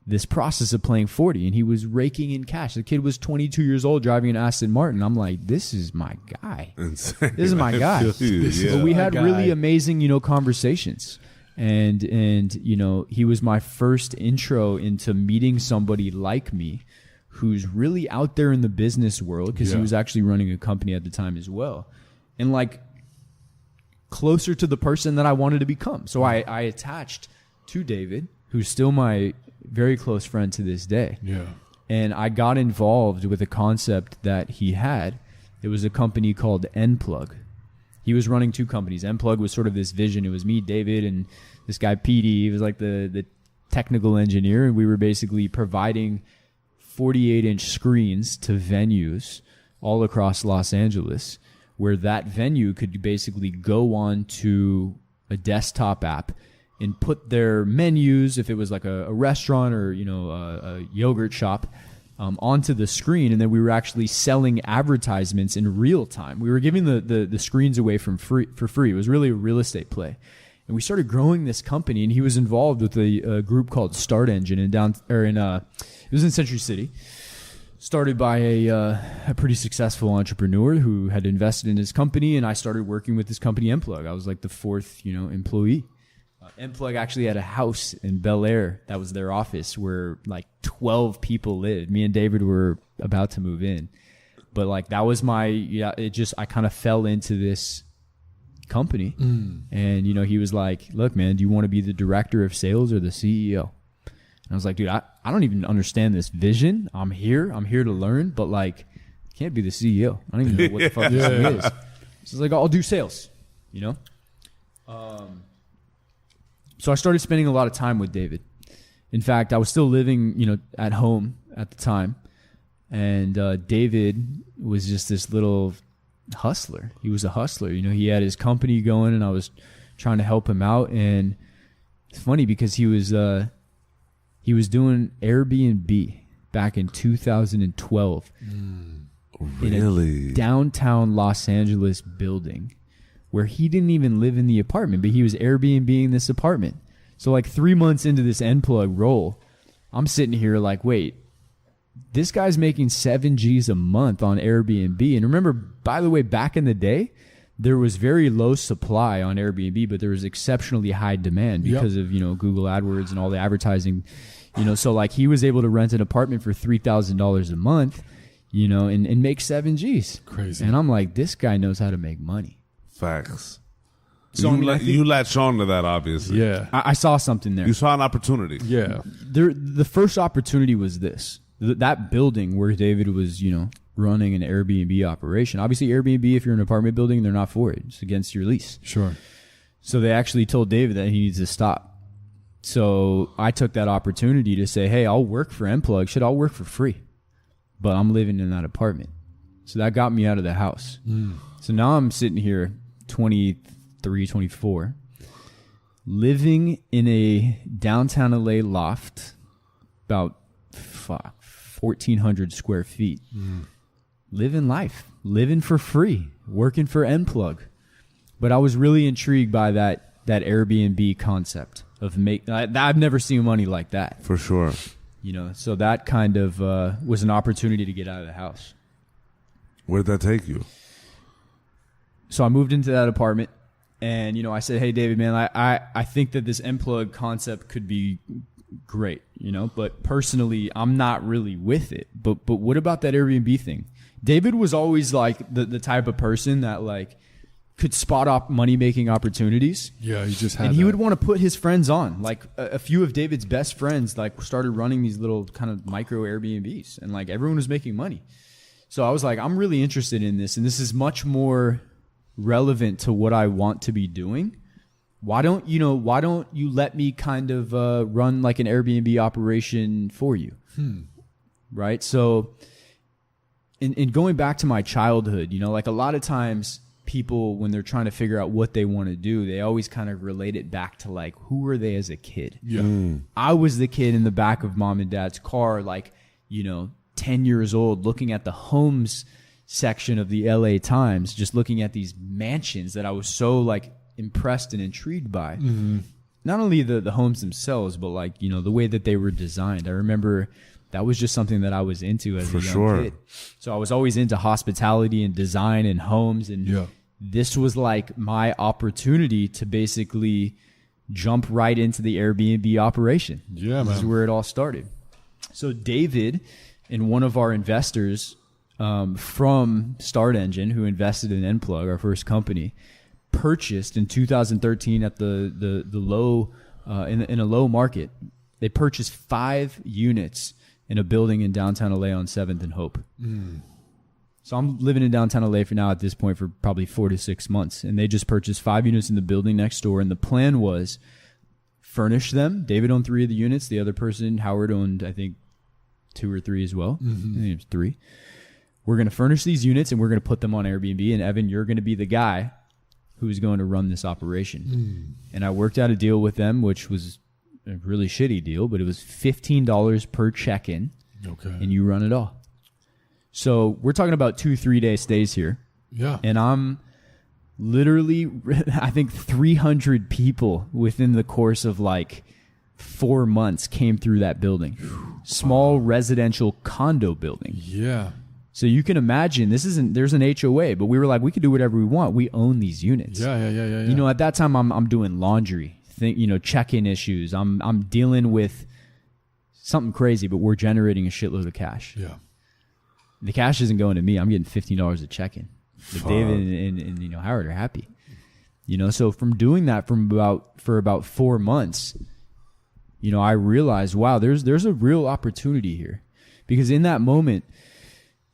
this process of playing 40. And he was raking in cash. The kid was 22 years old driving an Aston Martin. I'm like, this is my guy. Insane. This is my guy. But we had really amazing, conversations. And he was my first intro into meeting somebody like me who's really out there in the business world, because he was actually running a company at the time as well, and like closer to the person that I wanted to become. So I attached to David, who's still my very close friend to this day. Yeah. And I got involved with a concept that he had. It was a company called Nplug. He was running two companies. Nplug was sort of this vision. It was me, David, and this guy, Petey. He was like the technical engineer, and we were basically providing 48-inch screens to venues all across Los Angeles, where that venue could basically go on to a desktop app and put their menus, if it was like a restaurant or a yogurt shop, onto the screen, and then we were actually selling advertisements in real time. We were giving the screens away for free. It was really a real estate play. And we started growing this company, and he was involved with a group called Start Engine it was in Century City, started by a pretty successful entrepreneur who had invested in his company, and I started working with this company, Nplug. I was like the fourth, employee. Nplug actually had a house in Bel Air that was their office where like 12 people lived. Me and David were about to move in. But like that was I kind of fell into this company. And, you know, he was like, look, man, do you want to be the director of sales or the CEO? And I was like, dude, I don't even understand this vision. I'm here to learn, but like, I can't be the CEO. I don't even know what the fuck this thing is. So it's like, I'll do sales, you know? So I started spending a lot of time with David. In fact, I was still living, you know, at home at the time. And David was just this little hustler. He was a hustler. You know, he had his company going, and I was trying to help him out. And it's funny because he was doing Airbnb back in 2012 really? in a downtown Los Angeles building where he didn't even live in the apartment, but he was Airbnb-ing this apartment. So like 3 months into this N-Plug role, I'm sitting here like, wait, this guy's making 7 G's a month on Airbnb. And remember, by the way, back in the day, there was very low supply on Airbnb, but there was exceptionally high demand because of, you know, Google AdWords and all the advertising, you know. So like he was able to rent an apartment for $3,000 a month, you know, and make 7 G's. Crazy. And I'm like, this guy knows how to make money. Facts. So you latched on to that, obviously. Yeah. I saw something there. You saw an opportunity. Yeah. The first opportunity was this. That building where David was, you know, running an Airbnb operation. Obviously, Airbnb, if you're in an apartment building, they're not for it. It's against your lease. Sure. So they actually told David that he needs to stop. So I took that opportunity to say, hey, I'll work for N-Plug. I'll work for free. But I'm living in that apartment. So that got me out of the house. So now I'm sitting here, 23, 24, living in a downtown LA loft, about 1,400 square feet. Living life, living for free, working for N-Plug. But I was really intrigued by that Airbnb concept of I've never seen money like that. For sure. You know, so that kind of was an opportunity to get out of the house. Where did that take you? So I moved into that apartment, and, you know, I said, hey, David, man, I think that this N-Plug concept could be great, you know, but personally, I'm not really with it. But what about that Airbnb thing? David was always like the type of person that like could spot up money-making opportunities. Yeah, he just had and he would want to put his friends on. Like a few of David's best friends like started running these little kind of micro Airbnbs, and like everyone was making money. So I was like, I'm really interested in this, and this is much more relevant to what I want to be doing. Why don't you let me kind of run like an Airbnb operation for you? Right? So in going back to my childhood, you know, like a lot of times people, when they're trying to figure out what they want to do, they always kind of relate it back to like, who were they as a kid? Yeah. I was the kid in the back of mom and dad's car, like, you know, 10 years old, looking at the homes section of the LA Times, just looking at these mansions that I was so like impressed and intrigued by. Not only the homes themselves, but like, you know, the way that they were designed. I remember that was just something that I was into as a young kid. So I was always into hospitality and design and homes, and this was like my opportunity to basically jump right into the Airbnb operation. Yeah, This is where it all started. So David and one of our investors from Start Engine, who invested in N-Plug, our first company, purchased in 2013 at the low in a low market. They purchased 5 units in a building in downtown LA on 7th and Hope. So I'm living in downtown LA for now at this point for probably 4 to 6 months, and they just purchased 5 units in the building next door. And the plan was furnish them. David owned 3 of the units. The other person, Howard, owned I think 2 or 3 as well. I think it was 3. We're going to furnish these units and we're going to put them on Airbnb. And Evan, you're going to be the guy who's going to run this operation. And I worked out a deal with them, which was a really shitty deal, but it was $15 per check-in. Okay. And you run it all. So we're talking about 2-3 day stays here. Yeah. And I'm literally, I think 300 people within the course of like 4 months came through that building. Small residential condo building. Yeah. So you can imagine, there's an HOA, but we were like, we could do whatever we want. We own these units. Yeah. You know, at that time I'm doing laundry, check-in issues. I'm dealing with something crazy, but we're generating a shitload of cash. Yeah. the cash isn't going to me. I'm getting $15 a check-in. But David and Howard are happy. So from doing that for about 4 months, I realized, wow, there's a real opportunity here. Because in that moment,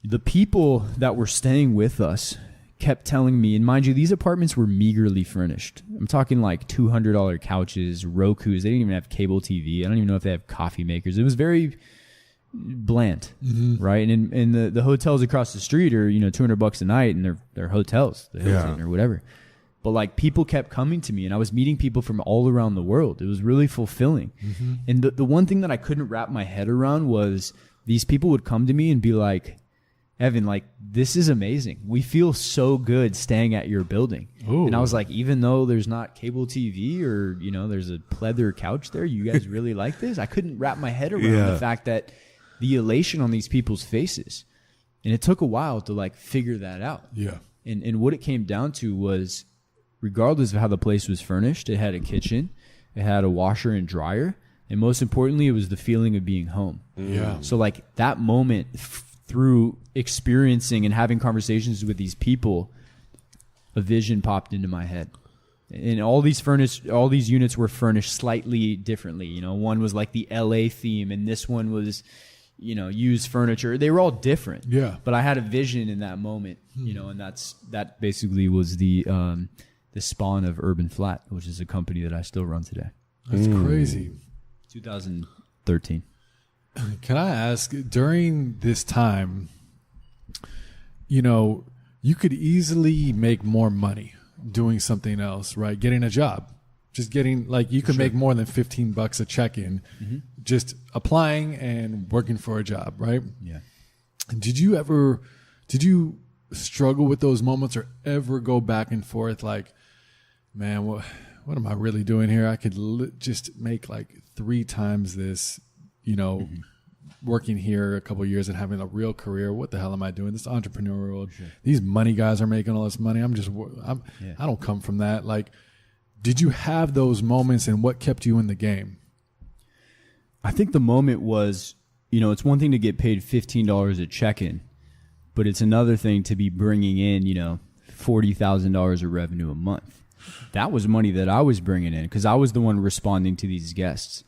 the people that were staying with us kept telling me, and mind you, these apartments were meagerly furnished. I'm talking like $200 couches, Rokus. They didn't even have cable TV. I don't even know if they have coffee makers. It was very bland, right? And the hotels across the street are, $200 a night, and they're hotels, the Hilton or whatever. But like people kept coming to me, and I was meeting people from all around the world. It was really fulfilling. And the one thing that I couldn't wrap my head around was these people would come to me and be like, Evan, like, this is amazing. We feel so good staying at your building. Ooh. And I was like, even though there's not cable TV or, there's a pleather couch there, you guys really like this? I couldn't wrap my head around the fact that the elation on these people's faces. And it took a while to like figure that out. Yeah. And what it came down to was, regardless of how the place was furnished, it had a kitchen, it had a washer and dryer, and most importantly, it was the feeling of being home. Yeah. So like that moment, through experiencing and having conversations with these people, a vision popped into my head. And all these units were furnished slightly differently. One was like the LA theme, and this one was, used furniture. They were all different. Yeah. But I had a vision in that moment, and that basically was the spawn of Urban Flat, which is a company that I still run today. That's crazy. 2013. Can I ask, during this time, you could easily make more money doing something else, right? Getting a job. Just getting, like, you could make more than $15 a check-in just applying and working for a job, right? Yeah. Did you struggle with those moments or ever go back and forth like, man, what am I really doing here? I could just make like 3 times this, working here a couple of years and having a real career. What the hell am I doing? This entrepreneurial, these money guys are making all this money. I don't come from that. Like, did you have those moments, and what kept you in the game? I think the moment was, it's one thing to get paid $15 a check-in, but it's another thing to be bringing in, $40,000 of revenue a month. That was money that I was bringing in because I was the one responding to these guests.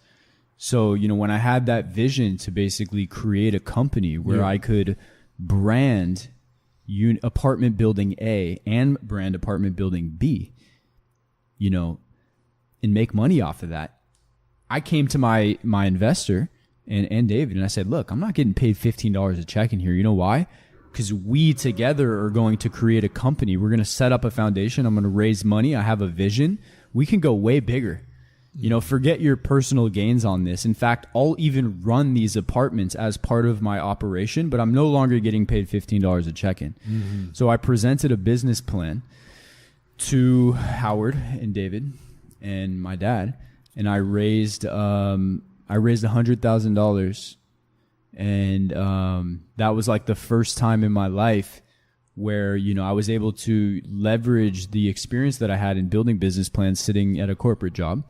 So, when I had that vision to basically create a company where I could brand apartment building A and brand apartment building B, and make money off of that, I came to my investor and David, and I said, look, I'm not getting paid $15 a check in here. You know why? Because we together are going to create a company. We're going to set up a foundation. I'm going to raise money. I have a vision. We can go way bigger. Forget your personal gains on this. In fact, I'll even run these apartments as part of my operation, but I'm no longer getting paid $15 a check-in. So I presented a business plan to Howard and David and my dad, and I raised $100,000, and that was like the first time in my life where I was able to leverage the experience that I had in building business plans, sitting at a corporate job.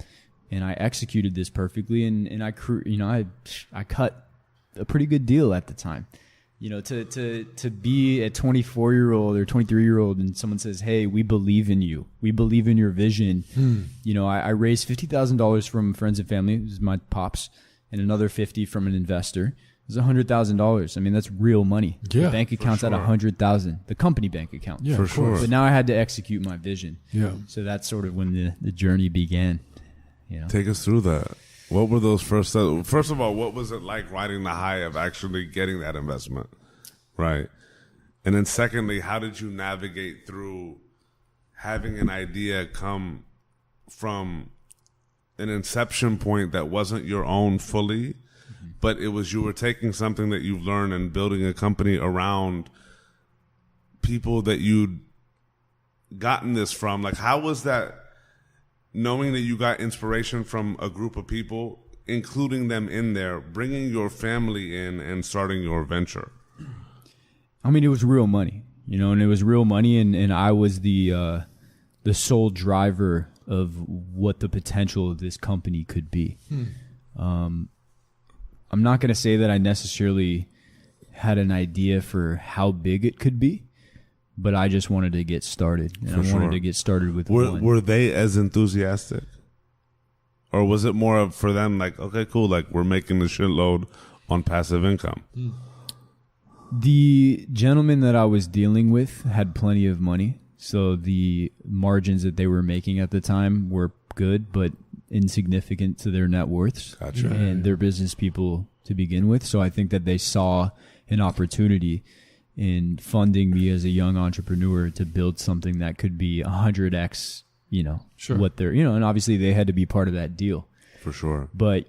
And I executed this perfectly, and I cut a pretty good deal at the time. To be a 24-year-old or 23-year-old, and someone says, "Hey, we believe in you. We believe in your vision." I raised $50,000 from friends and family. This is my pops, and another $50,000 from an investor. It was $100,000. I mean, that's real money. Yeah, the bank account's at $100,000. The company bank account. Yeah, for sure. But now I had to execute my vision. Yeah. So that's sort of when the journey began. Take us through that. What were those first steps? First of all, what was it like riding the high of actually getting that investment? Right. And then secondly, how did you navigate through having an idea come from an inception point that wasn't your own fully, but it was, you were taking something that you've learned and building a company around people that you'd gotten this from? Like, how was that, knowing that you got inspiration from a group of people, including them in there, bringing your family in and starting your venture? I mean, it was real money, and it was real money, and I was the sole driver of what the potential of this company could be. I'm not going to say that I necessarily had an idea for how big it could be, but I just wanted to get started. And I wanted to get started with one. Were they as enthusiastic? Or was it more of for them like, okay, cool, like we're making a shitload on passive income? The gentleman that I was dealing with had plenty of money, so the margins that they were making at the time were good, but insignificant to their net worths and their business people to begin with. So I think that they saw an opportunity in funding me as a young entrepreneur to build something that could be 100x, what they're, and obviously they had to be part of that deal. For sure. But,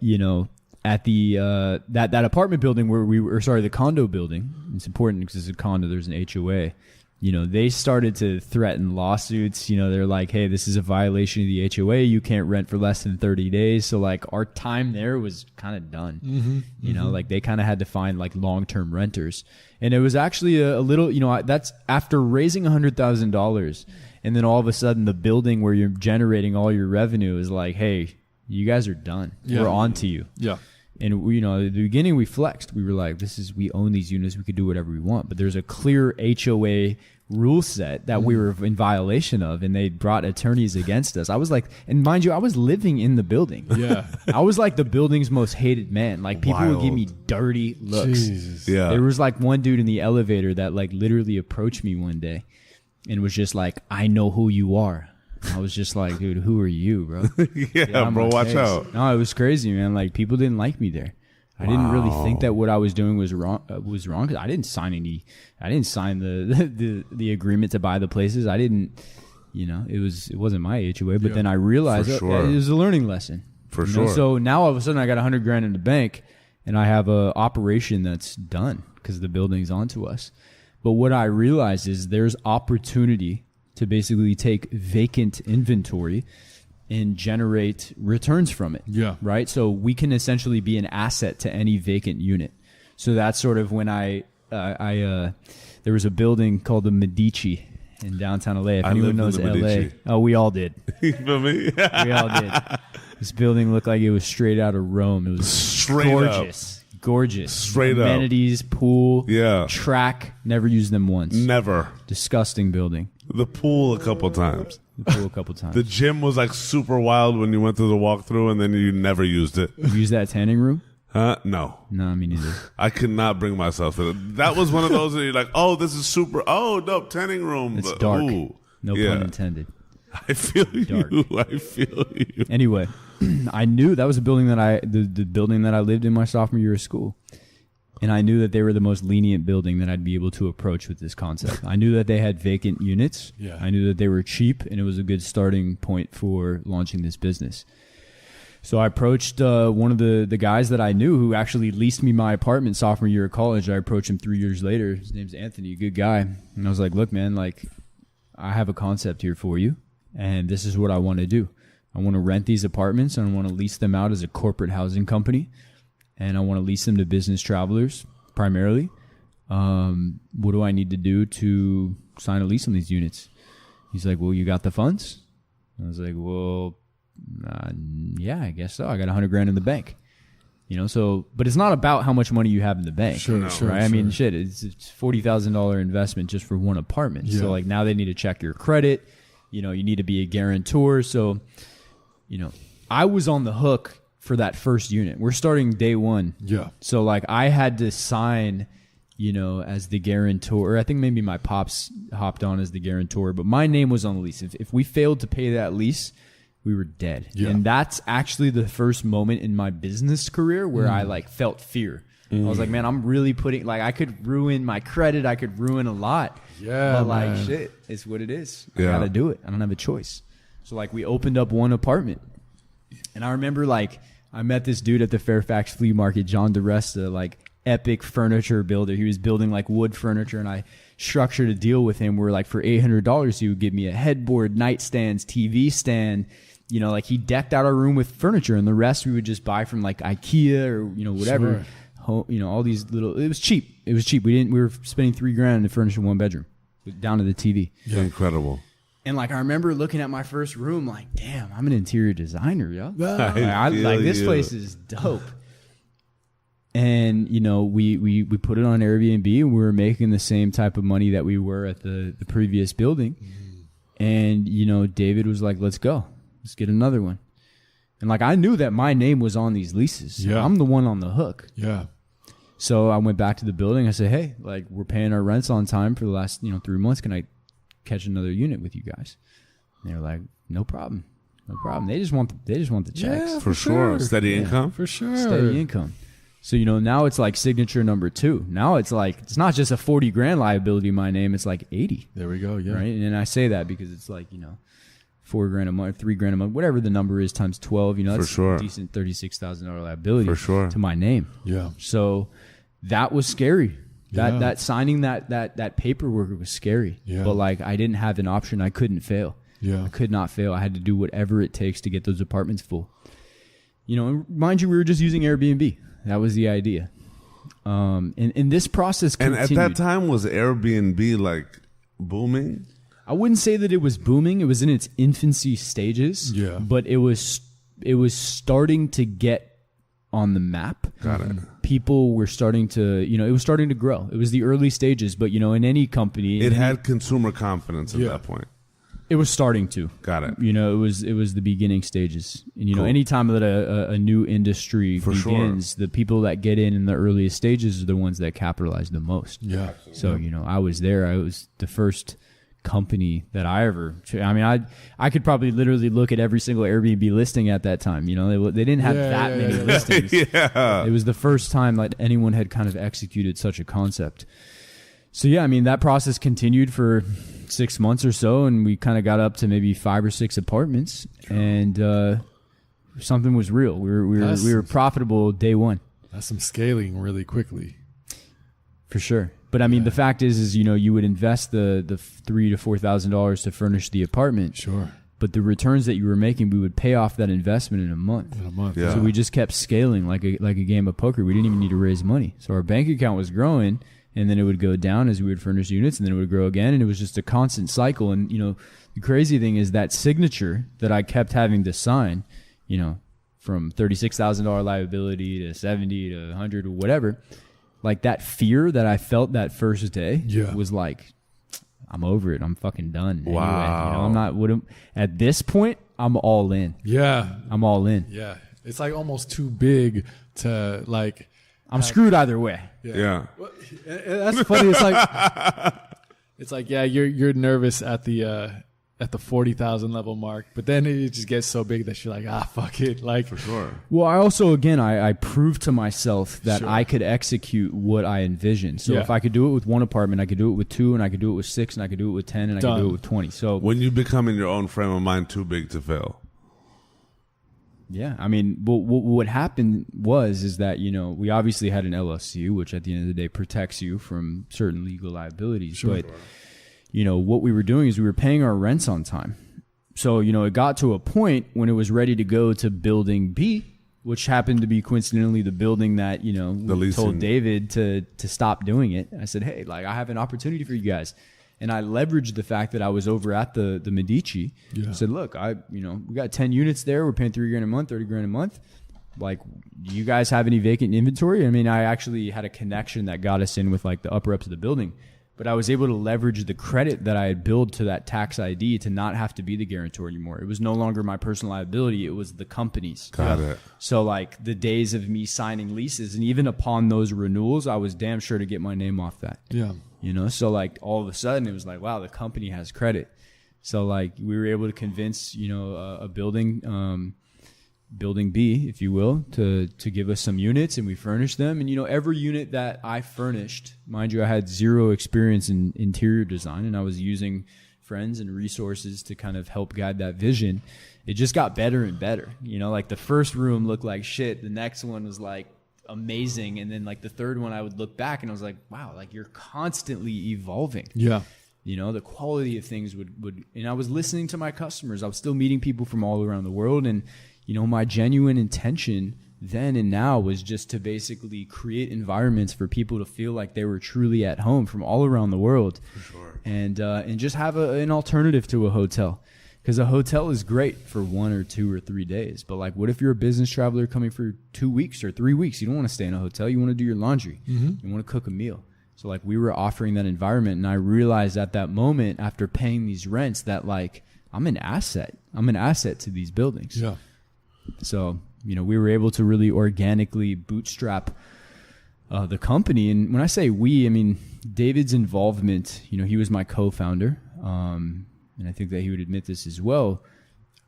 at the that apartment building where the condo building, it's important because it's a condo, there's an HOA. They started to threaten lawsuits. They're like, hey, this is a violation of the HOA. You can't rent for less than 30 days. So like our time there was kind of done. Like they kind of had to find like long-term renters. And it was actually a little, that's after raising $100,000. And then all of a sudden the building where you're generating all your revenue is like, hey, you guys are done. Yeah. We're on to you. Yeah. And we, at the beginning we flexed. We were like, we own these units. We could do whatever we want. But there's a clear HOA rule set that we were in violation of, and they brought attorneys against us. I was like, and mind you, I was living in the building. Yeah. I was like the building's most hated man. Like people would give me dirty looks. Jesus. Yeah. There was like one dude in the elevator that like literally approached me one day and was just like, I know who you are. I was just like, dude, who are you, bro? Yeah, bro, watch out. No, it was crazy, man. Like people didn't like me there. I didn't really think that what I was doing was wrong. Cause I didn't sign the agreement to buy the places. I didn't, it wasn't my HOA. But then I realized it was a learning lesson. For sure. So now all of a sudden I got $100,000 in the bank, and I have a operation that's done because the building's onto us. But what I realized is there's opportunity to basically take vacant inventory and generate returns from it. Yeah. Right? So we can essentially be an asset to any vacant unit. So that's sort of when there was a building called the Medici in downtown LA. If anyone knows LA. Oh, we all did. You feel me? We all did. This building looked like it was straight out of Rome. It was gorgeous. Gorgeous. Straight up. Amenities, pool, Yeah. track. Never used them once. Never. Disgusting building. The pool a couple times. The pool a couple times. The gym was like super wild when you went through the walkthrough, and then you never used it. You use that tanning room? Huh? No. No, me neither. I could not bring myself to it. That was one of those that you're like, oh, this is super. Oh, no, tanning room. It's dark. Ooh. No pun intended. I feel Dark. you. I feel you. Anyway, I knew that was a building that the building that I lived in my sophomore year of school. And I knew that they were the most lenient building that I'd be able to approach with this concept. I knew that they had vacant units. Yeah. I knew that they were cheap, and it was a good starting point for launching this business. So I approached one of the guys that I knew who actually leased me my apartment sophomore year of college. I approached him 3 years later. His name's Anthony, a good guy. And I was like, look, man, like I have a concept here for you, and this is what I want to do. I want to rent these apartments, and I want to lease them out as a corporate housing company. And I want to lease them to business travelers primarily. What do I need to do to sign a lease on these units? He's like, well, you got the funds? I was like, well, yeah, I guess so. I got $100,000 in the bank. So, but it's not about how much money you have in the bank. Sure, right? sure. I mean, shit, it's $40,000 investment just for one apartment. Yeah. So like now they need to check your credit. You need to be a guarantor. So, I was on the hook for that first unit. We're starting day one. Yeah. So like I had to sign, as the guarantor. I think maybe my pops hopped on as the guarantor, but my name was on the lease. If we failed to pay that lease, we were dead. Yeah. And that's actually the first moment in my business career where I like felt fear. I was like, man, I'm really putting, like I could ruin my credit. I could ruin a lot. Yeah. But like man. shit, it's what it is. Yeah. I gotta do it. I don't have a choice. So like we opened up one apartment. And I remember like I met this dude at the Fairfax flea market, John DeResta, like epic furniture builder. He was building like wood furniture, and I structured a deal with him where like for $800 he would give me a headboard, nightstands, TV stand. Like he decked out our room with furniture, and the rest we would just buy from like IKEA or whatever. Sure. All these little. It was cheap. We were spending $3,000 to furnish one bedroom, down to the TV. Yeah. Incredible. And like I remember looking at my first room, like, damn, I'm an interior designer, yo. I Like this feel place you. is dope. And, you know, we put it on Airbnb, and we were making the same type of money that we were at the previous building. And, you know, David was like, let's go. Let's get another one. And, like, I knew that my name was on these leases. Yeah. I'm the one on the hook. Yeah. So I went back to the building. I said, hey, like, we're paying our rents on time for the last, 3 months. Can I catch another unit with you guys? And they were like, no problem. No problem. They just want the checks. Yeah, For sure. Steady income? For sure. Steady income. So, now it's like signature number 2. Now it's like, it's not just a 40 grand liability in my name. It's like 80. There we go. Yeah. Right. And I say that because it's like, $4 grand a month, $3 grand a month, whatever the number is times 12, that's For sure. a decent $36,000 liability For sure. to my name. Yeah. So that was scary. Yeah. That signing that paperwork was scary. Yeah. But like, I didn't have an option. I couldn't fail. Yeah. I could not fail. I had to do whatever it takes to get those apartments full. And mind you, we were just using Airbnb. That was the idea. And this process continued. Mm-hmm. And Mm-hmm. at that time, was Airbnb like booming? I wouldn't say that it was booming. It was in its infancy stages. Yeah. But it was starting to get on the map. Got it. People were starting to, it was starting to grow. It was the early stages, but in any company, It had consumer confidence at that point. it was starting to. Got it. It was the beginning stages. And Cool. anytime that a new industry For begins, the people that get in the earliest stages are the ones that capitalize the most. Yeah. So, I was there. I was the first company that I ever, I could probably literally look at every single Airbnb listing at that time. They didn't have many listings. Yeah. It was the first time that anyone had kind of executed such a concept. So yeah, that process continued for 6 months or so, and we kind of got up to maybe 5 or 6 apartments, and something was real. We were profitable day one. That's some scaling really quickly. For sure. But the fact is you would invest the $3,000 to $4,000 to furnish the apartment. Sure. But the returns that you were making, we would pay off that investment in a month. Yeah. So we just kept scaling like a game of poker. We didn't even need to raise money. So our bank account was growing, and then it would go down as we would furnish units, and then it would grow again, and it was just a constant cycle. And the crazy thing is that signature that I kept having to sign, from $36,000 liability to 70 to 100 or whatever. Like that fear that I felt that first day was like, I'm over it. I'm fucking done. Wow. Anyway. At this point, I'm all in. Yeah. I'm all in. Yeah. It's like almost too big to like. I'm screwed either way. Yeah. Well, that's funny. It's like, yeah, you're nervous at the 40,000 level mark, but then it just gets so big that you're like, fuck it. Like, For sure. Well, I also, again, I proved to myself that Sure. I could execute what I envisioned. So Yeah. if I could do it with one apartment, I could do it with 2, and I could do it with 6, and I could do it with 10, and I could do it with 20. So When you become in your own frame of mind too big to fail. yeah, what happened is that, we obviously had an LLC, which at the end of the day protects you from certain legal liabilities. Sure. But, what we were doing is we were paying our rents on time. So, it got to a point when it was ready to go to building B, which happened to be coincidentally the building that, we told David to stop doing it. I said, hey, like I have an opportunity for you guys. And I leveraged the fact that I was over at the Medici. Yeah. I said, look, we got 10 units there. We're paying $3 grand a month, $30 grand a month. Like, do you guys have any vacant inventory? I actually had a connection that got us in with like the upper ups of the building. But I was able to leverage the credit that I had billed to that tax ID to not have to be the guarantor anymore. It was no longer my personal liability. It was the company's. Got it. So like the days of me signing leases, and even upon those renewals, I was damn sure to get my name off that. yeah. So like all of a sudden it was like, wow, the company has credit. So like we were able to convince, a building B, if you will, to give us some units, and we furnished them. And, every unit that I furnished, mind you, I had zero experience in interior design, and I was using friends and resources to kind of help guide that vision. It just got better and better. Like the first room looked like shit. The next one was like amazing. And then like the third one, I would look back and I was like, wow, like you're constantly evolving. Yeah. The quality of things would, and I was listening to my customers. I was still meeting people from all around the world. And, my genuine intention then and now was just to basically create environments for people to feel like they were truly at home from all around the world. For sure. And just have an alternative to a hotel. Because a hotel is great for 1 or 2 or 3 days. But like, what if you're a business traveler coming for 2 weeks or 3 weeks? You don't want to stay in a hotel. You want to do your laundry. You want to cook a meal. So like, we were offering that environment. And I realized at that moment, after paying these rents, that like, I'm an asset. I'm an asset to these buildings. Yeah. So, we were able to really organically bootstrap the company. And when I say we, I mean David's involvement. He was my co-founder. And I think that he would admit this as well.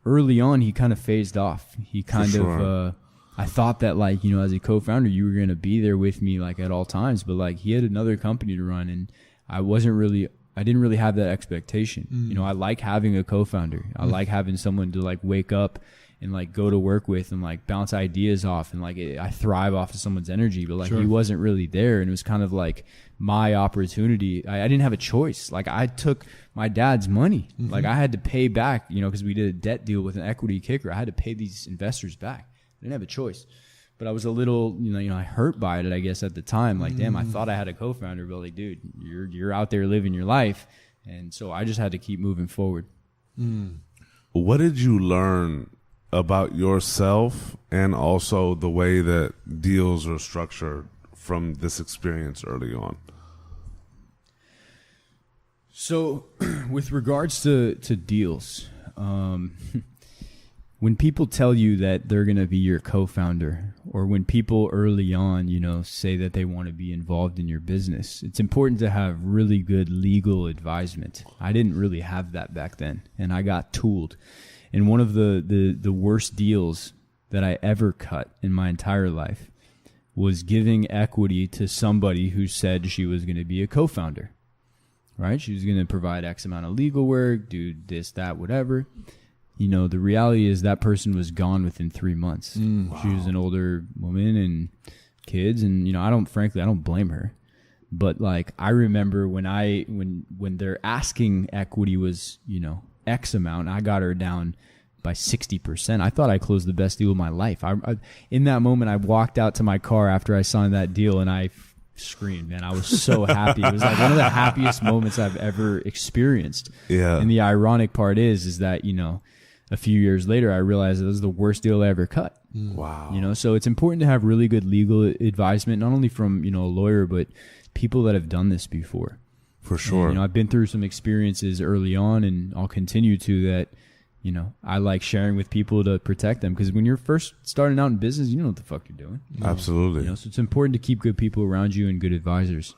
Early on, he kind of phased off. He kind of, I thought that like, as a co-founder, you were going to be there with me like at all times, but like he had another company to run and I didn't really have that expectation. I like having a co-founder. I like having someone to like wake up and like go to work with and like bounce ideas off. And like, I thrive off of someone's energy, but like he wasn't really there. And it was kind of like my opportunity. I didn't have a choice. Like I took my dad's money. Like I had to pay back, cause we did a debt deal with an equity kicker. I had to pay these investors back. I didn't have a choice, but I was a little, I hurt by it, I guess at the time. Like, damn, I thought I had a co-founder, but like, dude, you're out there living your life. And so I just had to keep moving forward. What did you learn about yourself and also the way that deals are structured from this experience early on? So with regards to deals, when people tell you that they're going to be your co-founder, or when people early on, say that they want to be involved in your business, it's important to have really good legal advisement. I didn't really have that back then, and I got tooled. And one of the worst deals that I ever cut in my entire life was giving equity to somebody who said she was going to be a co-founder, right? She was going to provide X amount of legal work, do this, that, whatever. The reality is that person was gone within 3 months. Wow. She was an older woman and kids, and I don't blame her. But like, I remember when their asking equity was X amount, I got her down by 60%. I thought I closed the best deal of my life. I in that moment, I walked out to my car after I signed that deal, and I screamed, man. I was so happy. It was like one of the happiest moments I've ever experienced. Yeah. And the ironic part is that a few years later, I realized it was the worst deal I ever cut. Wow. So it's important to have really good legal advisement, not only from, a lawyer, but people that have done this before. For sure. And, I've been through some experiences early on, and I'll continue to that, I like sharing with people to protect them. Because when you're first starting out in business, you don't know what the fuck you're doing. Absolutely. So it's important to keep good people around you and good advisors.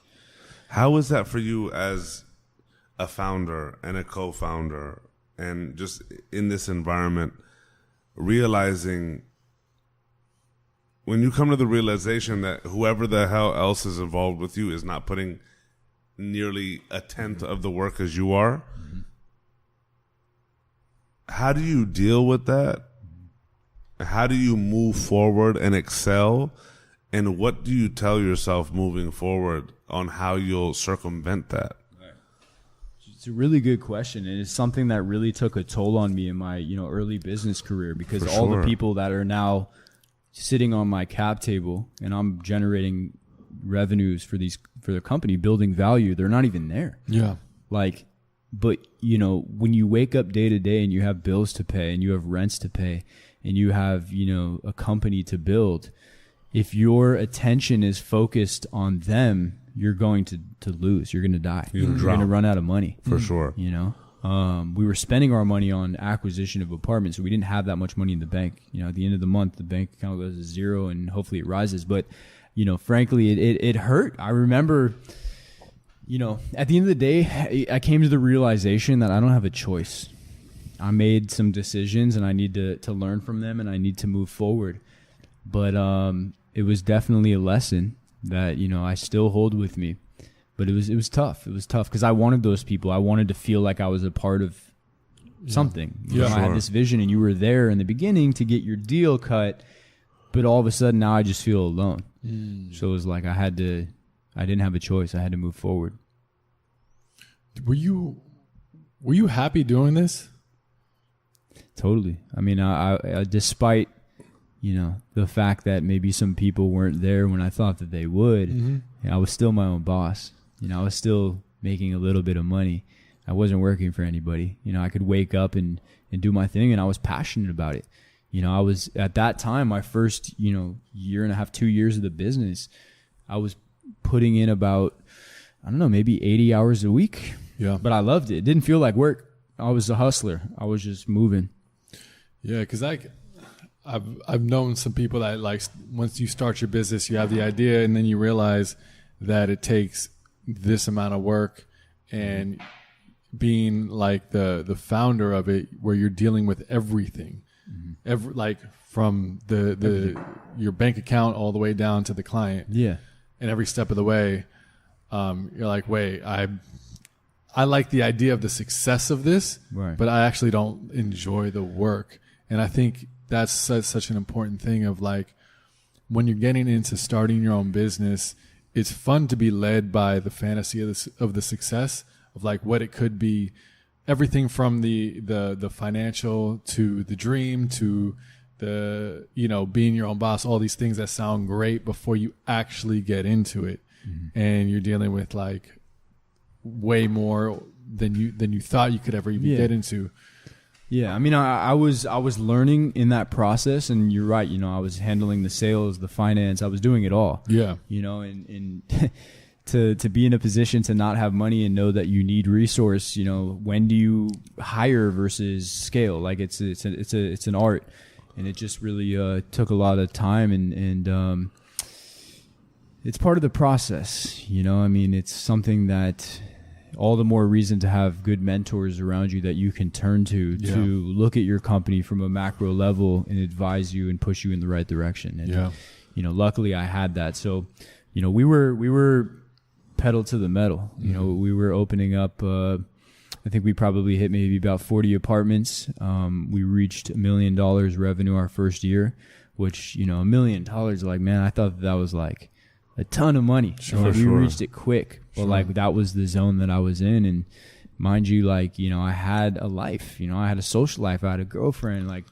How was that for you as a founder and a co-founder, and just in this environment, realizing when you come to the realization that whoever the hell else is involved with you is not putting nearly a tenth of the work as you are? How do you deal with that? How do you move forward and excel? And what do you tell yourself moving forward on how you'll circumvent that? It's a really good question, and it's something that really took a toll on me in my early business career, because all the people that are now sitting on my cap table and I'm generating revenues for the company, building value, they're not even there. Yeah. Like, but when you wake up day to day and you have bills to pay and you have rents to pay and you have a company to build, if your attention is focused on them, you're going to lose. You're going to die. You're going to run out of money. For sure. We were spending our money on acquisition of apartments, so we didn't have that much money in the bank. At the end of the month, the bank account goes to zero, and hopefully it rises. But, frankly, it hurt. I remember, at the end of the day, I came to the realization that I don't have a choice. I made some decisions, and I need to learn from them, and I need to move forward. But it was definitely a lesson that I still hold with me, but it was tough. It was tough because I wanted those people. I wanted to feel like I was a part of something. I had this vision, and you were there in the beginning to get your deal cut, but all of a sudden now I just feel alone. So it was like I didn't have a choice. I had to move forward. Were you happy doing this? Totally. I mean, I despite the fact that maybe some people weren't there when I thought that they would, I was still my own boss. I was still making a little bit of money. I wasn't working for anybody. You know, I could wake up and do my thing, and I was passionate about it. You know, I was at that time, my first, you know, year and a half, 2 years of the business, I was putting in about, I don't know, maybe 80 hours a week. Yeah. But I loved it. It didn't feel like work. I was a hustler. I was just moving. Yeah, because I've known some people that, like, once you start your business, you have the idea, and then you realize that it takes this amount of work, and being like the founder of it, where you're dealing with everything, like from your bank account all the way down to the client. Yeah. And every step of the way, you're like, wait, I like the idea of the success of this, right, but I actually don't enjoy the work. And I think that's such an important thing of, like, when you're getting into starting your own business, it's fun to be led by the fantasy of the success of, like, what it could be, everything from the financial to the dream to the, you know, being your own boss, all these things that sound great before you actually get into it. And you're dealing with, like, way more than you thought you could ever even get into. Yeah, I mean, I was learning in that process, and you're right. You know, I was handling the sales, the finance. I was doing it all. Yeah. You know, and to be in a position to not have money and know that you need resource. You know, when do you hire versus scale? Like, it's an art, and it just really took a lot of time, and it's part of the process. You know, I mean, it's something that, all the more reason to have good mentors around you that you can turn to look at your company from a macro level and advise you and push you in the right direction. And, you know, luckily I had that. So, you know, we were pedal to the metal. You know, we were opening up, I think we probably hit maybe about 40 apartments. We reached $1 million revenue our first year, which, you know, $1 million, like, man, I thought that was like a ton of money. Sure, we reached it quick. But like, that was the zone that I was in. And mind you, like, you know, I had a life, you know, I had a social life. I had a girlfriend. Like,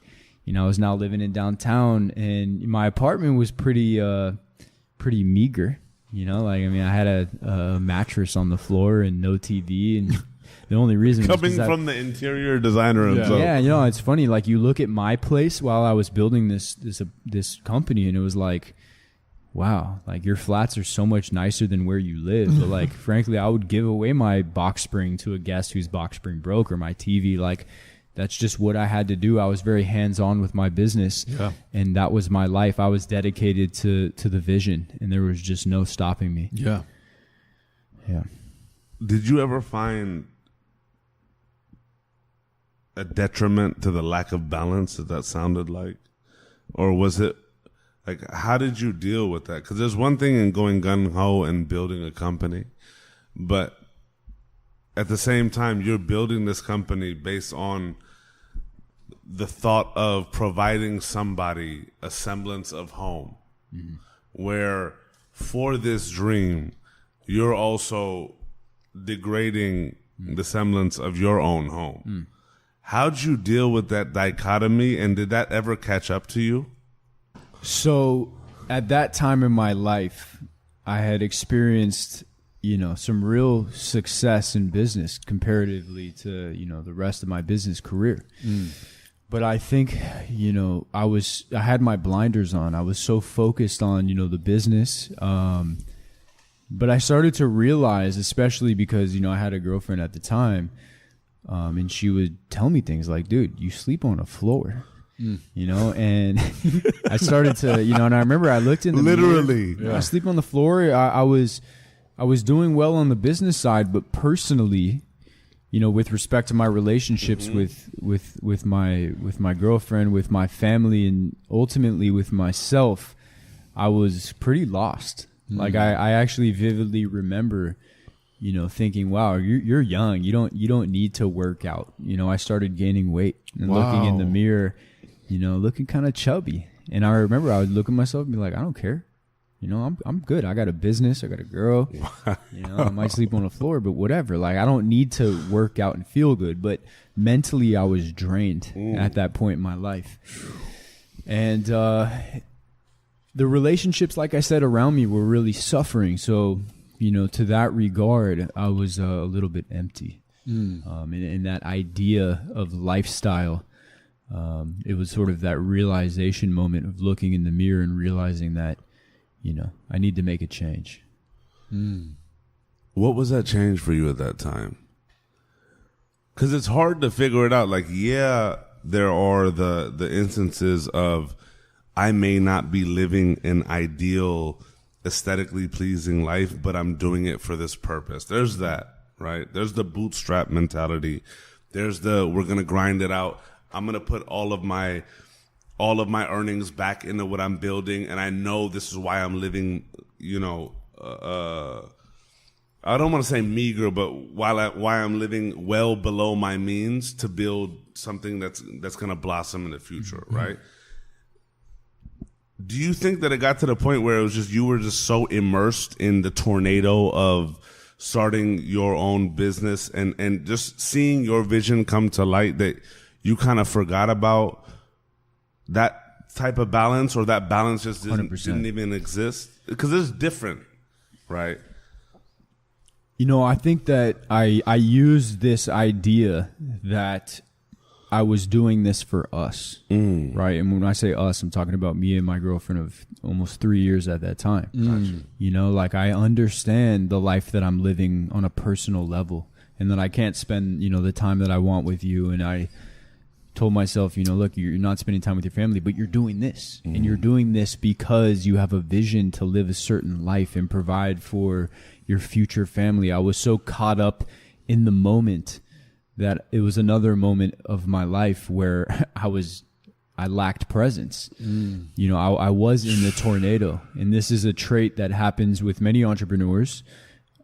you know, I was now living in downtown, and my apartment was pretty meager, you know, like, I mean, I had a mattress on the floor and no TV, and the only reason coming from the interior designer himself. Yeah, you know, it's funny, like, you look at my place while I was building this company, and it was like, wow, like, your flats are so much nicer than where you live. But, like, frankly, I would give away my box spring to a guest whose box spring broke, or my TV. Like, that's just what I had to do. I was very hands-on with my business, and that was my life. I was dedicated to the vision, and there was just no stopping me. Yeah. Did you ever find a detriment to the lack of balance that sounded like? Or was it, like, how did you deal with that? Because there's one thing in going gung-ho and building a company, but at the same time, you're building this company based on the thought of providing somebody a semblance of home, where for this dream, you're also degrading the semblance of your own home. How'd you deal with that dichotomy, and did that ever catch up to you? So at that time in my life, I had experienced, you know, some real success in business comparatively to, you know, the rest of my business career. But I think, you know, I had my blinders on. I was so focused on, you know, the business. But I started to realize, especially because, you know, I had a girlfriend at the time, and she would tell me things like, dude, you sleep on a floor. You know, and I started to, you know, and I remember I looked in the literally mirror. I sleep on the floor. I was doing well on the business side, but personally, you know, with respect to my relationships with my girlfriend, with my family, and ultimately with myself, I was pretty lost. Like, I actually vividly remember, you know, thinking, wow, you're young. You don't need to work out. You know, I started gaining weight and looking in the mirror, you know, looking kind of chubby. And I remember I would look at myself and be like, I don't care. You know, I'm good. I got a business. I got a girl. You know, I might sleep on the floor, but whatever. Like, I don't need to work out and feel good. But mentally, I was drained at that point in my life. And the relationships, like I said, around me were really suffering. So, you know, to that regard, I was a little bit empty. And that idea of lifestyle, it was sort of that realization moment of looking in the mirror and realizing that, I need to make a change. What was that change for you at that time? Because it's hard to figure it out. Like, yeah, there are the instances of I may not be living an ideal, aesthetically pleasing life, but I'm doing it for this purpose. There's that, right? There's the bootstrap mentality. There's the we're gonna grind it out. I'm gonna put all of my earnings back into what I'm building, and I know this is why I'm living. I don't want to say meager, but why I'm living well below my means to build something that's gonna blossom in the future, right? Do you think that it got to the point where it was just you were just so immersed in the tornado of starting your own business and just seeing your vision come to light that you kind of forgot about that type of balance, or that balance just didn't even exist? Because it's different, right? I think that I used this idea that I was doing this for us, right? And when I say us, I'm talking about me and my girlfriend of almost 3 years at that time. Like I understand the life that I'm living on a personal level, and that I can't spend, the time that I want with you. And I told myself, look, you're not spending time with your family, but you're doing this. And you're doing this because you have a vision to live a certain life and provide for your future family. I was so caught up in the moment that it was another moment of my life where I lacked presence. I was in the tornado, and this is a trait that happens with many entrepreneurs.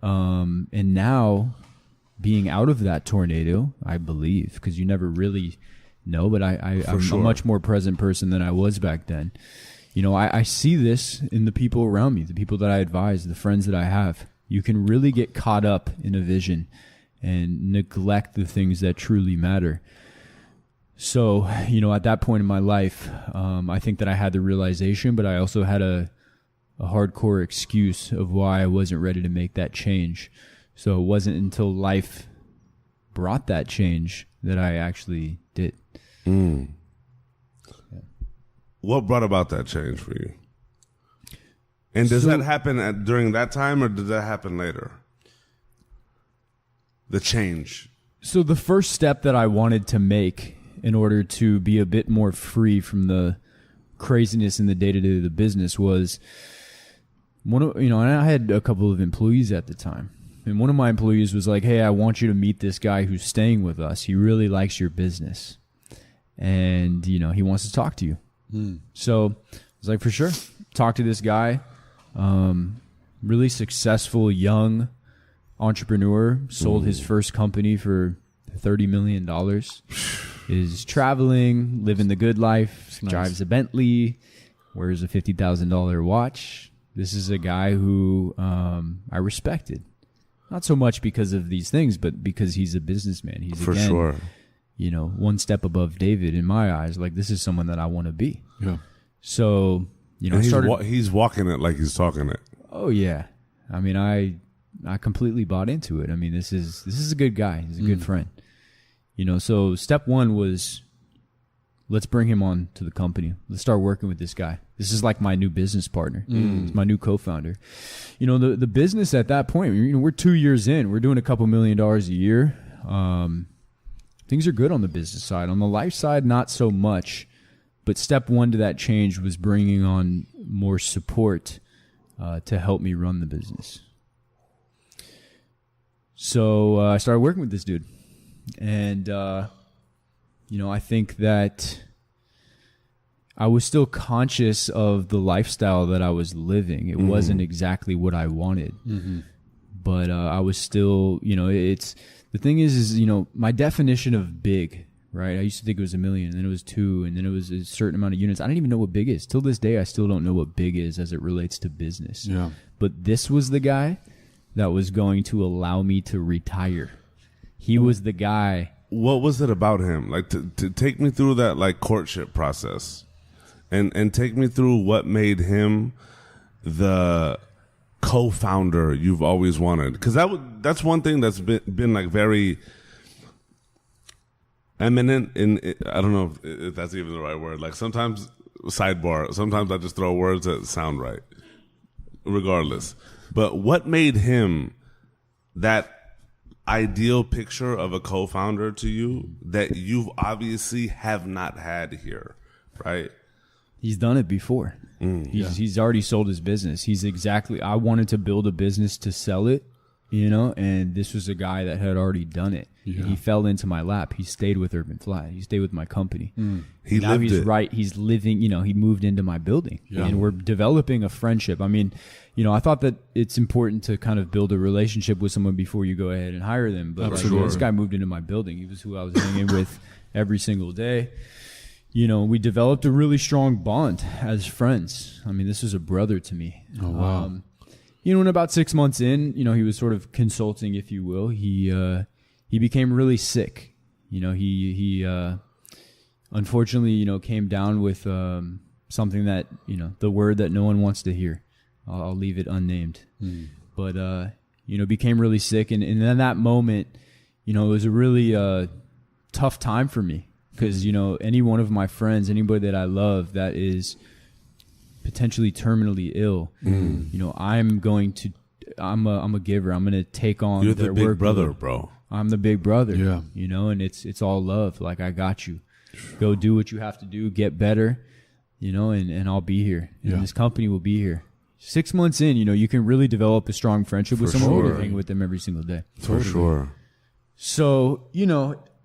And now being out of that tornado, I believe, because you never really know, but I'm a much more present person than I was back then. I see this in the people around me, the people that I advise, the friends that I have. You can really get caught up in a vision and neglect the things that truly matter. So, at that point in my life, I think that I had the realization, but I also had a hardcore excuse of why I wasn't ready to make that change. So it wasn't until life brought that change that I actually did. Yeah. What brought about that change for you? And does that happen during that time, or did that happen later? The change. So the first step that I wanted to make in order to be a bit more free from the craziness in the day-to-day of the business was and I had a couple of employees at the time. And one of my employees was like, hey, I want you to meet this guy who's staying with us. He really likes your business. And, he wants to talk to you. So I was like, for sure. Talk to this guy. Really successful young entrepreneur, sold his first company for $30 million, is traveling, living the good life, drives a Bentley, wears a $50,000 watch. This is a guy who I respected. Not so much because of these things, but because he's a businessman. He's, for sure, one step above David in my eyes. Like, this is someone that I want to be. Yeah. So, he's walking it like he's talking it. Oh yeah. I mean, I completely bought into it. I mean, this is a good guy. He's a good friend. So step one was, let's bring him on to the company. Let's start working with this guy. This is like my new business partner. It's my new co-founder. The business at that point, we're 2 years in. We're doing a couple $1 million a year. Things are good on the business side. On the life side, not so much. But step one to that change was bringing on more support to help me run the business. So I started working with this dude. And, I think that I was still conscious of the lifestyle that I was living. It wasn't exactly what I wanted. But I was still, the thing is, my definition of big, right? I used to think it was 1 million, and then it was 2, and then it was a certain amount of units. I don't even know what big is. Till this day, I still don't know what big is as it relates to business. Yeah. But this was the guy that was going to allow me to retire. He was the guy. What was it about him? Like, to take me through that, like, courtship process, and take me through what made him the co-founder you've always wanted. Because that's one thing that's been like very eminent I don't know if that's even the right word. Like sometimes, sometimes I just throw words that sound right, regardless. But what made him that ideal picture of a co-founder to you that you obviously have not had here, right? He's done it before. He's already sold his business. I wanted to build a business to sell it, and this was a guy that had already done it. Yeah. And he fell into my lap. He stayed with Urban Flat. He stayed with my company. He's living, he moved into my building, and we're developing a friendship. I mean, I thought that it's important to kind of build a relationship with someone before you go ahead and hire them. But this guy moved into my building. He was who I was hanging with every single day. We developed a really strong bond as friends. I mean, this was a brother to me. Oh, wow. And about 6 months in, he was sort of consulting, if you will. He became really sick. He unfortunately, came down with something that, the word that no one wants to hear. I'll leave it unnamed. But, became really sick. And in that moment, it was a really tough time for me. Because, any one of my friends, anybody that I love that is potentially terminally ill, I'm a giver. I'm going to take on You're their the big work brother, load. bro. I'm the big brother, and it's all love. Like, I got you. Go do what you have to do, get better, and I'll be here. And this company will be here. 6 months in, you can really develop a strong friendship with someone who hang with them every single day. For sure. So,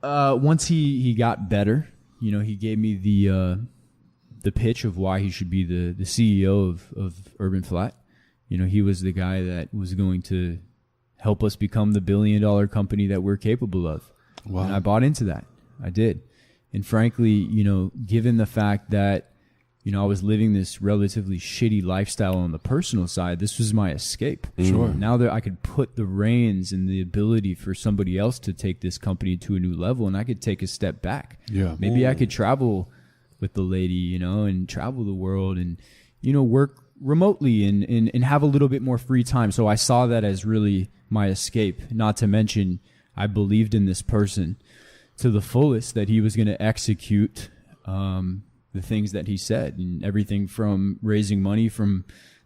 once he got better, he gave me the pitch of why he should be the CEO of Urban Flat. He was the guy that was going to help us become the $1 billion company that we're capable of. Wow. And I bought into that. I did. And frankly, given the fact that, I was living this relatively shitty lifestyle on the personal side, this was my escape. Sure. Now that I could put the reins and the ability for somebody else to take this company to a new level, and I could take a step back. Yeah. Maybe I could travel with the lady, and travel the world and, work remotely and have a little bit more free time. So I saw that as really my escape. Not to mention, I believed in this person to the fullest, that he was going to execute the things that he said, and everything from raising money from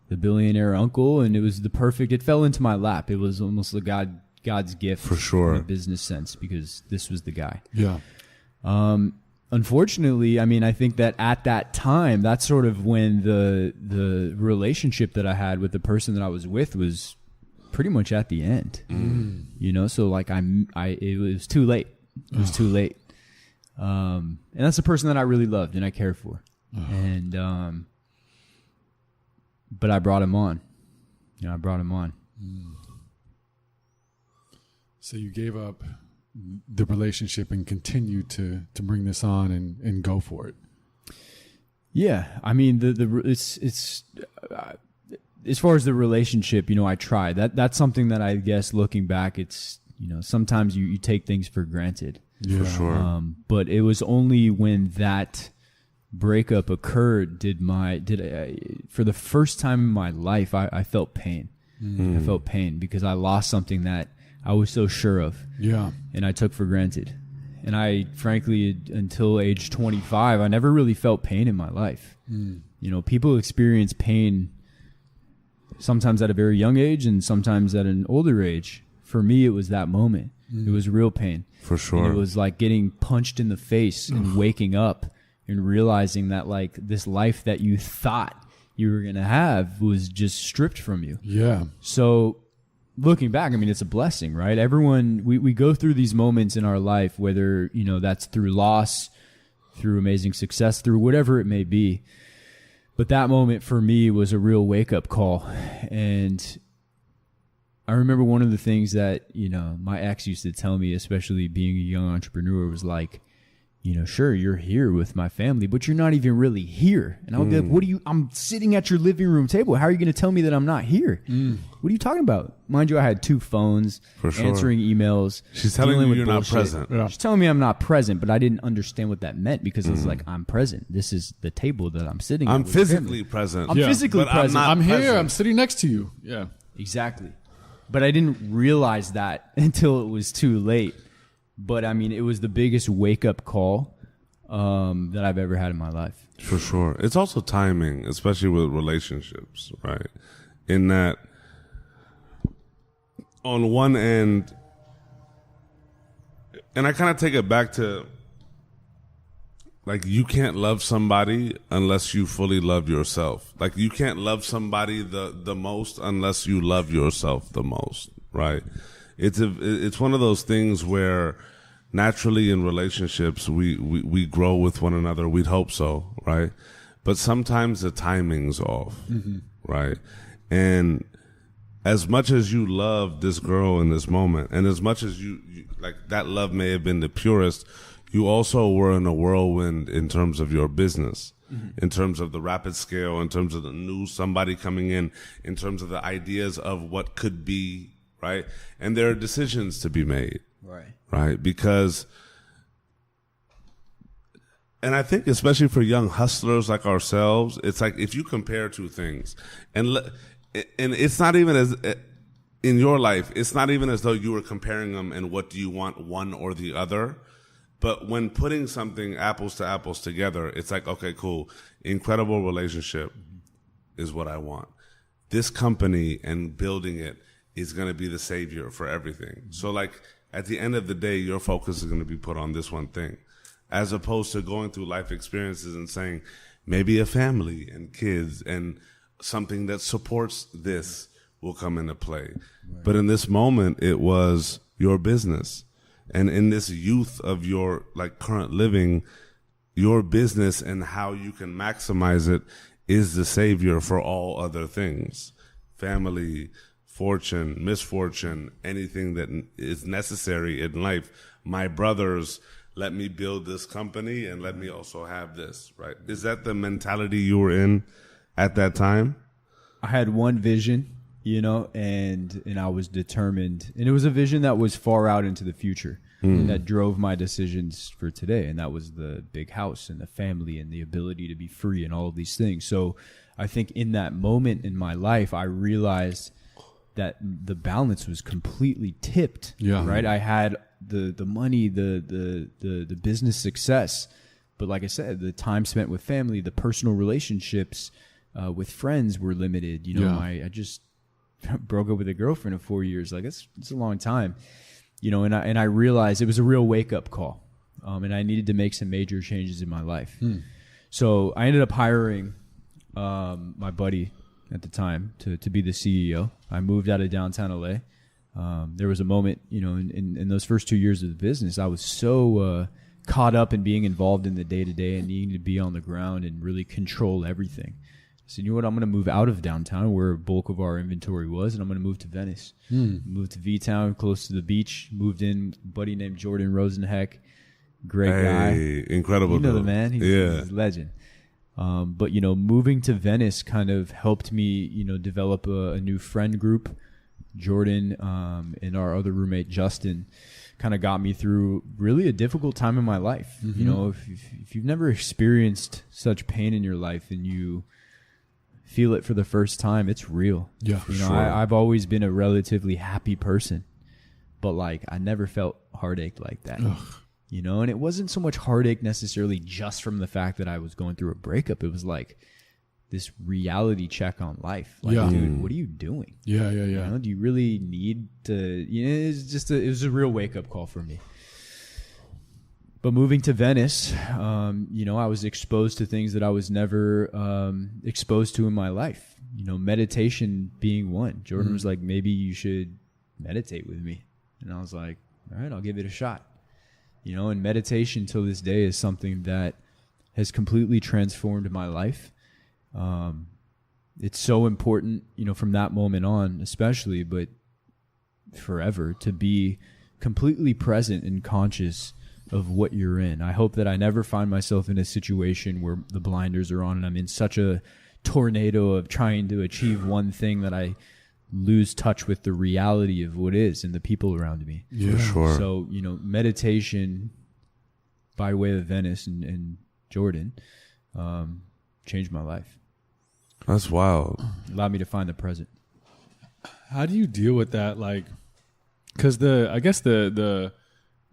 the billionaire uncle. And it fell into my lap. It was almost God's gift for sure in a business sense, because this was the guy. Yeah. Unfortunately, I mean, I think that at that time, that's sort of when the relationship that I had with the person that I was with was pretty much at the end. So like it was too late. It was too late. And that's a person that I really loved and I cared for. And but I brought him on. I brought him on. So you gave up the relationship and continued to bring this on and go for it. Yeah, I mean it's as far as the relationship, I tried. That's something that I guess looking back, it's sometimes you take things for granted. Yeah. For sure. But it was only when that breakup occurred for the first time in my life I felt pain. I felt pain because I lost something that I was so sure of. Yeah. And I took for granted. And I, frankly, until age 25, I never really felt pain in my life. People experience pain sometimes at a very young age and sometimes at an older age. For me, it was that moment. It was real pain. For sure. And it was like getting punched in the face and waking up and realizing that like this life that you thought you were going to have was just stripped from you. Yeah. So looking back, I mean, it's a blessing, right? Everyone, we go through these moments in our life, whether, that's through loss, through amazing success, through whatever it may be. But that moment for me was a real wake-up call. And I remember one of the things that, my ex used to tell me, especially being a young entrepreneur, was like, sure, you're here with my family, but you're not even really here. And I'll be like, I'm sitting at your living room table. How are you going to tell me that I'm not here? What are you talking about? Mind you, I had 2 phones, answering emails. She's telling you you're not present. Yeah. She's telling me I'm not present, but I didn't understand what that meant because it's like, I'm present. This is the table that I'm sitting at. I'm physically present. I'm physically present. I'm here. present. I'm sitting next to you. Yeah. Exactly. But I didn't realize that until it was too late. But I mean, it was the biggest wake up call that I've ever had in my life. For sure. It's also timing, especially with relationships, right? In that, on one end, and I kind of take it back to, like, you can't love somebody unless you fully love yourself. Like, you can't love somebody the most unless you love yourself the most, right? It's one of those things where naturally in relationships we grow with one another. We'd hope so, right? But sometimes the timing's off, right? And as much as you love this girl in this moment, and as much as you like that love may have been the purest, you also were in a whirlwind in terms of your business, in terms of the rapid scale, in terms of the new somebody coming in terms of the ideas of what could be, right? And there are decisions to be made, right? Because, and I think especially for young hustlers like ourselves, it's like if you compare two things, and it's not even as, in your life, it's not even as though you were comparing them and what do you want, one or the other. But when putting something apples to apples together, it's like, okay, cool. Incredible relationship is what I want. This company and building it is going to be the savior for everything. So like at the end of the day, your focus is going to be put on this one thing, as opposed to going through life experiences and saying maybe a family and kids and something that supports this will come into play. Right. But in this moment, it was your business. And in this youth of your like current living, your business and how you can maximize it is the savior for all other things. Family, fortune, misfortune, anything that is necessary in life. My brothers, let me build this company and let me also have this, right? Is that the mentality you were in at that time? I had one vision, you know, and I was determined. And it was a vision that was far out into the future that drove my decisions for today. And that was the big house and the family and the ability to be free and all of these things. So I think in that moment in my life, I realized that the balance was completely tipped, right? I had the money, the business success. But like I said, the time spent with family, the personal relationships with friends were limited. You know, I just broke up with a girlfriend of 4 years. Like it's a long time, you know, and I realized it was a real wake up call. And I needed to make some major changes in my life. So I ended up hiring my buddy at the time to be the CEO. I moved out of downtown LA. There was a moment, you know, in those first 2 years of the business, I was so caught up in being involved in the day-to-day and needing to be on the ground and really control everything. So you know what, I'm going to move out of downtown where a bulk of our inventory was, and I'm going to move to Venice. Moved to V-Town, close to the beach. Moved in, a buddy named Jordan Rosenheck. Great guy. Incredible. You know the man. He's a legend. But, you know, moving to Venice kind of helped me, you know, develop a new friend group. Jordan and our other roommate, Justin, kind of got me through really a difficult time in my life. You know, if you've never experienced such pain in your life and you feel it for the first time, it's real. You know, I've always been a relatively happy person, but like I never felt heartache like that. You know, and it wasn't so much heartache necessarily just from the fact that I was going through a breakup. It was like this reality check on life. Like, dude, what are you doing? You know, do you really need to, you know, it was a real wake up call for me. But moving to Venice, you know, I was exposed to things that I was never exposed to in my life. You know, meditation being one. Jordan was like, maybe you should meditate with me. And I was like, all right, I'll give it a shot. You know, and meditation till this day is something that has completely transformed my life. It's so important, you know, from that moment on, especially, but forever, to be completely present and conscious of what you're in. I hope that I never find myself in a situation where the blinders are on and I'm in such a tornado of trying to achieve one thing that I lose touch with the reality of what is and the people around me. For sure. So, you know, meditation by way of Venice and Jordan changed my life. That's wild. Allowed me to find the present. How do you deal with that? Like, because I guess the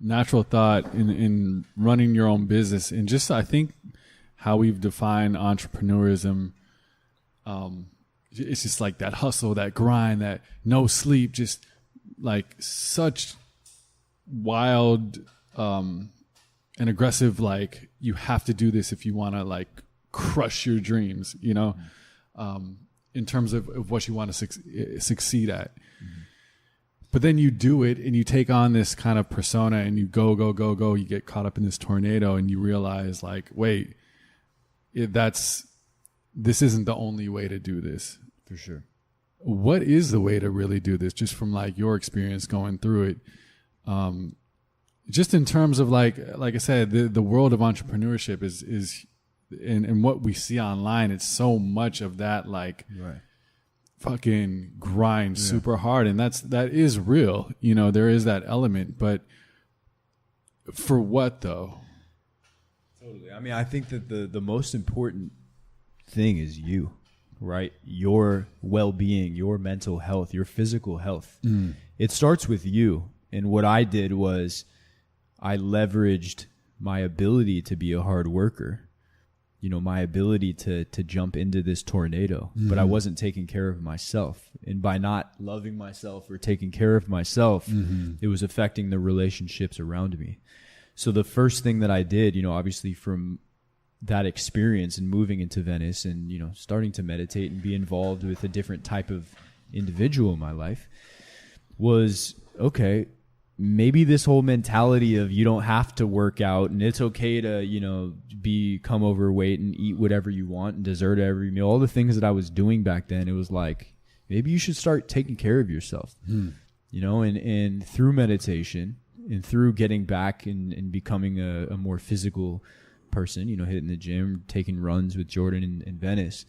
natural thought in running your own business, and just I think how we've defined entrepreneurism. It's just like that hustle, that grind, that no sleep, just like such wild and aggressive. Like you have to do this if you want to like crush your dreams, you know, in terms of what you want to succeed at. But then you do it and you take on this kind of persona and you go. You get caught up in this tornado and you realize like, wait, this isn't the only way to do this. For sure. What is the way to really do this? Just from like your experience going through it. Just in terms of like I said, the world of entrepreneurship is and what we see online, it's so much of that like fucking grind super hard. And that is real. You know, there is that element, but for what though? Totally. I mean, I think that the most important thing is you, right? Your well-being, your mental health, your physical health. It starts with you. And what I did was I leveraged my ability to be a hard worker, you know, my ability to jump into this tornado, but I wasn't taking care of myself. And by not loving myself or taking care of myself, it was affecting the relationships around me. So the first thing that I did, you know, obviously from that experience and moving into Venice and, you know, starting to meditate and be involved with a different type of individual in my life was, okay, maybe this whole mentality of you don't have to work out and it's okay to, you know, become overweight and eat whatever you want and dessert every meal, all the things that I was doing back then, it was like, maybe you should start taking care of yourself, you know, and through meditation and through getting back and becoming a more physical person, you know, hitting the gym, taking runs with Jordan in Venice,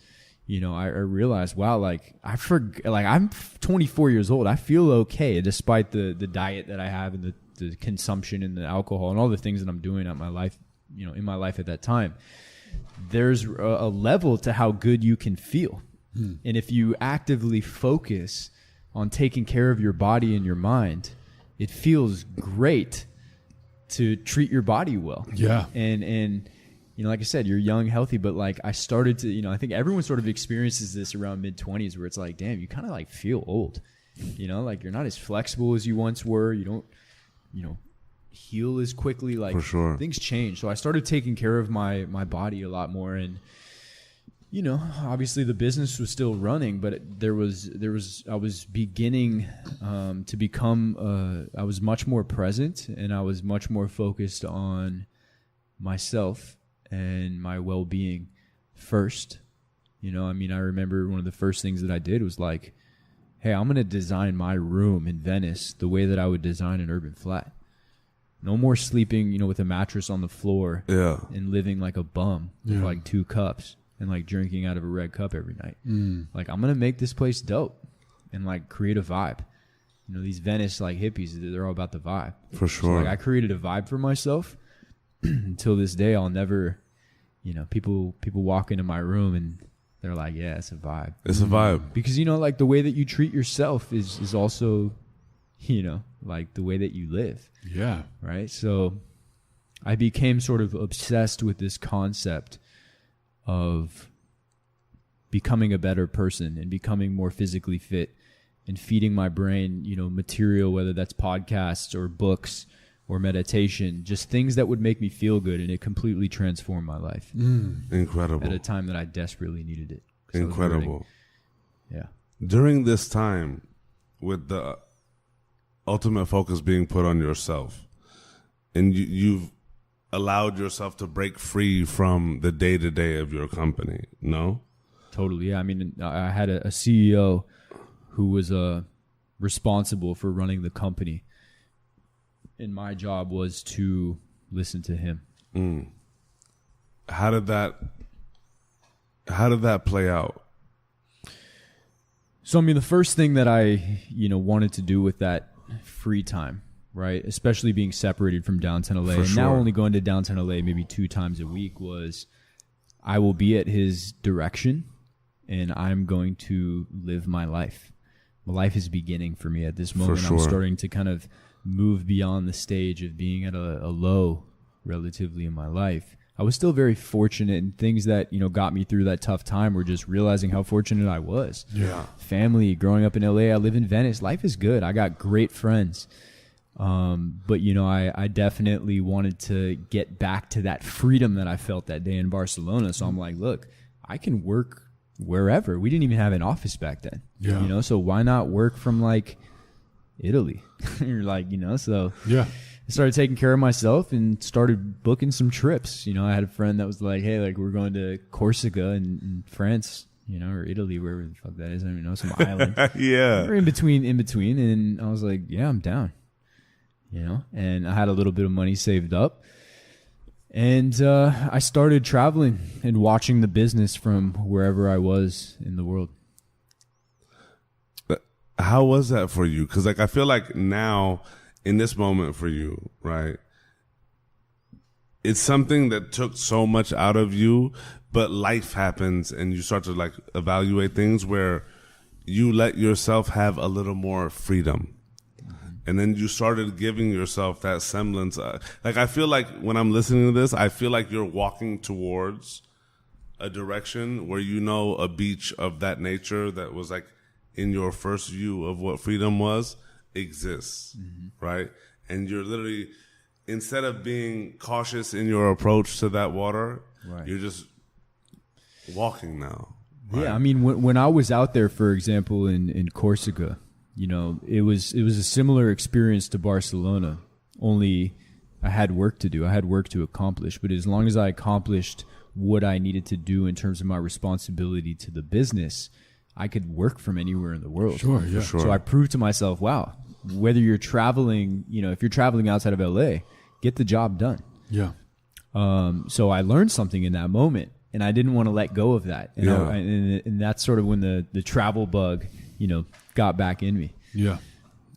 you know, I realized, wow, like I'm 24 years old. I feel okay despite the diet that I have and the consumption and the alcohol and all the things that I'm doing in my life at that time. There's a level to how good you can feel. And if you actively focus on taking care of your body and your mind, it feels great to treat your body well. Yeah. And you know, like I said, you're young, healthy, but like I started to, you know, I think everyone sort of experiences this around mid-20s where it's like, damn, you kind of like feel old, you know, like you're not as flexible as you once were. You don't, you know, heal as quickly. Like for sure. Things change. So I started taking care of my body a lot more. And, you know, obviously the business was still running, but I was beginning to become, I was much more present and I was much more focused on myself and my well-being first. You know, I mean, I remember one of the first things that I did was like, hey, I'm going to design my room in Venice the way that I would design an urban flat. No more sleeping, you know, with a mattress on the floor and living like a bum with like 2 cups and like drinking out of a red cup every night. Like, I'm going to make this place dope and like create a vibe. You know, these Venice like hippies, they're all about the vibe. For sure. So, like, I created a vibe for myself. Until this day, I'll never, you know, people walk into my room and they're like, yeah, it's a vibe. It's a vibe. Because, you know, like the way that you treat yourself is also, you know, like the way that you live. Yeah. Right. So I became sort of obsessed with this concept of becoming a better person and becoming more physically fit and feeding my brain, you know, material, whether that's podcasts or books or meditation, just things that would make me feel good, and it completely transformed my life. Incredible. At a time that I desperately needed it. Incredible. Yeah. During this time, with the ultimate focus being put on yourself, and you've allowed yourself to break free from the day-to-day of your company, no? Totally, yeah. I mean, I had a CEO who was responsible for running the company. And my job was to listen to him. How did that play out? So, I mean, the first thing that I, you know, wanted to do with that free time, right, especially being separated from downtown LA, and now only going to downtown LA maybe 2 times a week, was I will be at his direction and I'm going to live my life. My life is beginning for me at this moment. I'm starting to kind of moved beyond the stage of being at a low relatively in my life, I was still very fortunate, and things that, you know, got me through that tough time were just realizing how fortunate I was. Yeah. Family, growing up in LA, I live in Venice. Life is good. I got great friends. But, you know, I definitely wanted to get back to that freedom that I felt that day in Barcelona. So I'm like, look, I can work wherever. We didn't even have an office back then. Yeah. You know, so why not work from like Italy? You're like, you know, so Yeah. I started taking care of myself and started booking some trips. You know, I had a friend that was like, hey, like, we're going to Corsica in France, you know, or Italy, wherever the fuck that is. I don't even know, some island. Yeah. We're in between. And I was like, yeah, I'm down. You know, and I had a little bit of money saved up. And I started traveling and watching the business from wherever I was in the world. How was that for you? Because, like, I feel like now, in this moment for you, right, it's something that took so much out of you, but life happens and you start to, like, evaluate things where you let yourself have a little more freedom. And then you started giving yourself that semblance. Like, I feel like when I'm listening to this, I feel like you're walking towards a direction where, you know, a beach of that nature that was like in your first view of what freedom was exists, right? And you're literally, instead of being cautious in your approach to that water, Right. you're just walking now. Right? Yeah, I mean, when I was out there, for example, in Corsica, you know, it was a similar experience to Barcelona, only I had work to do. I had work to accomplish. But as long as I accomplished what I needed to do in terms of my responsibility to the business, I could work from anywhere in the world. Sure, yeah. Sure. So I proved to myself, wow, whether you're traveling, you know, if you're traveling outside of LA, get the job done. Yeah. So I learned something in that moment, and I didn't want to let go of that. And, Yeah. and that's sort of when the travel bug, you know, got back in me. Yeah.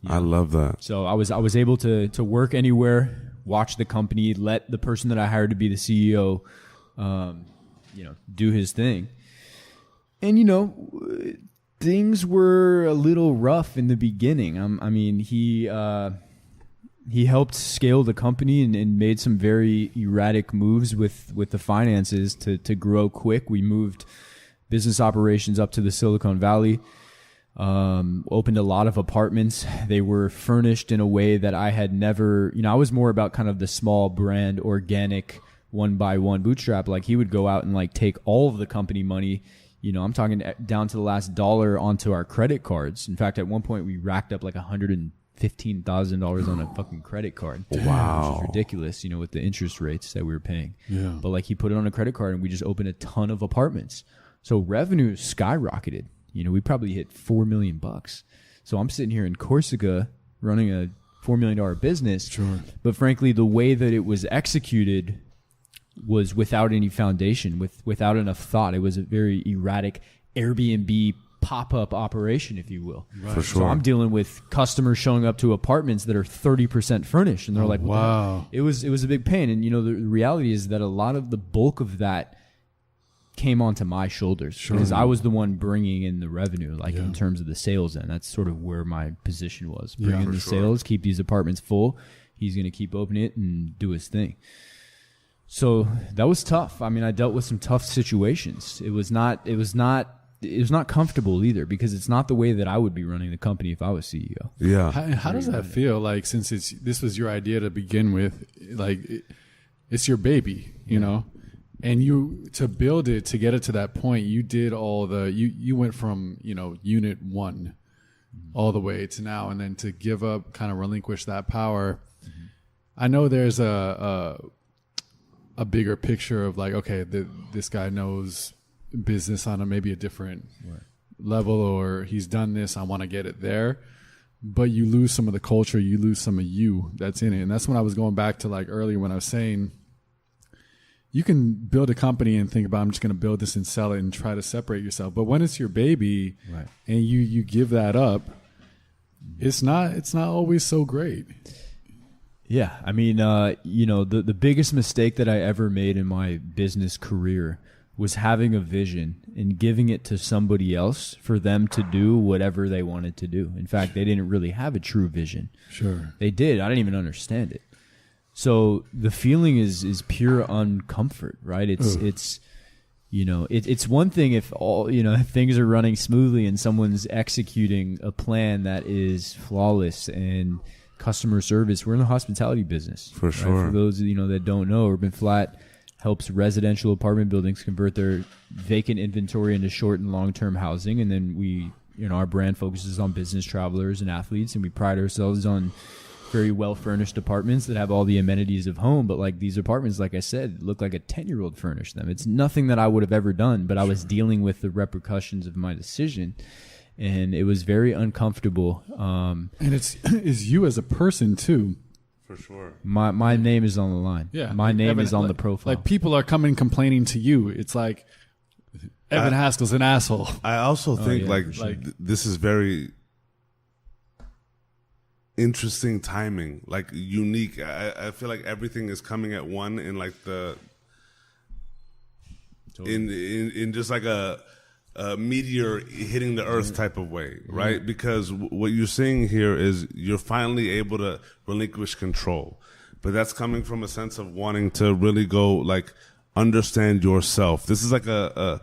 I love that. So I was able to work anywhere, watch the company, let the person that I hired to be the CEO, you know, do his thing. And, you know, things were a little rough in the beginning. I mean, he helped scale the company and made some very erratic moves with the finances to grow quick. We moved business operations up to the Silicon Valley, opened a lot of apartments. They were furnished in a way that I had never, you know, I was more about kind of the small brand, organic, one by one bootstrap. Like, he would go out and like take all of the company money. You know, I'm talking down to the last dollar onto our credit cards. In fact, at one point we racked up like $115,000 on a fucking credit card. Wow. Which is ridiculous, you know, with the interest rates that we were paying. Yeah. But like, he put it on a credit card and we just opened a ton of apartments. So revenue skyrocketed. You know, we probably hit $4 million. So I'm sitting here in Corsica running a $4 million business. Sure. But frankly, the way that it was executed was without any foundation, without enough thought. It was a very erratic Airbnb pop-up operation, if you will. Right. For sure. So I'm dealing with customers showing up to apartments that are 30% furnished, and they're like, what wow. the hell? It was a big pain. And, you know, the reality is that a lot of the bulk of that came onto my shoulders because I was the one bringing in the revenue, like in terms of the sales. And that's sort of where my position was. Bring in the sales, keep these apartments full. He's going to keep opening it and do his thing. So that was tough. I mean, I dealt with some tough situations. It was not comfortable either, because it's not the way that I would be running the company if I was CEO. Yeah. How does that feel? Like, since this was your idea to begin with, like it's your baby, you know, and you, to build it, to get it to that point, you did all the, you went from, you know, unit 1 all the way to now, and then to give up, kind of relinquish that power. I know there's a bigger picture of like, okay, this guy knows business on maybe a different level, or he's done this, I want to get it there. But you lose some of the culture, you lose some of you that's in it. And that's when I was going back to like earlier when I was saying, you can build a company and think about, I'm just going to build this and sell it and try to separate yourself. But when it's your baby, Right. and you give that up, it's not always so great. Yeah. I mean, you know, the biggest mistake that I ever made in my business career was having a vision and giving it to somebody else for them to do whatever they wanted to do. In fact, they didn't really have a true vision. Sure. They did. I didn't even understand it. So the feeling is pure uncomfort, right? It's it's one thing if if things are running smoothly and someone's executing a plan that is flawless and customer service. We're in the hospitality business. For sure. Right? For those that don't know, Urban Flat helps residential apartment buildings convert their vacant inventory into short and long-term housing. And then we, our brand focuses on business travelers and athletes, and we pride ourselves on very well-furnished apartments that have all the amenities of home. But like these apartments, like I said, look like a 10-year-old furnished them. It's nothing that I would have ever done, but I was dealing with the repercussions of my decision. And it was very uncomfortable. And it's you as a person too. For sure. My name is on the line. Yeah. My name Evan, is on the profile. Like people are coming complaining to you. It's like Evan Haskell's an asshole. I also think this is very interesting timing, like unique. I feel like everything is coming at one in like in just like a meteor hitting the earth type of way, right? Mm-hmm. Because what you're seeing here is you're finally able to relinquish control, but that's coming from a sense of wanting to really go like understand yourself. This is like a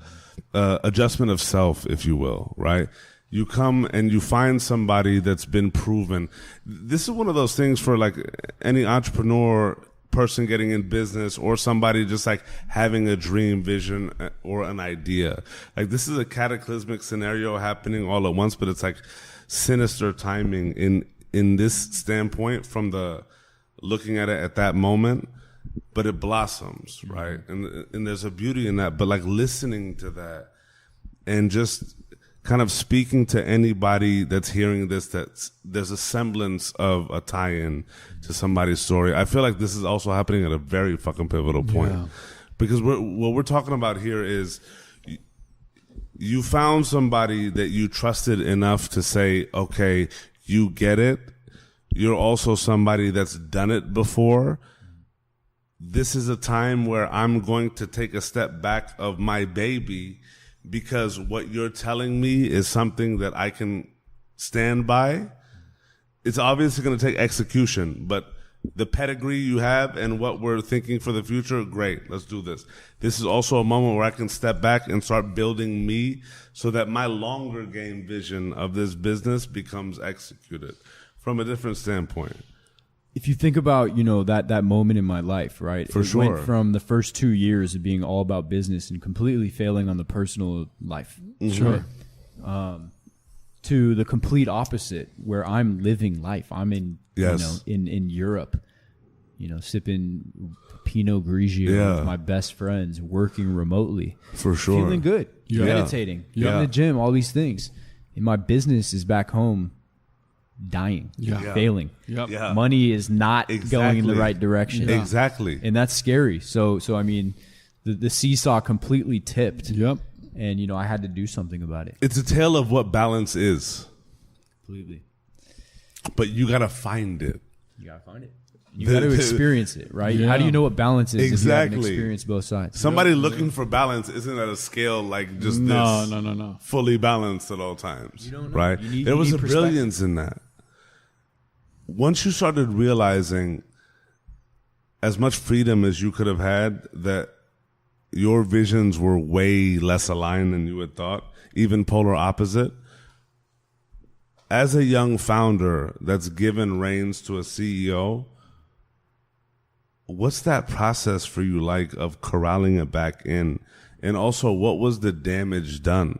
adjustment of self, if you will, right? You come and you find somebody that's been proven. This is one of those things for like any entrepreneur person getting in business or somebody just like having a dream, vision, or an idea. Like this is a cataclysmic scenario happening all at once, but it's like sinister timing in this standpoint from the looking at it at that moment, but it blossoms, right? And there's a beauty in that, but like listening to that and just kind of speaking to anybody that's hearing this, there's a semblance of a tie-in to somebody's story. I feel like this is also happening at a very fucking pivotal point. Yeah. Because what we're talking about here is you found somebody that you trusted enough to say, okay, you get it. You're also somebody that's done it before. This is a time where I'm going to take a step back of my baby because what you're telling me is something that I can stand by. It's obviously going to take execution, but the pedigree you have and what we're thinking for the future, great, let's do this. This is also a moment where I can step back and start building me so that my longer game vision of this business becomes executed from a different standpoint. If you think about, that moment in my life, right? For sure. Went from the first 2 years of being all about business and completely failing on the personal life. Sure. To the complete opposite, where I'm living life. I'm in, in Europe, sipping Pinot Grigio with my best friends, working remotely. For sure. Feeling good. Yeah. Meditating. Going to the gym, all these things. And my business is back home dying, failing. Yep. Yeah. Money is not going in the right direction. Yeah. Exactly. And that's scary. So I mean, the seesaw completely tipped. Yep. And, I had to do something about it. It's a tale of what balance is. Completely. But you got to find it. You got to find it. You got to experience it, right? Yeah. How do you know what balance is if you haven't experienced both sides? Somebody looking for balance isn't at a scale like just No. fully balanced at all times. You don't know. Right? There was a brilliance in that. Once you started realizing as much freedom as you could have had, that your visions were way less aligned than you had thought, even polar opposite. As a young founder that's given reins to a CEO, what's that process for you like of corralling it back in? And also, what was the damage done?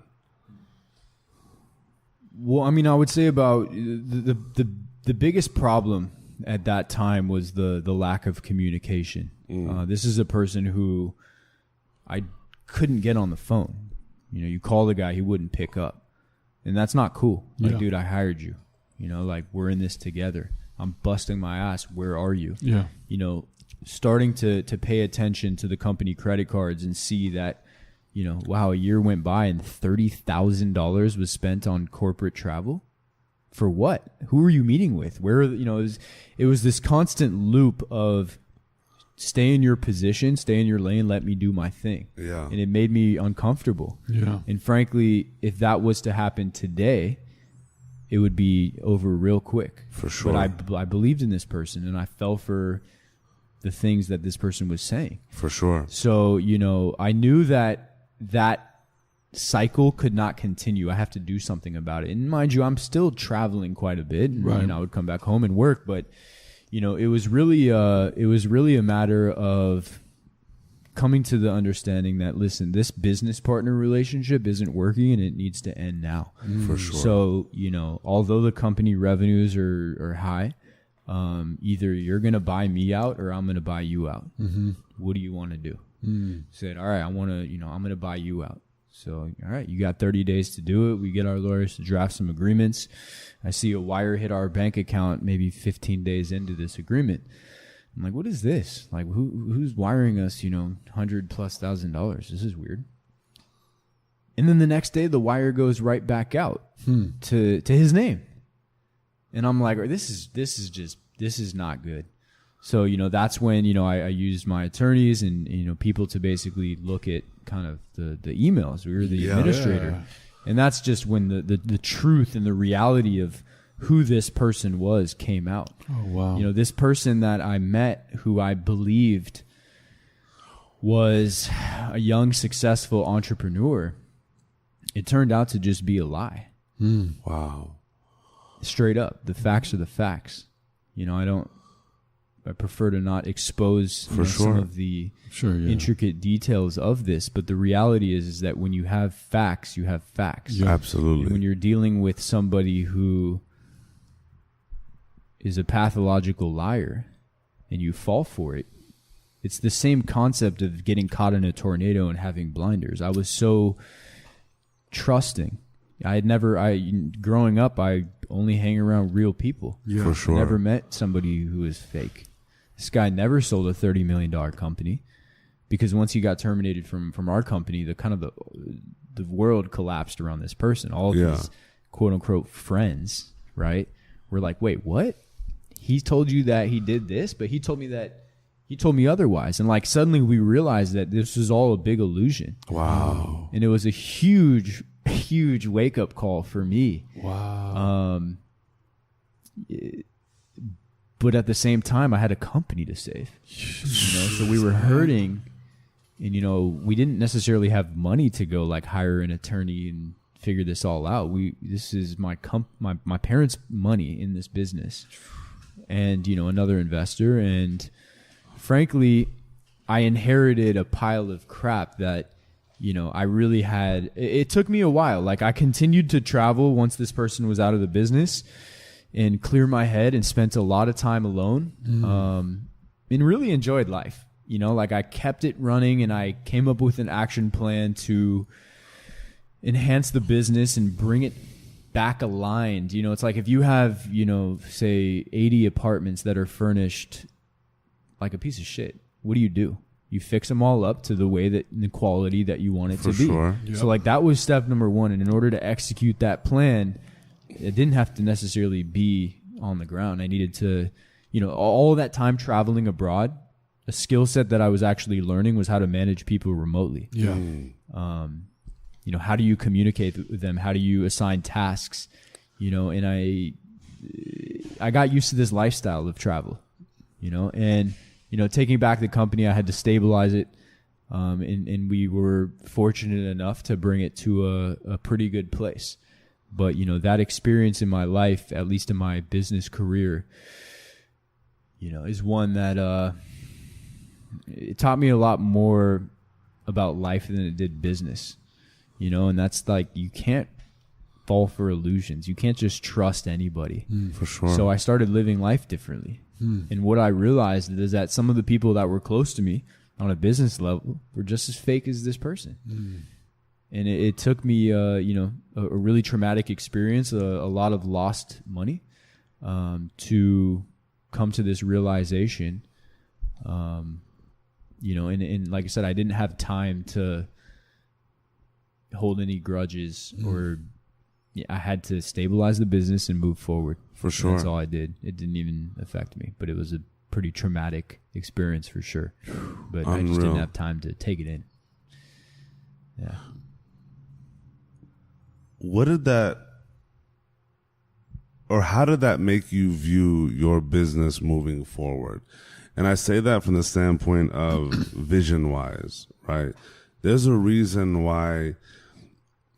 Well, I mean, I would say about the biggest problem at that time was the lack of communication. This is a person who I couldn't get on the phone. You call the guy, he wouldn't pick up. And that's not cool. Like, dude, I hired you. Like, we're in this together. I'm busting my ass. Where are you? Yeah. Starting to pay attention to the company credit cards and see that, wow, a year went by and $30,000 was spent on corporate travel. For what? Who are you meeting with? Where, it was this constant loop of stay in your position, stay in your lane, let me do my thing. Yeah. And it made me uncomfortable. Yeah. And frankly, if that was to happen today, it would be over real quick. For sure. But I believed in this person, and I fell for the things that this person was saying. For sure. So, you know, I knew that cycle could not continue. I have to do something about it. And mind you, I'm still traveling quite a bit. And, Right. I would come back home and work, but you know, it was really a matter of coming to the understanding that, listen, this business partner relationship isn't working and it needs to end now. For sure. So, you know, although the company revenues are high, either you're going to buy me out or I'm going to buy you out. Mm-hmm. What do you want to do? Said, all right, I'm going to buy you out. So, all right, you got 30 days to do it. We get our lawyers to draft some agreements. I see a wire hit our bank account maybe 15 days into this agreement. I'm like, what is this? Like, who's wiring us, $100,000+? This is weird. And then the next day, the wire goes right back out to his name. And I'm like, this is not good. So, that's when, I used my attorneys and, people to basically look at kind of the emails. We were the administrator. Yeah. And that's just when the truth and the reality of who this person was came out. Oh, wow. This person that I met who I believed was a young, successful entrepreneur, it turned out to just be a lie. Wow. Straight up. The facts are the facts. I prefer to not expose some of the intricate details of this, but the reality is that when you have facts, you have facts. Yeah. Absolutely. And when you're dealing with somebody who is a pathological liar and you fall for it, it's the same concept of getting caught in a tornado and having blinders. I was so trusting. Growing up, I only hang around real people. Yeah. For sure. I never met somebody who was fake. This guy never sold a $30 million company because once he got terminated from our company, the world collapsed around this person. All of his quote unquote friends, right? Were like, wait, what? He told you that he did this, but he told me otherwise. And like suddenly we realized that this was all a big illusion. Wow. And it was a huge wake up call for me. Wow. But at the same time, I had a company to save. So we were hurting, and we didn't necessarily have money to go like hire an attorney and figure this all out. This is my parents' money in this business, and another investor. And frankly, I inherited a pile of crap that I really had. It took me a while. Like I continued to travel once this person was out of the business, and clear my head and spent a lot of time alone, and really enjoyed life. Like I kept it running and I came up with an action plan to enhance the business and bring it back aligned. It's like if you have, say 80 apartments that are furnished like a piece of shit, what do? You fix them all up to the way that the quality that you want it to be. Sure. Yep. So like that was step number one. And in order to execute that plan, it didn't have to necessarily be on the ground. I needed to, all that time traveling abroad, a skill set that I was actually learning was how to manage people remotely. Yeah. How do you communicate with them? How do you assign tasks? And I got used to this lifestyle of travel, and, taking back the company, I had to stabilize it. And we were fortunate enough to bring it to a pretty good place. But, that experience in my life, at least in my business career, is one that it taught me a lot more about life than it did business, and that's like you can't fall for illusions. You can't just trust anybody. For sure. So I started living life differently. And what I realized is that some of the people that were close to me on a business level were just as fake as this person. And it took me, a really traumatic experience, a lot of lost money, to come to this realization. And like I said, I didn't have time to hold any grudges or I had to stabilize the business and move forward. For sure. That's all I did. It didn't even affect me, but it was a pretty traumatic experience for sure. But I just Unreal. didn't have time to take it in. Yeah. What did that, or how did that make you view your business moving forward? And I say that from the standpoint of vision-wise, right? There's a reason why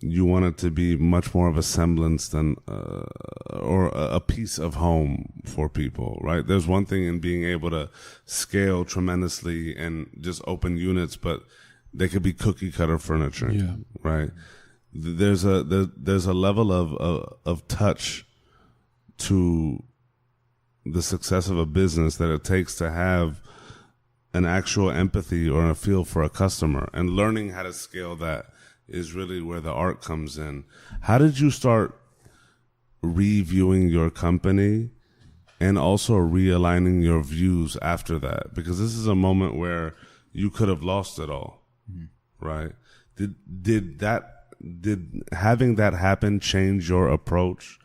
you want it to be much more of a semblance than, or a piece of home for people, right? There's one thing in being able to scale tremendously and just open units, but they could be cookie cutter furniture, right? There's a level of touch to the success of a business that it takes to have an actual empathy or a feel for a customer, and learning how to scale that is really where the art comes in. How did you start reviewing your company and also realigning your views after that? Because this is a moment where you could have lost it all, right? Did having that happen change your approach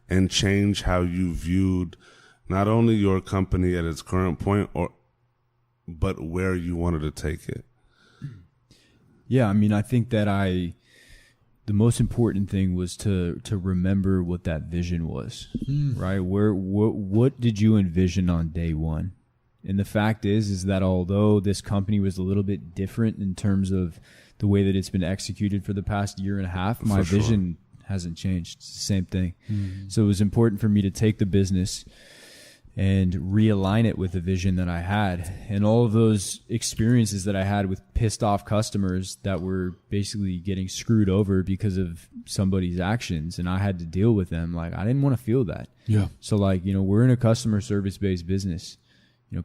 and change how you viewed not only your company at its current point, but where you wanted to take it? Yeah, I mean, I think that the most important thing was to remember what that vision was, right? What did you envision on day one? And the fact is that although this company was a little bit different in terms of the way that it's been executed for the past year and a half, my vision hasn't changed. It's the same thing. So it was important for me to take the business and realign it with the vision that I had. And all of those experiences that I had with pissed off customers that were basically getting screwed over because of somebody's actions, and I had to deal with them. Like, I didn't want to feel that. Yeah. So like, we're in a customer service based business.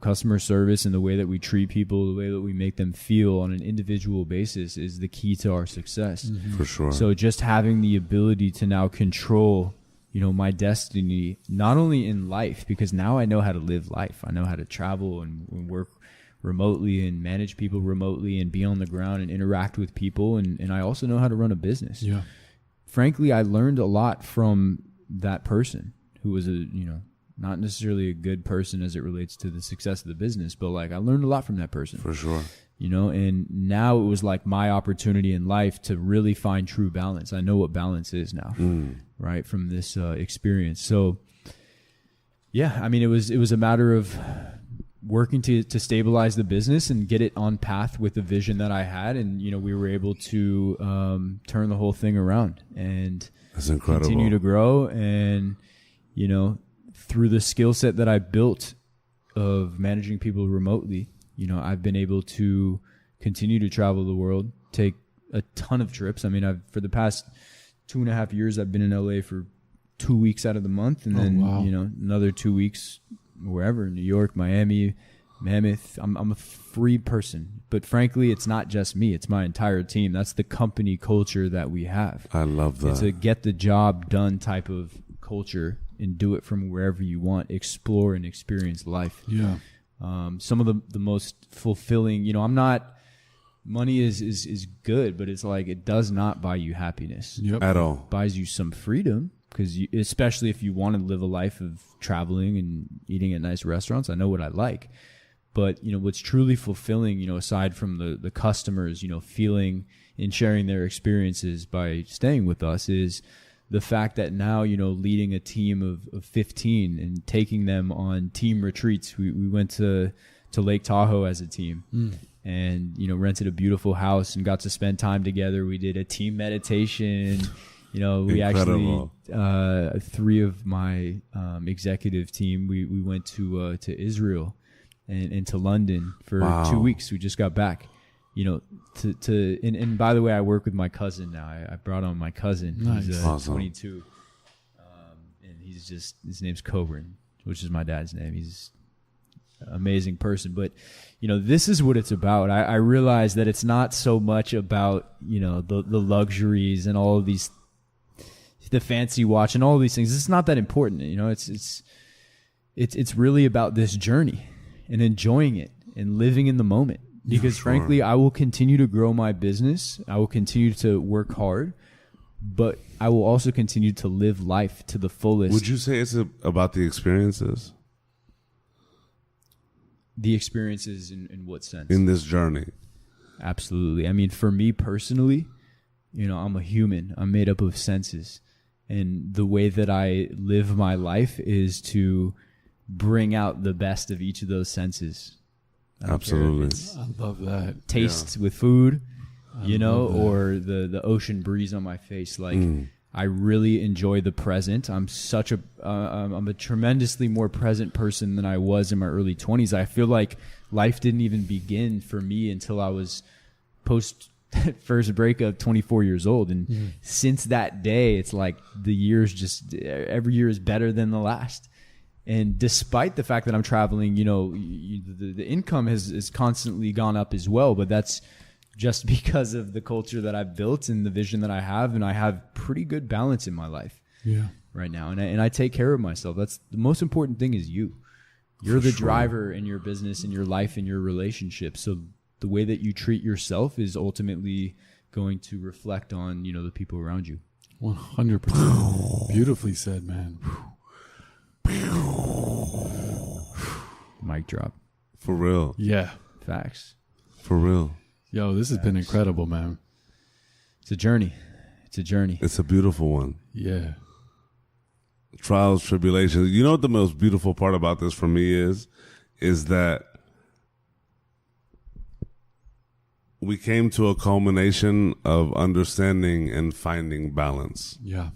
Customer service and the way that we treat people, the way that we make them feel on an individual basis is the key to our success. For sure. So just having the ability to now control my destiny, not only in life, because now I know how to live life. I know how to travel and work remotely and manage people remotely and be on the ground and interact with people. And I also know how to run a business. Yeah. Frankly, I learned a lot from that person who was not necessarily a good person as it relates to the success of the business, but like I learned a lot from that person. For sure. And now it was like my opportunity in life to really find true balance. I know what balance is now, right, from this experience. So, yeah, I mean, it was a matter of working to stabilize the business and get it on path with the vision that I had. And, we were able to turn the whole thing around and that's incredible. Continue to grow. And, through the skill set that I built of managing people remotely, I've been able to continue to travel the world, take a ton of trips. I mean, for the past 2.5 years, I've been in LA for 2 weeks out of the month, and then another 2 weeks wherever, New York, Miami, Mammoth. I'm a free person, but frankly, it's not just me; it's my entire team. That's the company culture that we have. I love that. It's a get the job done type of culture, and do it from wherever you want. Explore and experience life. Yeah. Some of the most fulfilling, money is good, but it's like it does not buy you happiness at all. It buys you some freedom, because especially if you want to live a life of traveling and eating at nice restaurants. I know what I like, but what's truly fulfilling, aside from the customers, feeling and sharing their experiences by staying with us, is the fact that now, leading a team of 15 and taking them on team retreats. We went to Lake Tahoe as a team and, rented a beautiful house and got to spend time together. We did a team meditation. We Incredible. actually, 3 of my executive team, we went to Israel and to London for 2 weeks. We just got back. And by the way, I work with my cousin now. I brought on my cousin. Nice. He's Awesome. 22. And his name's Coburn, which is my dad's name. He's an amazing person. But, this is what it's about. I realize that it's not so much about, the luxuries and all of these, the fancy watch and all of these things. It's not that important. It's really about this journey and enjoying it and living in the moment. Because frankly, I will continue to grow my business. I will continue to work hard, but I will also continue to live life to the fullest. Would you say it's about the experiences? The experiences in what sense? In this journey. Absolutely. I mean, for me personally, I'm a human. I'm made up of senses. And the way that I live my life is to bring out the best of each of those senses. Absolutely. I love that. Taste with food, or the ocean breeze on my face. Like, I really enjoy the present. I'm I'm a tremendously more present person than I was in my early 20s. I feel like life didn't even begin for me until I was post first breakup, 24 years old. And since that day, it's like the years every year is better than the last. And despite the fact that I'm traveling, the income has constantly gone up as well, but that's just because of the culture that I've built and the vision that I have, and I have pretty good balance in my life right now. And I take care of myself. That's the most important thing is you. You're the driver in your business, in your life, in your relationship. So the way that you treat yourself is ultimately going to reflect on, the people around you. 100%. Beautifully said, man. Mic drop. For real. Yeah. Facts. For real. Yo, this has been incredible, man. It's a journey. It's a beautiful one. Yeah. Trials, tribulations. You know what the most beautiful part about this for me is that we came to a culmination of understanding and finding balance. Yeah.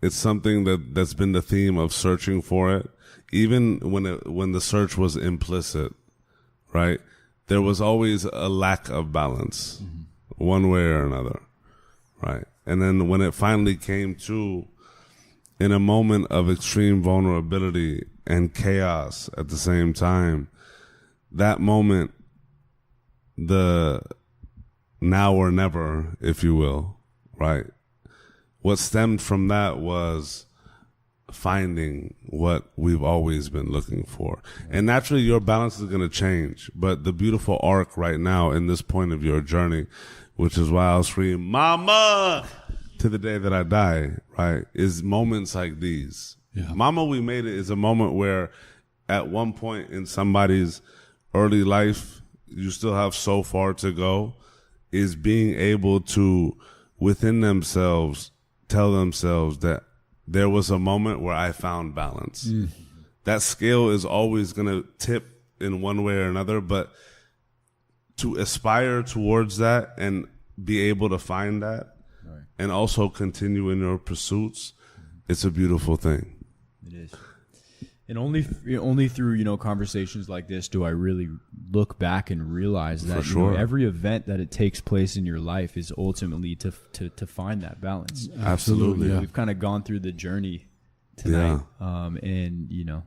It's something that's been the theme of searching for it. Even when the search was implicit, right? There was always a lack of balance, one way or another, right? And then when it finally came to, in a moment of extreme vulnerability and chaos at the same time, that moment, the now or never, if you will, right? What stemmed from that was finding what we've always been looking for. And naturally your balance is going to change, but the beautiful arc right now in this point of your journey, which is why I'll scream, Mama, to the day that I die, right, is moments like these. Yeah. Mama, we made it is a moment where at one point in somebody's early life, you still have so far to go, is being able to, within themselves, tell themselves that there was a moment where I found balance. That scale is always going to tip in one way or another, but to aspire towards that and be able to find that and also continue in your pursuits, it's a beautiful thing. It is. And only through, conversations like this do I really look back and realize that every event that it takes place in your life is ultimately to find that balance. Absolutely. We've kind of gone through the journey tonight. Yeah. And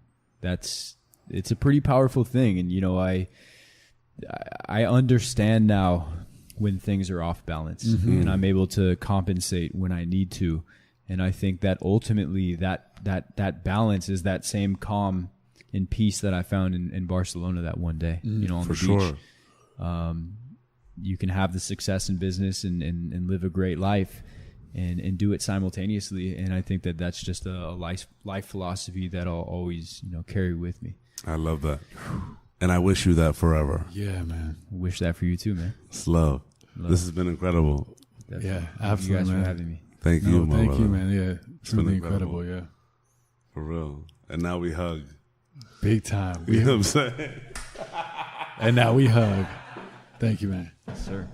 it's a pretty powerful thing. And, I understand now when things are off balance and I'm able to compensate when I need to. And I think that ultimately that balance is that same calm and peace that I found in Barcelona that one day, on the beach. Sure. You can have the success in business and live a great life and do it simultaneously. And I think that that's just a life philosophy that I'll always, carry with me. I love that. And I wish you that forever. Yeah, man. I wish that for you too, man. It's love. This has been incredible. Definitely. Yeah, absolutely, Thank you guys man. for having me. Thank you, my thank brother. you, man. Yeah, it's been incredible. Yeah, for real. And now we hug. Big time. You know what I'm saying? And now we hug. Thank you, man. Yes, sir.